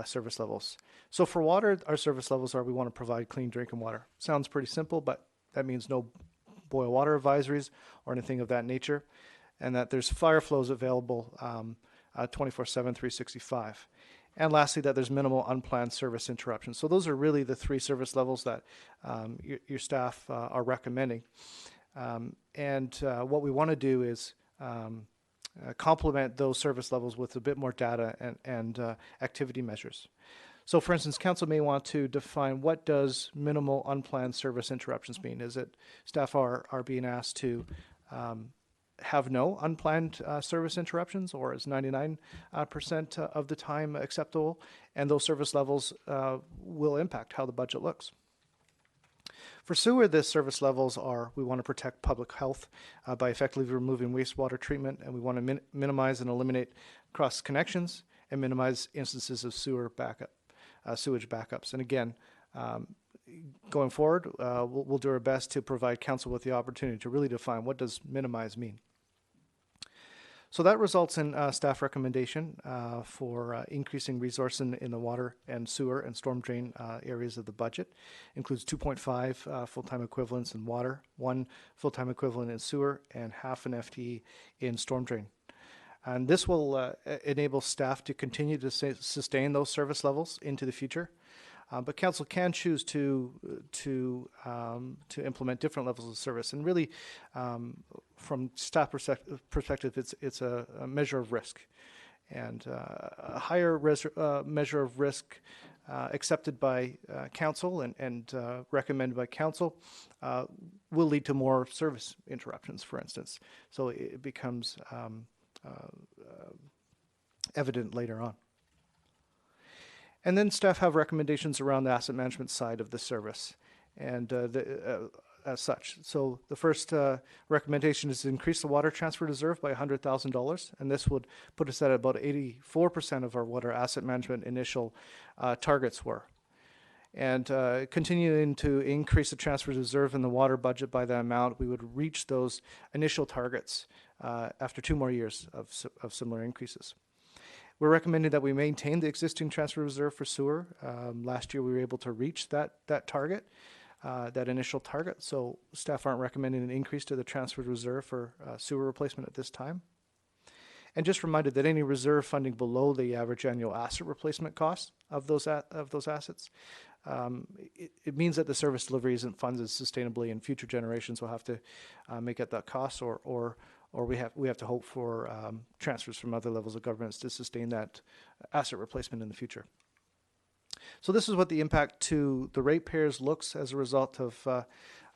service levels. So for water, our service levels are we want to provide clean drinking water. Sounds pretty simple, but that means no boil water advisories or anything of that nature, and that there's fire flows available 24/7, 365. And lastly, that there's minimal unplanned service interruptions. So those are really the three service levels that your staff are recommending. What we want to do is complement those service levels with a bit more data and activity measures. So for instance, council may want to define what does minimal unplanned service interruptions mean? Is it staff are being asked to have no unplanned service interruptions, or is 99% of the time acceptable? And those service levels will impact how the budget looks. For sewer, the service levels are, we want to protect public health by effectively removing wastewater treatment, and we want to minimize and eliminate cross connections and minimize instances of sewage backups. And again, going forward, we'll do our best to provide council with the opportunity to really define what does minimize mean. So that results in staff recommendation for increasing resource in the water and sewer and storm drain areas of the budget. Includes 2.5 full-time equivalents in water, 1 full-time equivalent in sewer, and half an FTE in storm drain. And this will enable staff to continue to sustain those service levels into the future. But council can choose to implement different levels of service, and really, from staff perspective, it's a measure of risk, and a higher measure of risk accepted by council and recommended by council will lead to more service interruptions, for instance. So it becomes evident later on. And then staff have recommendations around the asset management side of the service, and as such. So the first recommendation is to increase the water transfer reserve by $100,000, and this would put us at about 84% of our water asset management initial targets were. And continuing to increase the transfer reserve in the water budget by that amount, we would reach those initial targets after 2 more years of similar increases. We're recommending that we maintain the existing transfer reserve for sewer. Last year we were able to reach that target, that initial target. So staff aren't recommending an increase to the transfer reserve for sewer replacement at this time. And just reminded that any reserve funding below the average annual asset replacement cost of those assets, it means that the service delivery isn't funded sustainably, and future generations will have to make up that cost, or we have to hope for transfers from other levels of governments to sustain that asset replacement in the future. So this is what the impact to the ratepayers looks as a result of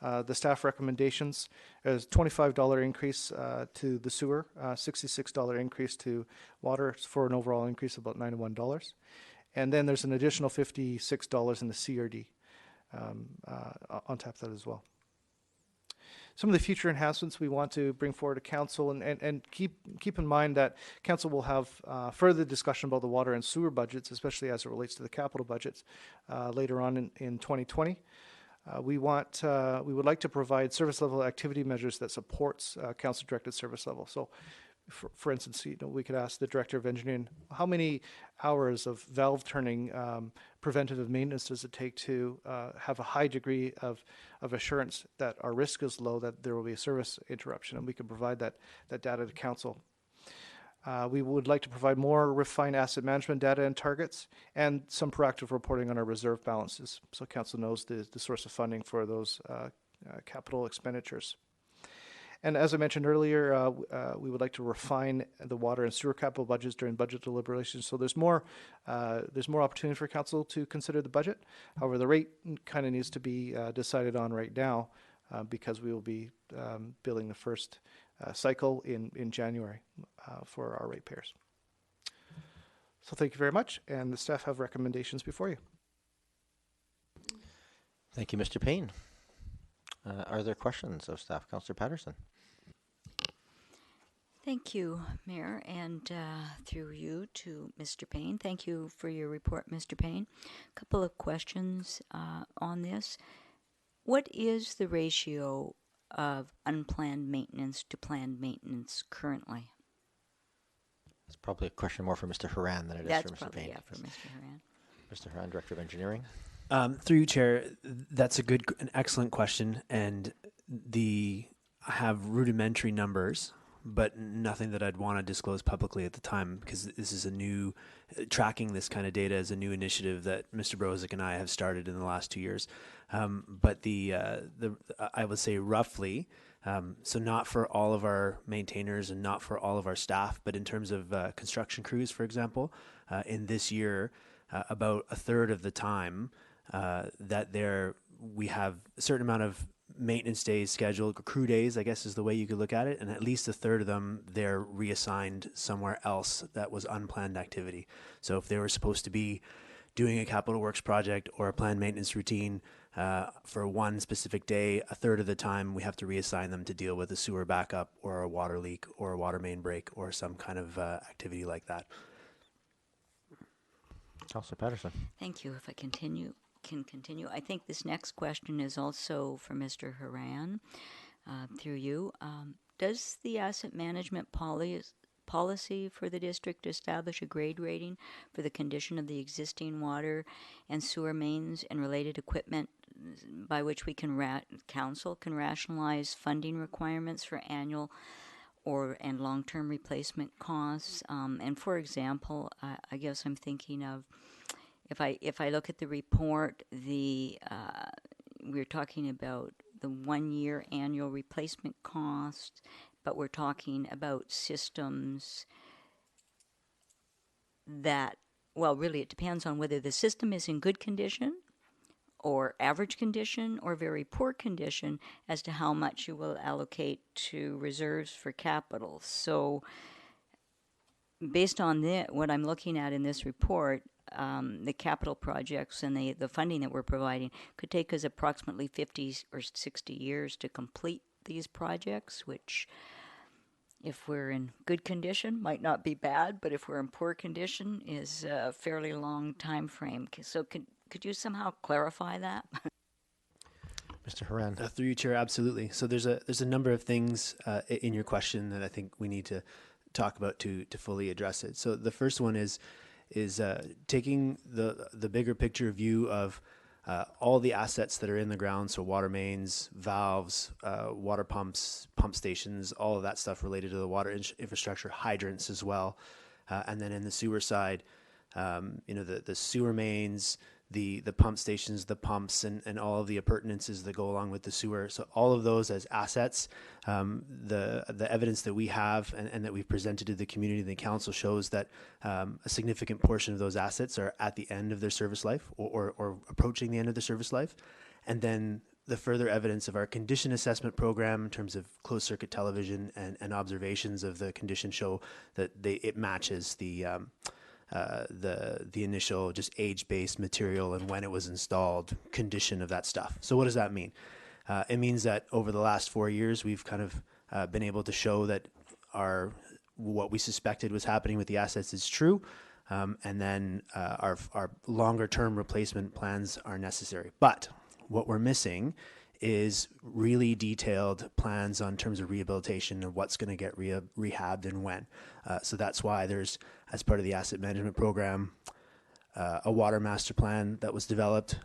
the staff recommendations. There's a $25 increase to the sewer, $66 increase to water, for an overall increase of about $91. And then there's an additional $56 in the CRD on top of that as well. Some of the future enhancements we want to bring forward to council, and keep in mind that council will have further discussion about the water and sewer budgets, especially as it relates to the capital budgets later on in 2020. We would like to provide service level activity measures that supports council directed service level. So for instance, we could ask the Director of Engineering, how many hours of valve turning preventative maintenance does it take to have a high degree of assurance that our risk is low, that there will be a service interruption, and we can provide that data to council. We would like to provide more refined asset management data and targets, and some proactive reporting on our reserve balances, so council knows the source of funding for those capital expenditures. And as I mentioned earlier, we would like to refine the water and sewer capital budgets during budget deliberations. So there's more opportunity for council to consider the budget. However, the rate kind of needs to be decided on right now because we will be billing the first cycle in January for our ratepayers. So thank you very much, and the staff have recommendations before you. Thank you, Mr. Payne. Are there questions of staff? Councillor Patterson. Thank you, Mayor, and through you to Mr. Payne. Thank you for your report, Mr. Payne. A couple of questions on this. What is the ratio of unplanned maintenance to planned maintenance currently? It's probably a question more for Mr. Haran than it is That's for Mr. probably, Payne. yeah, for Mr. Haran. Mr. Haran, Director of Engineering. Through you, Chair, that's an excellent question, and I have rudimentary numbers, but nothing that I'd want to disclose publicly at the time, because this is a new, tracking this kind of data is a new initiative that Mr. Brozick and I have started in the last 2 years. But I would say roughly, so not for all of our maintainers and not for all of our staff, but in terms of construction crews, for example, in this year, about a third of the time we have a certain amount of maintenance days scheduled, crew days, I guess is the way you could look at it, and at least a third of them they're reassigned somewhere else that was unplanned activity. So if they were supposed to be doing a capital works project or a planned maintenance routine for one specific day, a third of the time we have to reassign them to deal with a sewer backup or a water leak or a water main break or some kind of activity like that. Councillor Patterson. Thank you. If I can continue. I think this next question is also for Mr. Haran, through you. Does the asset management policy for the district establish a grade rating for the condition of the existing water and sewer mains and related equipment by which we council can rationalize funding requirements for annual and long-term replacement costs? And for example, I guess I'm thinking of, if I look at the report, we're talking about the 1 year annual replacement cost, but we're talking about systems that, well, really it depends on whether the system is in good condition or average condition or very poor condition as to how much you will allocate to reserves for capital. So based on what I'm looking at in this report, the capital projects and the funding that we're providing could take us approximately 50 or 60 years to complete these projects, which if we're in good condition might not be bad, but if we're in poor condition is a fairly long time frame. So could you somehow clarify that? Mr. Haran. Through you, Chair, absolutely. So there's a number of things in your question that I think we need to talk about to fully address it. So the first one is taking the bigger picture view of all the assets that are in the ground, so water mains, valves, water pumps, pump stations, all of that stuff related to the water infrastructure, hydrants as well. And then in the sewer side, the sewer mains, the pump stations, the pumps, and all of the appurtenances that go along with the sewer. So all of those as assets, the evidence that we have and that we've presented to the community and the council shows that a significant portion of those assets are at the end of their service life or approaching the end of their service life. And then the further evidence of our condition assessment program in terms of closed circuit television and observations of the condition show that it matches the initial just age-based material and when it was installed condition of that stuff. So what does that mean? It means that over the last 4 years, we've kind of been able to show that what we suspected was happening with the assets is true, and then our longer-term replacement plans are necessary. But what we're missing is really detailed plans on terms of rehabilitation and what's going to get rehabbed and when. So that's why there's, as part of the asset management program, a water master plan that was developed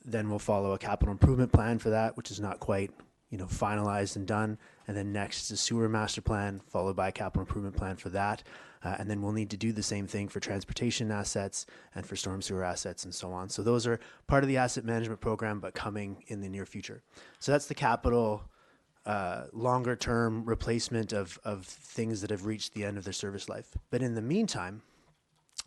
then we'll follow a capital improvement plan for that, which is not quite finalized and done. And then next is a sewer master plan, followed by a capital improvement plan for that. And then we'll need to do the same thing for transportation assets and for storm sewer assets and so on. So those are part of the asset management program, but coming in the near future. So that's the capital longer term replacement of things that have reached the end of their service life. But in the meantime,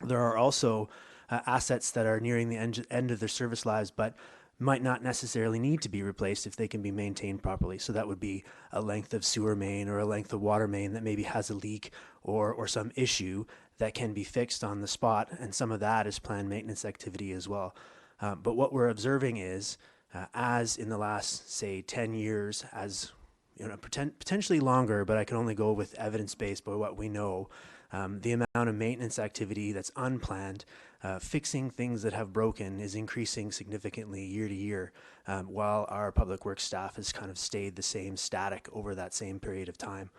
there are also assets that are nearing the end of their service lives, but might not necessarily need to be replaced if they can be maintained properly. So that would be a length of sewer main or a length of water main that maybe has a leak or some issue that can be fixed on the spot. And some of that is planned maintenance activity as well. But what we're observing is, as in the last, say, 10 years, as potentially longer, but I can only go with evidence-based by what we know, The amount of maintenance activity that's unplanned, fixing things that have broken, is increasing significantly year to year, while our public works staff has kind of stayed the same, static over that same period of time.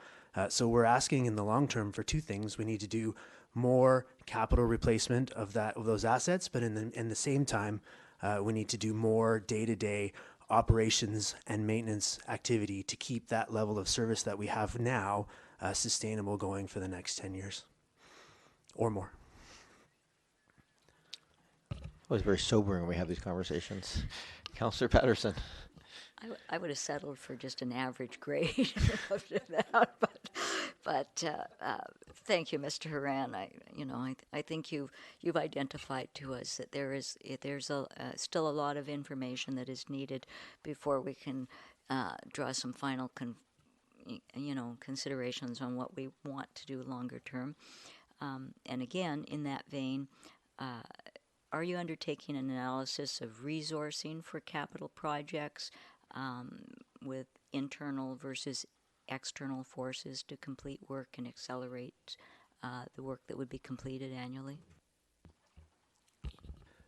So we're asking in the long term for two things. We need to do more capital replacement of those assets, but in the same time, we need to do more day-to-day operations and maintenance activity to keep that level of service that we have now sustainable going for the next 10 years or more. Always very sobering when we have these conversations. Councillor Patterson. I would have settled for just an average grade after that, but thank you, Mr. Horan. I think you've identified to us that there's still a lot of information that is needed before we can draw some final considerations on what we want to do longer term. And again, in that vein, are you undertaking an analysis of resourcing for capital projects with internal versus external forces to complete work and accelerate the work that would be completed annually?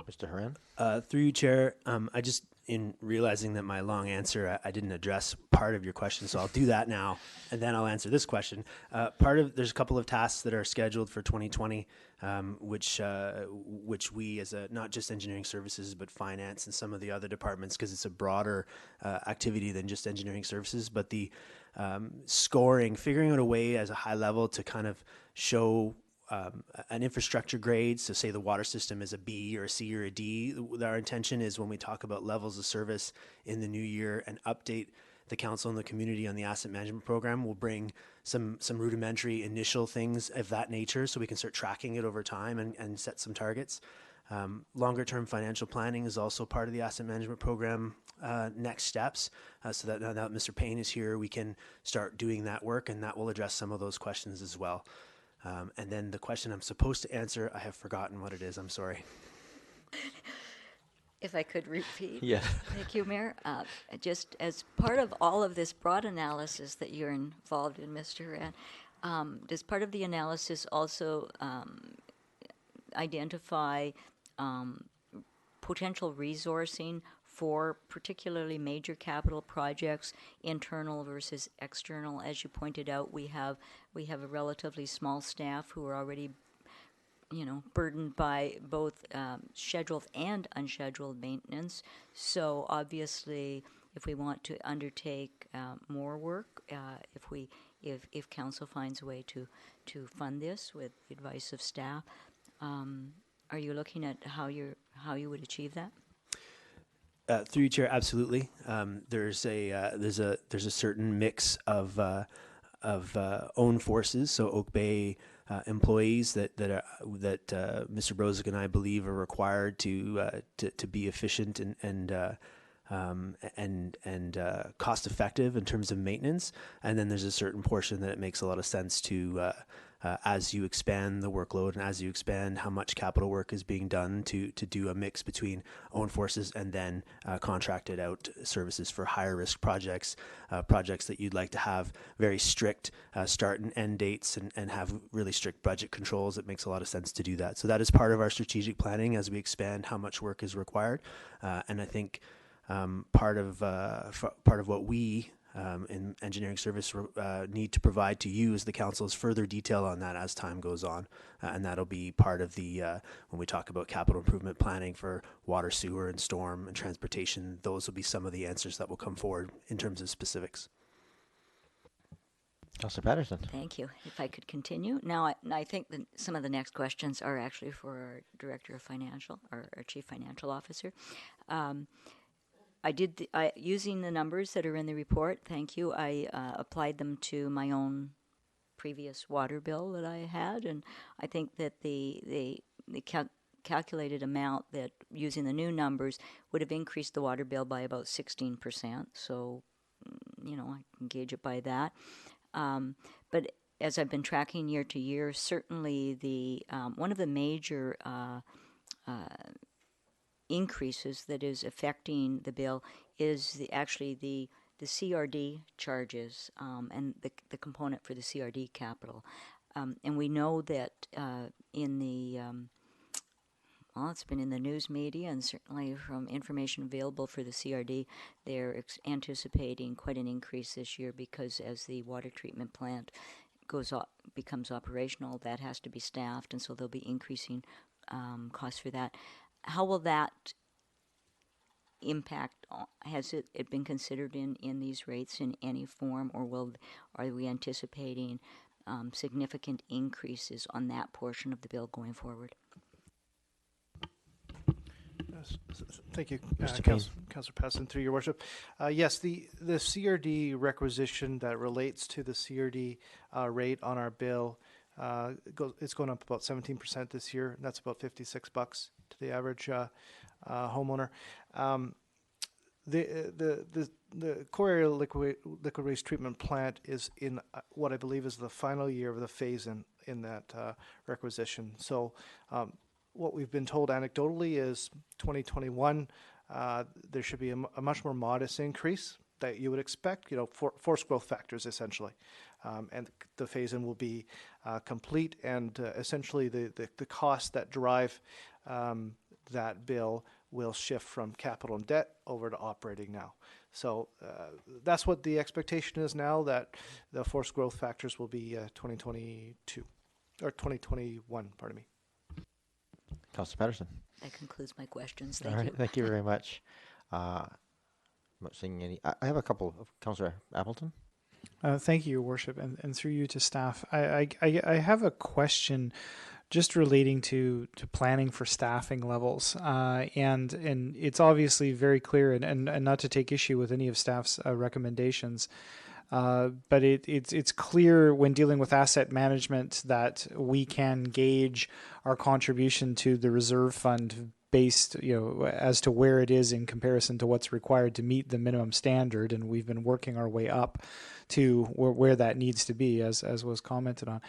Mr. Horan? Through you, Chair, I just, in realizing that my long answer, I didn't address part of your question, so I'll do that now, and then I'll answer this question. There's a couple of tasks that are scheduled for 2020, which we, as not just engineering services, but finance and some of the other departments, because it's a broader activity than just engineering services, but the scoring, figuring out a way as a high level to kind of show an infrastructure grade, so say the water system is a B or a C or a D. Our intention is when we talk about levels of service in the new year and update the council and the community on the asset management program, we'll bring some rudimentary initial things of that nature so we can start tracking it over time and set some targets. Longer term financial planning is also part of the asset management program next steps, so that now that Mr. Payne is here, we can start doing that work, and that will address some of those questions as well. And then the question I'm supposed to answer, I have forgotten what it is. I'm sorry. If I could repeat. Yeah. Thank you, Mayor. Just as part of all of this broad analysis that you're involved in, Mr. Horan, does part of the analysis also identify potential resourcing for particularly major capital projects, internal versus external? As you pointed out, we have a relatively small staff who are already, burdened by both scheduled and unscheduled maintenance. So obviously, if we want to undertake more work, if council finds a way to fund this with the advice of staff, are you looking at how you would achieve that? Through you, Chair, absolutely. There's a certain mix of own forces, so Oak Bay employees that Mr. Brozak and I believe are required to be efficient and cost effective in terms of maintenance. And then there's a certain portion that it makes a lot of sense to as you expand the workload and as you expand how much capital work is being done to do a mix between own forces and then contracted out services for higher risk projects that you'd like to have very strict start and end dates and have really strict budget controls. It makes a lot of sense to do that. So that is part of our strategic planning as we expand how much work is required. And I think part of what we in engineering service need to provide to you as the council is further detail on that as time goes on, and that'll be part of the when we talk about capital improvement planning for water, sewer, and storm and transportation. Those will be some of the answers that will come forward in terms of specifics. Councillor Patterson. Thank you. If I could continue. Now, I think that some of the next questions are actually for our Director of Financial, or our Chief Financial Officer. Using the numbers that are in the report, thank you, I applied them to my own previous water bill that I had, and I think that the calculated amount that, using the new numbers, would have increased the water bill by about 16%, so, I can gauge it by that. But as I've been tracking year to year, certainly the one of the major increases that is affecting the bill is the CRD charges and the component for the CRD capital. and we know that in the well, it's been in the news media and certainly from information available for the CRD, they're anticipating quite an increase this year because as the water treatment plant becomes operational, that has to be staffed, and so there'll be increasing costs for that. How will that impact? Has it been considered in these rates in any form, or are we anticipating significant increases on that portion of the bill going forward? Thank you, Mr. Payne. Councillor Passon, through your worship. Yes, the CRD requisition that relates to the CRD rate on our bill, it's going up about 17% this year. And that's about $56 to the average homeowner. The core area liquid waste treatment plant is in what I believe is the final year of the phase in that requisition. So what we've been told anecdotally is 2021, there should be a much more modest increase that you would expect, forced growth factors essentially. And the phase-in will be complete, and essentially the costs that drive that bill will shift from capital and debt over to operating now. So that's what the expectation is now, that the forced growth factors will be 2022, or 2021, pardon me. Councillor Patterson. That concludes my questions. All Thank right, you. thank you very much. I'm not seeing any. I have a couple of Councillor Appleton. Thank you, Your Worship, and through you to staff. I have a question just relating to planning for staffing levels, and it's obviously very clear, and not to take issue with any of staff's recommendations, but it's clear when dealing with asset management that we can gauge our contribution to the reserve fund based, as to where it is in comparison to what's required to meet the minimum standard, and we've been working our way up to where that needs to be, as was commented on.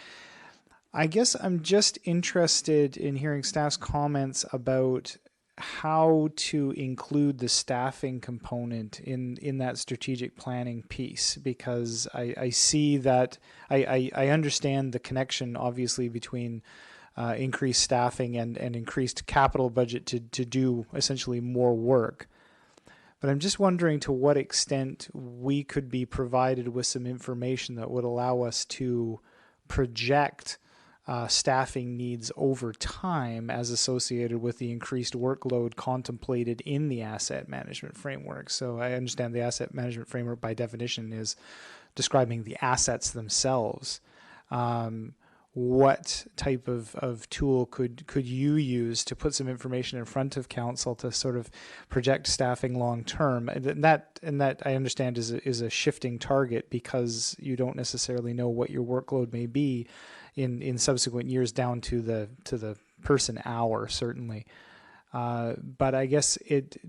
I guess I'm just interested in hearing staff's comments about how to include the staffing component in that strategic planning piece, because I see that I understand the connection obviously between increased staffing and increased capital budget to do essentially more work. But I'm just wondering to what extent we could be provided with some information that would allow us to project staffing needs over time as associated with the increased workload contemplated in the asset management framework. So I understand the asset management framework by definition is describing the assets themselves. What type of tool could you use to put some information in front of council to sort of project staffing long term? And that I understand is a shifting target, because you don't necessarily know what your workload may be in subsequent years down to the person hour, certainly. But I guess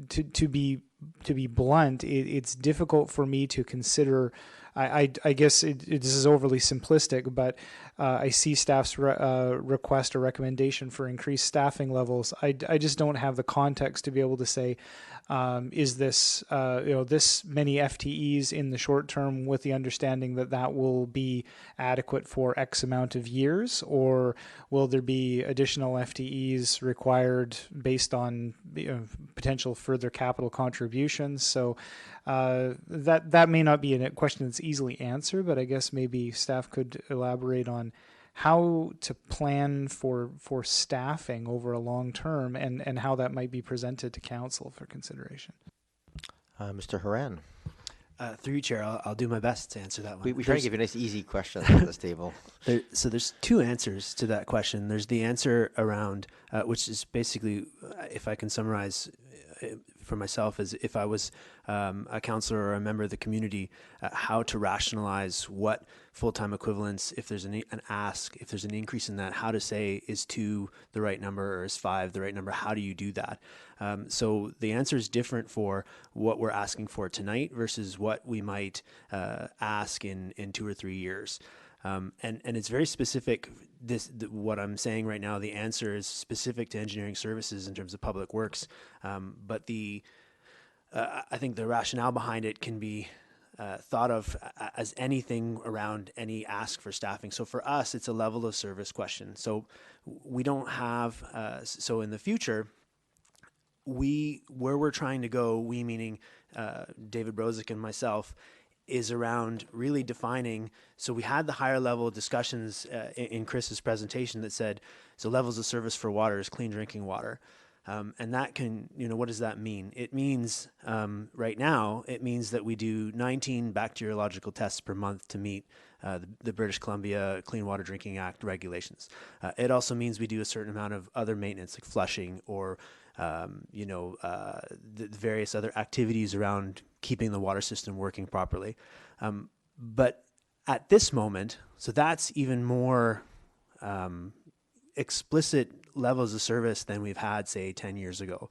to be blunt, it's difficult for me to consider. I guess this is overly simplistic, but I see staff's request or recommendation for increased staffing levels. I just don't have the context to be able to say, is this this many FTEs in the short term with the understanding that will be adequate for X amount of years, or will there be additional FTEs required based on potential further capital contributions? So that may not be a question that's easily answered, but I guess maybe staff could elaborate on how to plan for staffing over a long term, and how that might be presented to council for consideration. Mr. Horan. Through you, Chair, I'll do my best to answer that one. We try to give you nice, easy questions at this table. So there's two answers to that question. There's the answer around, which is basically, if I can summarize for myself, as if I was a councillor or a member of the community, how to rationalize what full-time equivalents, if there's an ask, if there's an increase in that, how to say is 2 the right number or is 5 the right number? How do you do that? So the answer is different for what we're asking for tonight versus what we might ask in 2 or 3 years. And it's very specific. What I'm saying right now, the answer is specific to engineering services in terms of public works. But I think the rationale behind it can be thought of as anything around any ask for staffing. So for us, it's a level of service question. So we don't have, so in the future, where we're trying to go, we meaning David Brozick and myself, is around really defining. So we had the higher level discussions in Chris's presentation that said, so levels of service for water is clean drinking water. And that can, what does that mean? It means, right now, it means that we do 19 bacteriological tests per month to meet the British Columbia Clean Water Drinking Act regulations. It also means we do a certain amount of other maintenance, like flushing or the various other activities around keeping the water system working properly. But at this moment, so that's even more explicit levels of service than we've had, say, 10 years ago.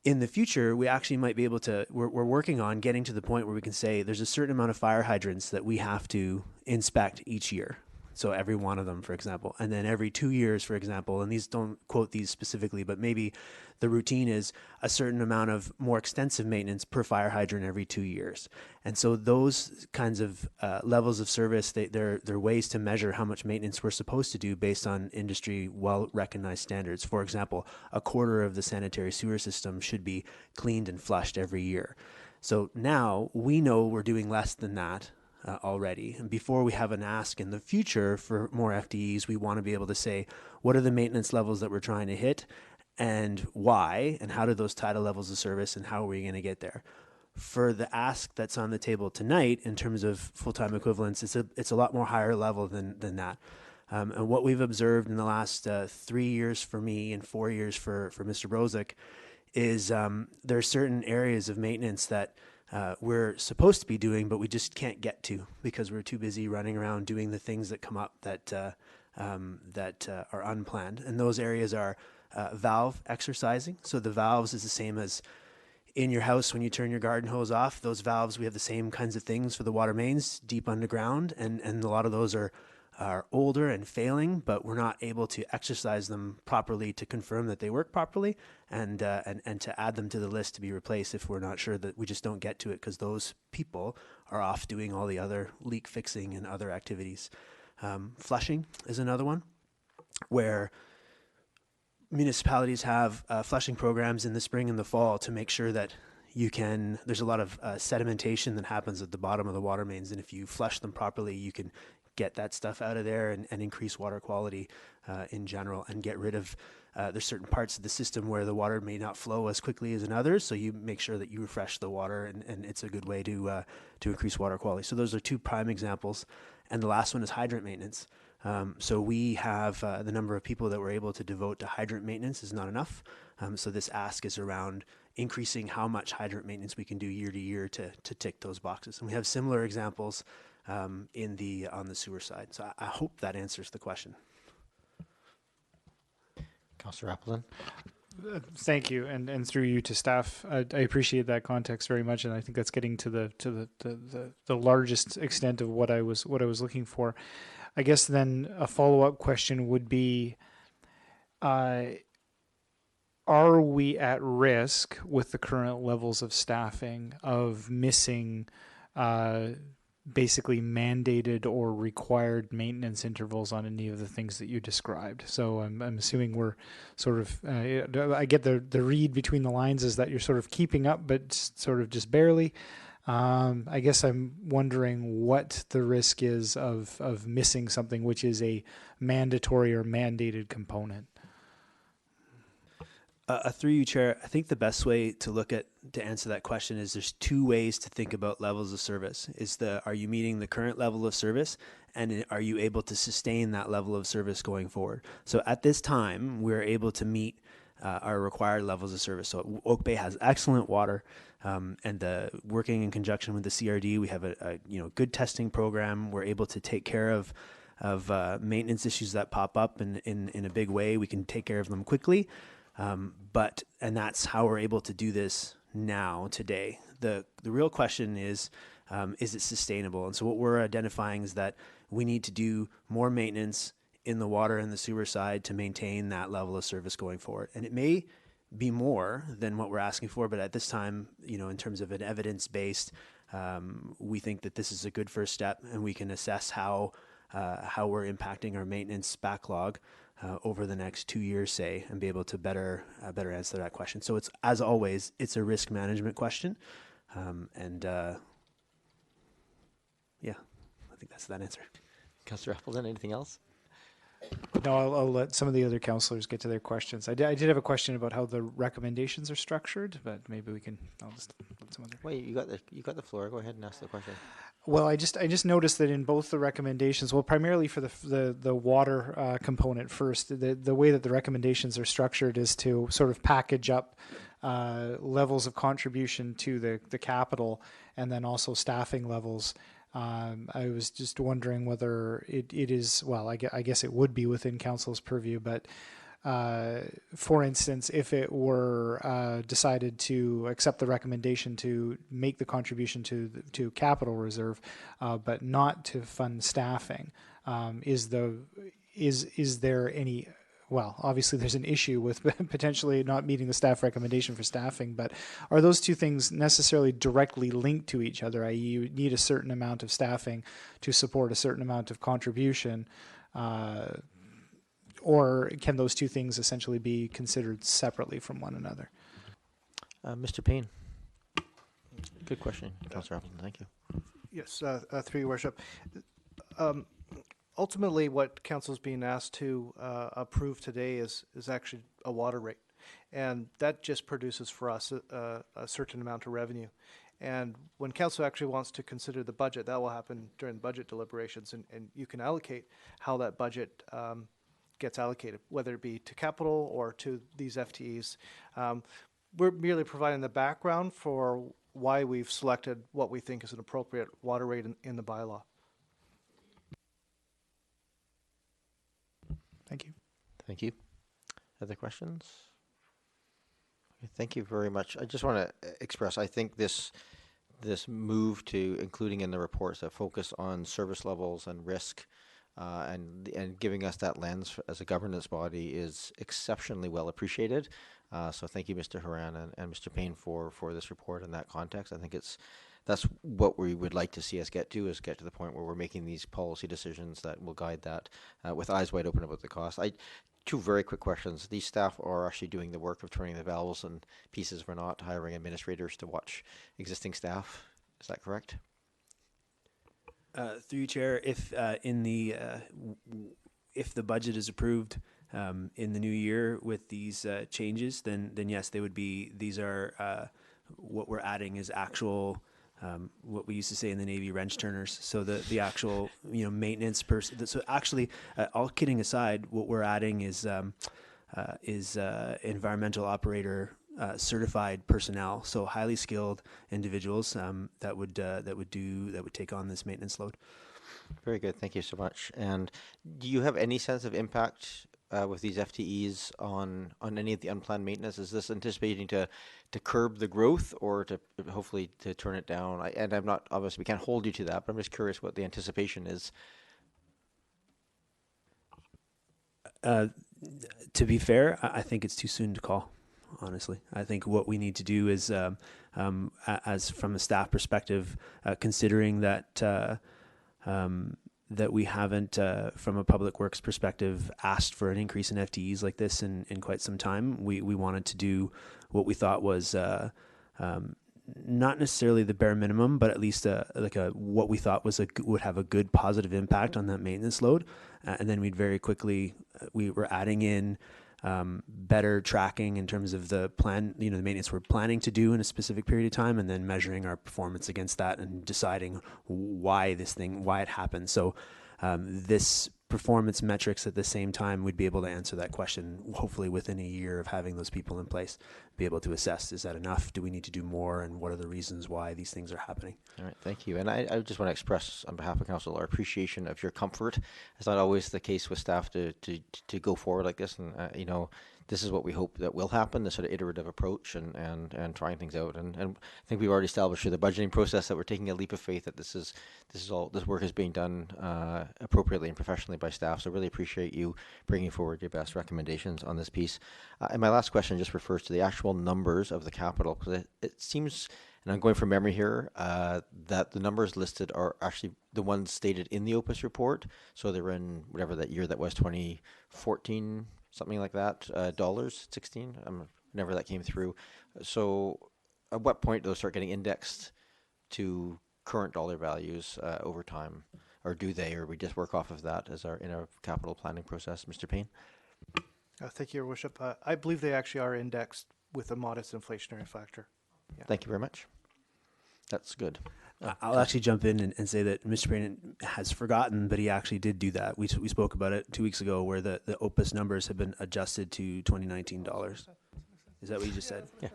In the future, we actually might be able to, we're working on getting to the point where we can say there's a certain amount of fire hydrants that we have to inspect each year. So every one of them, for example, and then every 2 years, for example, and these don't quote these specifically, but maybe the routine is a certain amount of more extensive maintenance per fire hydrant every 2 years. And so those kinds of levels of service, they're ways to measure how much maintenance we're supposed to do based on industry well-recognized standards. For example, a quarter of the sanitary sewer system should be cleaned and flushed every year. So now we know we're doing less than that already. And before we have an ask in the future for more FTEs, we want to be able to say, what are the maintenance levels that we're trying to hit and why, and how do those tie to levels of service and how are we going to get there? For the ask that's on the table tonight in terms of full-time equivalents, it's a lot more higher level than that. And what we've observed in the last 3 years for me and 4 years for Mr. Brozick is there are certain areas of maintenance that we're supposed to be doing, but we just can't get to because we're too busy running around doing the things that come up that are unplanned. And those areas are valve exercising. So the valves is the same as in your house when you turn your garden hose off. Those valves, we have the same kinds of things for the water mains deep underground, and a lot of those are older and failing, but we're not able to exercise them properly to confirm that they work properly and to add them to the list to be replaced if we're not sure that we just don't get to it because those people are off doing all the other leak fixing and other activities. Flushing is another one where municipalities have flushing programs in the spring and the fall to make sure that there's a lot of sedimentation that happens at the bottom of the water mains, and if you flush them properly, you can get that stuff out of there and increase water quality in general and get rid of, there's certain parts of the system where the water may not flow as quickly as in others, so you make sure that you refresh the water and it's a good way to increase water quality. So those are two prime examples. And the last one is hydrant maintenance. So we have the number of people that we're able to devote to hydrant maintenance is not enough. So this ask is around increasing how much hydrant maintenance we can do year to year to tick those boxes. And we have similar examples on the sewer side. So I hope that answers the question. Councillor Appleton. Thank you, and through you to staff. I appreciate that context very much, and I think that's getting to the largest extent of what I was looking for. I guess then a follow-up question would be, are we at risk with the current levels of staffing of missing basically mandated or required maintenance intervals on any of the things that you described? So I'm assuming we're sort of, I get the read between the lines is that you're sort of keeping up, but sort of just barely. I guess I'm wondering what the risk is of missing something which is a mandatory or mandated component. Through you, Chair, I think the best way to answer that question is there's two ways to think about levels of service. Are you meeting the current level of service, and are you able to sustain that level of service going forward? So at this time, we're able to meet our required levels of service. So Oak Bay has excellent water, and working in conjunction with the CRD, we have a good testing program. We're able to take care of maintenance issues that pop up in a big way. We can take care of them quickly. And that's how we're able to do this now, today. The real question is it sustainable? And so what we're identifying is that we need to do more maintenance in the water and the sewer side to maintain that level of service going forward. And it may be more than what we're asking for, but at this time, in terms of an evidence-based, we think that this is a good first step, and we can assess how we're impacting our maintenance backlog over the next 2 years, say, and be able to better answer that question. So it's, as always, it's a risk management question, yeah, I think that's that answer. Councillor Appleton, anything else? No, I'll let some of the other councillors get to their questions. I did have a question about how the recommendations are structured, but maybe I'll just let some other. Wait, you got the floor. Go ahead and ask the question. Well, I just noticed that in both the recommendations, well, primarily for the water component first, the way that the recommendations are structured is to sort of package up levels of contribution to the capital, and then also staffing levels. I was just wondering whether it is, well, I guess it would be within council's purview, but for instance, if it were decided to accept the recommendation to make the contribution to capital reserve, but not to fund staffing, is there any? Well, obviously there's an issue with potentially not meeting the staff recommendation for staffing, but are those two things necessarily directly linked to each other, i.e. you need a certain amount of staffing to support a certain amount of contribution, or can those two things essentially be considered separately from one another? Mr. Payne. Good question, Councillor Appleton. Thank you. Yes, through your worship. Ultimately, what council is being asked to approve today is actually a water rate, and that just produces for us a certain amount of revenue. And when council actually wants to consider the budget, that will happen during budget deliberations, and you can allocate how that budget gets allocated, whether it be to capital or to these FTEs. We're merely providing the background for why we've selected what we think is an appropriate water rate in the bylaw. Thank you. Thank you. Other questions? Okay, thank you very much. I just want to express, I think this move to including in the reports that focus on service levels and risk and giving us that lens as a governance body is exceptionally well appreciated. So thank you, Mr. Horan and Mr. Payne for this report in that context. I think that's what we would like to see us get to the point where we're making these policy decisions that will guide that with eyes wide open about the cost. Two very quick questions. These staff are actually doing the work of turning the valves and pieces. We're not hiring administrators to watch existing staff. Is that correct? Through you, Chair, if if the budget is approved in the new year with these changes, then yes, they would be. These are what we're adding is actual. What we used to say in the Navy, wrench turners. So the actual maintenance person. So actually, all kidding aside, what we're adding is environmental operator certified personnel. So highly skilled individuals that would take on this maintenance load. Very good. Thank you so much. And do you have any sense of impact with these FTEs on any of the unplanned maintenance? Is this anticipating to curb the growth or to hopefully to turn it down? And I'm not, obviously we can't hold you to that, but I'm just curious what the anticipation is. To be fair, I think it's too soon to call, honestly. I think what we need to do is, as from a staff perspective, considering that that we haven't, from a public works perspective, asked for an increase in FTEs like this in quite some time. We wanted to do what we thought was not necessarily the bare minimum, but at least what we thought was would have a good positive impact on that maintenance load. And then we'd very quickly, we were adding in better tracking in terms of the plan, the maintenance we're planning to do in a specific period of time, and then measuring our performance against that and deciding why it happened. So this performance metrics at the same time, we'd be able to answer that question, hopefully within a year of having those people in place, be able to assess, is that enough? Do we need to do more? And what are the reasons why these things are happening? All right, thank you. And I just want to express on behalf of Council our appreciation of your comfort. It's not always the case with staff to go forward like this, and this is what we hope that will happen, this sort of iterative approach and trying things out. And I think we've already established through the budgeting process that we're taking a leap of faith that this work is being done appropriately and professionally by staff. So really appreciate you bringing forward your best recommendations on this piece. And my last question just refers to the actual numbers of the capital, because it seems, and I'm going from memory here, that the numbers listed are actually the ones stated in the Opus report. So they're in whatever that year that was, 2014, something like that, dollars, 16, whenever that came through. So at what point do those start getting indexed to current dollar values over time? Or do they, or we just work off of that as in our capital planning process? Mr. Payne? Thank you, Your Worship. I believe they actually are indexed with a modest inflationary factor. Yeah. Thank you very much. That's good. I'll actually jump in and say that Mr. Payne has forgotten, but he actually did do that. We spoke about it 2 weeks ago, where the Opus numbers have been adjusted to 2019 dollars. Is that what you just said? Yeah.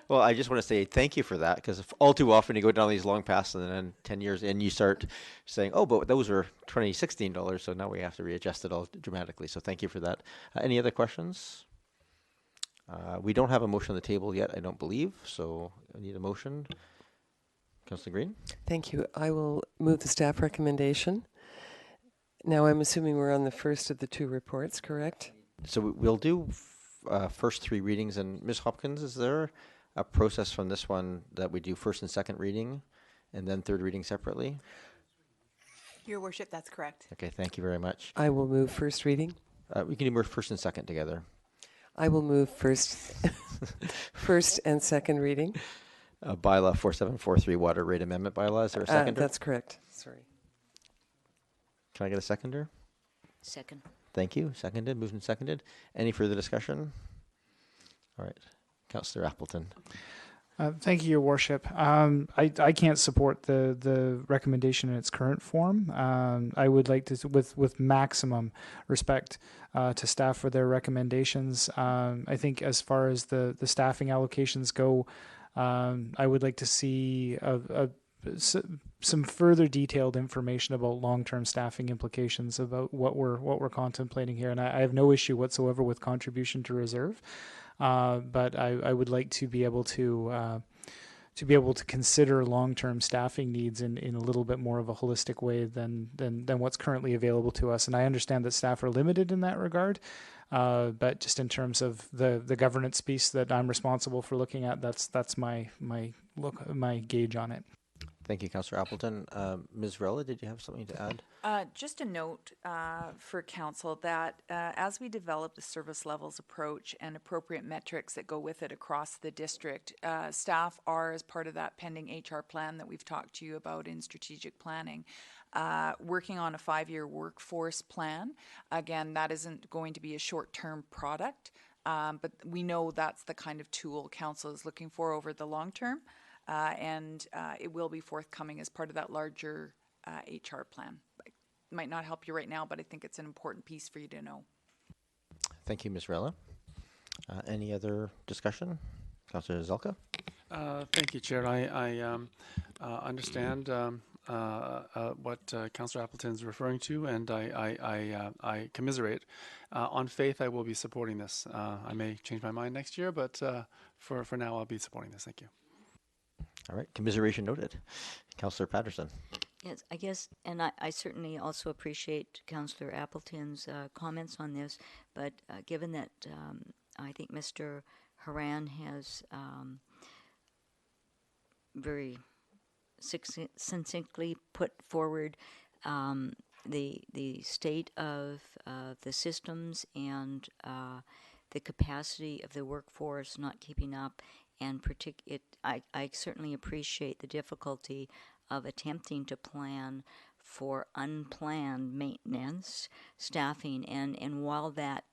Well, I just want to say thank you for that, because all too often you go down these long paths and then 10 years in you start saying, oh, but those were 2016 dollars, so now we have to readjust it all dramatically. So thank you for that. Any other questions? We don't have a motion on the table yet, I don't believe, so I need a motion. Councillor Green? Thank you. I will move the staff recommendation. Now I'm assuming we're on the first of the two reports, correct? So we'll do first three readings, and Ms. Hopkins, is there a process from this one that we do first and second reading and then third reading separately? Your Worship, that's correct. Okay, thank you very much. I will move first reading. We can do first and second together. I will move first and second reading. Bylaw 4743 water rate amendment bylaw. Is there a seconder? That's correct. Sorry. Can I get a seconder? Second. Thank you. Seconded. Moved and seconded. Any further discussion? All right. Councillor Appleton. Thank you, Your Worship. I can't support the recommendation in its current form. I would like to, with maximum respect to staff for their recommendations. I think as far as the staffing allocations go, I would like to see some further detailed information about long-term staffing implications about what we're contemplating here. And I have no issue whatsoever with contribution to reserve. But I would like to be able to consider long-term staffing needs in a little bit more of a holistic way than what's currently available to us. And I understand that staff are limited in that regard, but just in terms of the governance piece that I'm responsible for looking at, that's my gauge on it. Thank you, Councillor Appleton. Ms. Rella, did you have something to add? Just a note for Council that as we develop the service levels approach and appropriate metrics that go with it across the district, staff are, as part of that pending HR plan that we've talked to you about in strategic planning, working on a 5-year workforce plan. Again, that isn't going to be a short-term product, but we know that's the kind of tool Council is looking for over the long term. And it will be forthcoming as part of that larger HR plan. It might not help you right now, but I think it's an important piece for you to know. Thank you, Ms. Rella. Any other discussion? Councillor Zelka? Thank you, Chair. I understand what Councillor Appleton is referring to, and I commiserate. On faith, I will be supporting this. I may change my mind next year, but for now, I'll be supporting this. Thank you. All right, commiseration noted. Councillor Patterson. Yes, I guess, and I certainly also appreciate Councillor Appleton's comments on this, but given that I think Mr. Haran has very succinctly put forward the state of the systems and the capacity of the workforce not keeping up, and I certainly appreciate the difficulty of attempting to plan for unplanned maintenance, staffing, and while that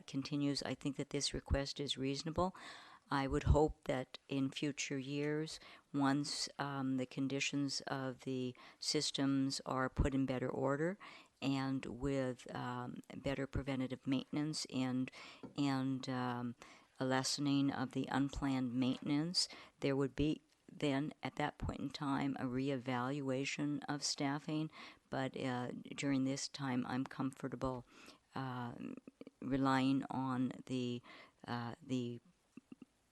continues, I think that this request is reasonable. I would hope that in future years, once the conditions of the systems are put in better order, and with better preventative maintenance and a lessening of the unplanned maintenance, there would be then at that point in time a reevaluation of staffing. But during this time, I'm comfortable relying on the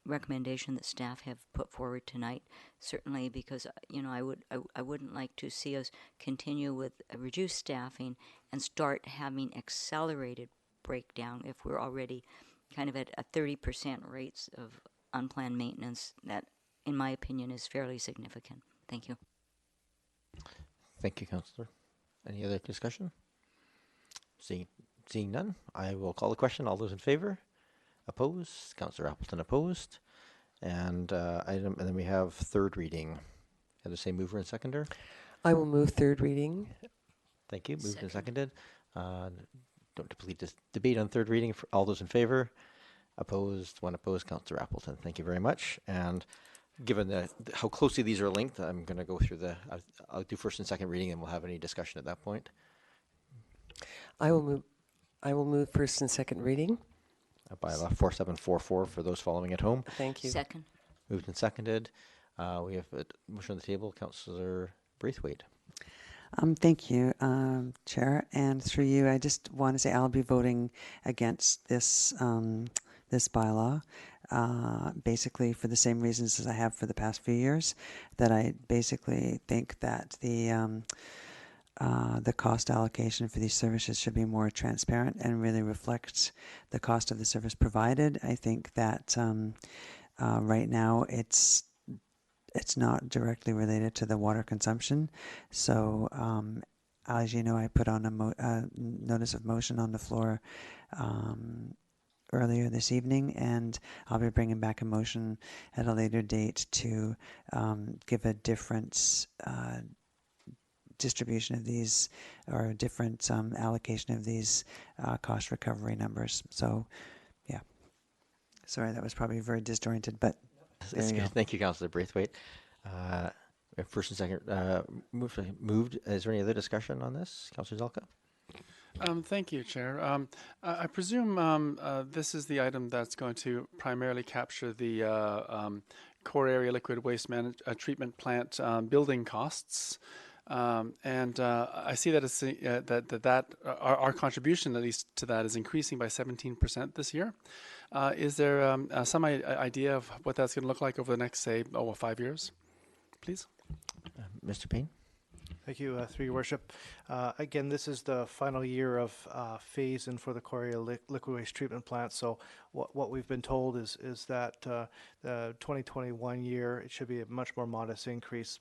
recommendation that staff have put forward tonight. Certainly, because I wouldn't like to see us continue with a reduced staffing and start having accelerated breakdown if we're already kind of at a 30% rates of unplanned maintenance. That, in my opinion, is fairly significant. Thank you. Thank you, Councillor. Any other discussion? Seeing none, I will call the question. All those in favor? Opposed? Councillor Appleton opposed. And then we have third reading. Have the same mover and seconder? I will move third reading. Thank you. Moved and seconded. Don't deplete this debate on third reading. For all those in favor? Opposed? One opposed. Councillor Appleton. Thank you very much. And given how closely these are linked, I'm going to go through I'll do first and second reading, and we'll have any discussion at that point. I will move first and second reading. Bylaw 4744 for those following at home. Thank you. Second. Moved and seconded. We have a motion on the table. Councillor Braithwaite. Thank you, Chair. And through you, I just want to say I'll be voting against this bylaw, basically for the same reasons as I have for the past few years, that I basically think that the cost allocation for these services should be more transparent and really reflect the cost of the service provided. I think that right now it's not directly related to the water consumption. So as you know, I put on a notice of motion on the floor earlier this evening, and I'll be bringing back a motion at a later date to give a different distribution of these, or a different allocation of these cost recovery numbers. So, yeah. Sorry, that was probably very disjointed, but there you go. Thank you, Councillor Braithwaite. First and second moved. Is there any other discussion on this, Councillor Zelka? Thank you, Chair. I presume this is the item that's going to primarily capture the core area liquid waste treatment plant building costs. And I see that our contribution, at least to that, is increasing by 17% this year. Is there some idea of what that's going to look like over the next, say, 5 years, please? Mr. Payne. Thank you, through your worship. Again, this is the final year of phase in for the core area liquid waste treatment plant. So what we've been told is that the 2021 year, it should be a much more modest increase,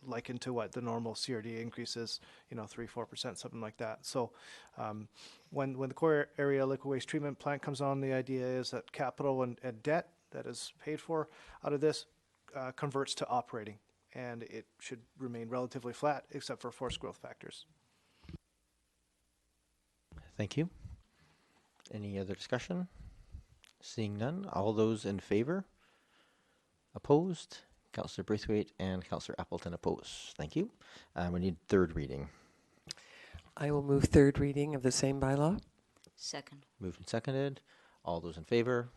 likened to what the normal CRD increase is, 3-4%, something like that. So when the core area liquid waste treatment plant comes on, the idea is that capital and debt that is paid for out of this converts to operating, and it should remain relatively flat except for forced growth factors. Thank you. Any other discussion? Seeing none, all those in favor? Opposed? Councillor Braithwaite and Councillor Appleton opposed. Thank you. We need third reading. I will move third reading of the same bylaw. Second. Moved and seconded. All those in favor?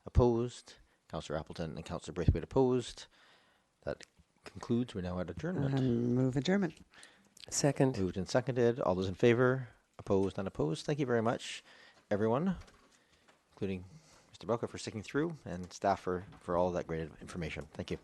Opposed? Councillor Appleton and Councillor Braithwaite opposed. That concludes. We're now at adjournment. Move adjournment. Second. Moved and seconded. All those in favor? Opposed? Unopposed? Thank you very much, everyone, including Mr. Belka for sticking through, and staff for all of that great information. Thank you.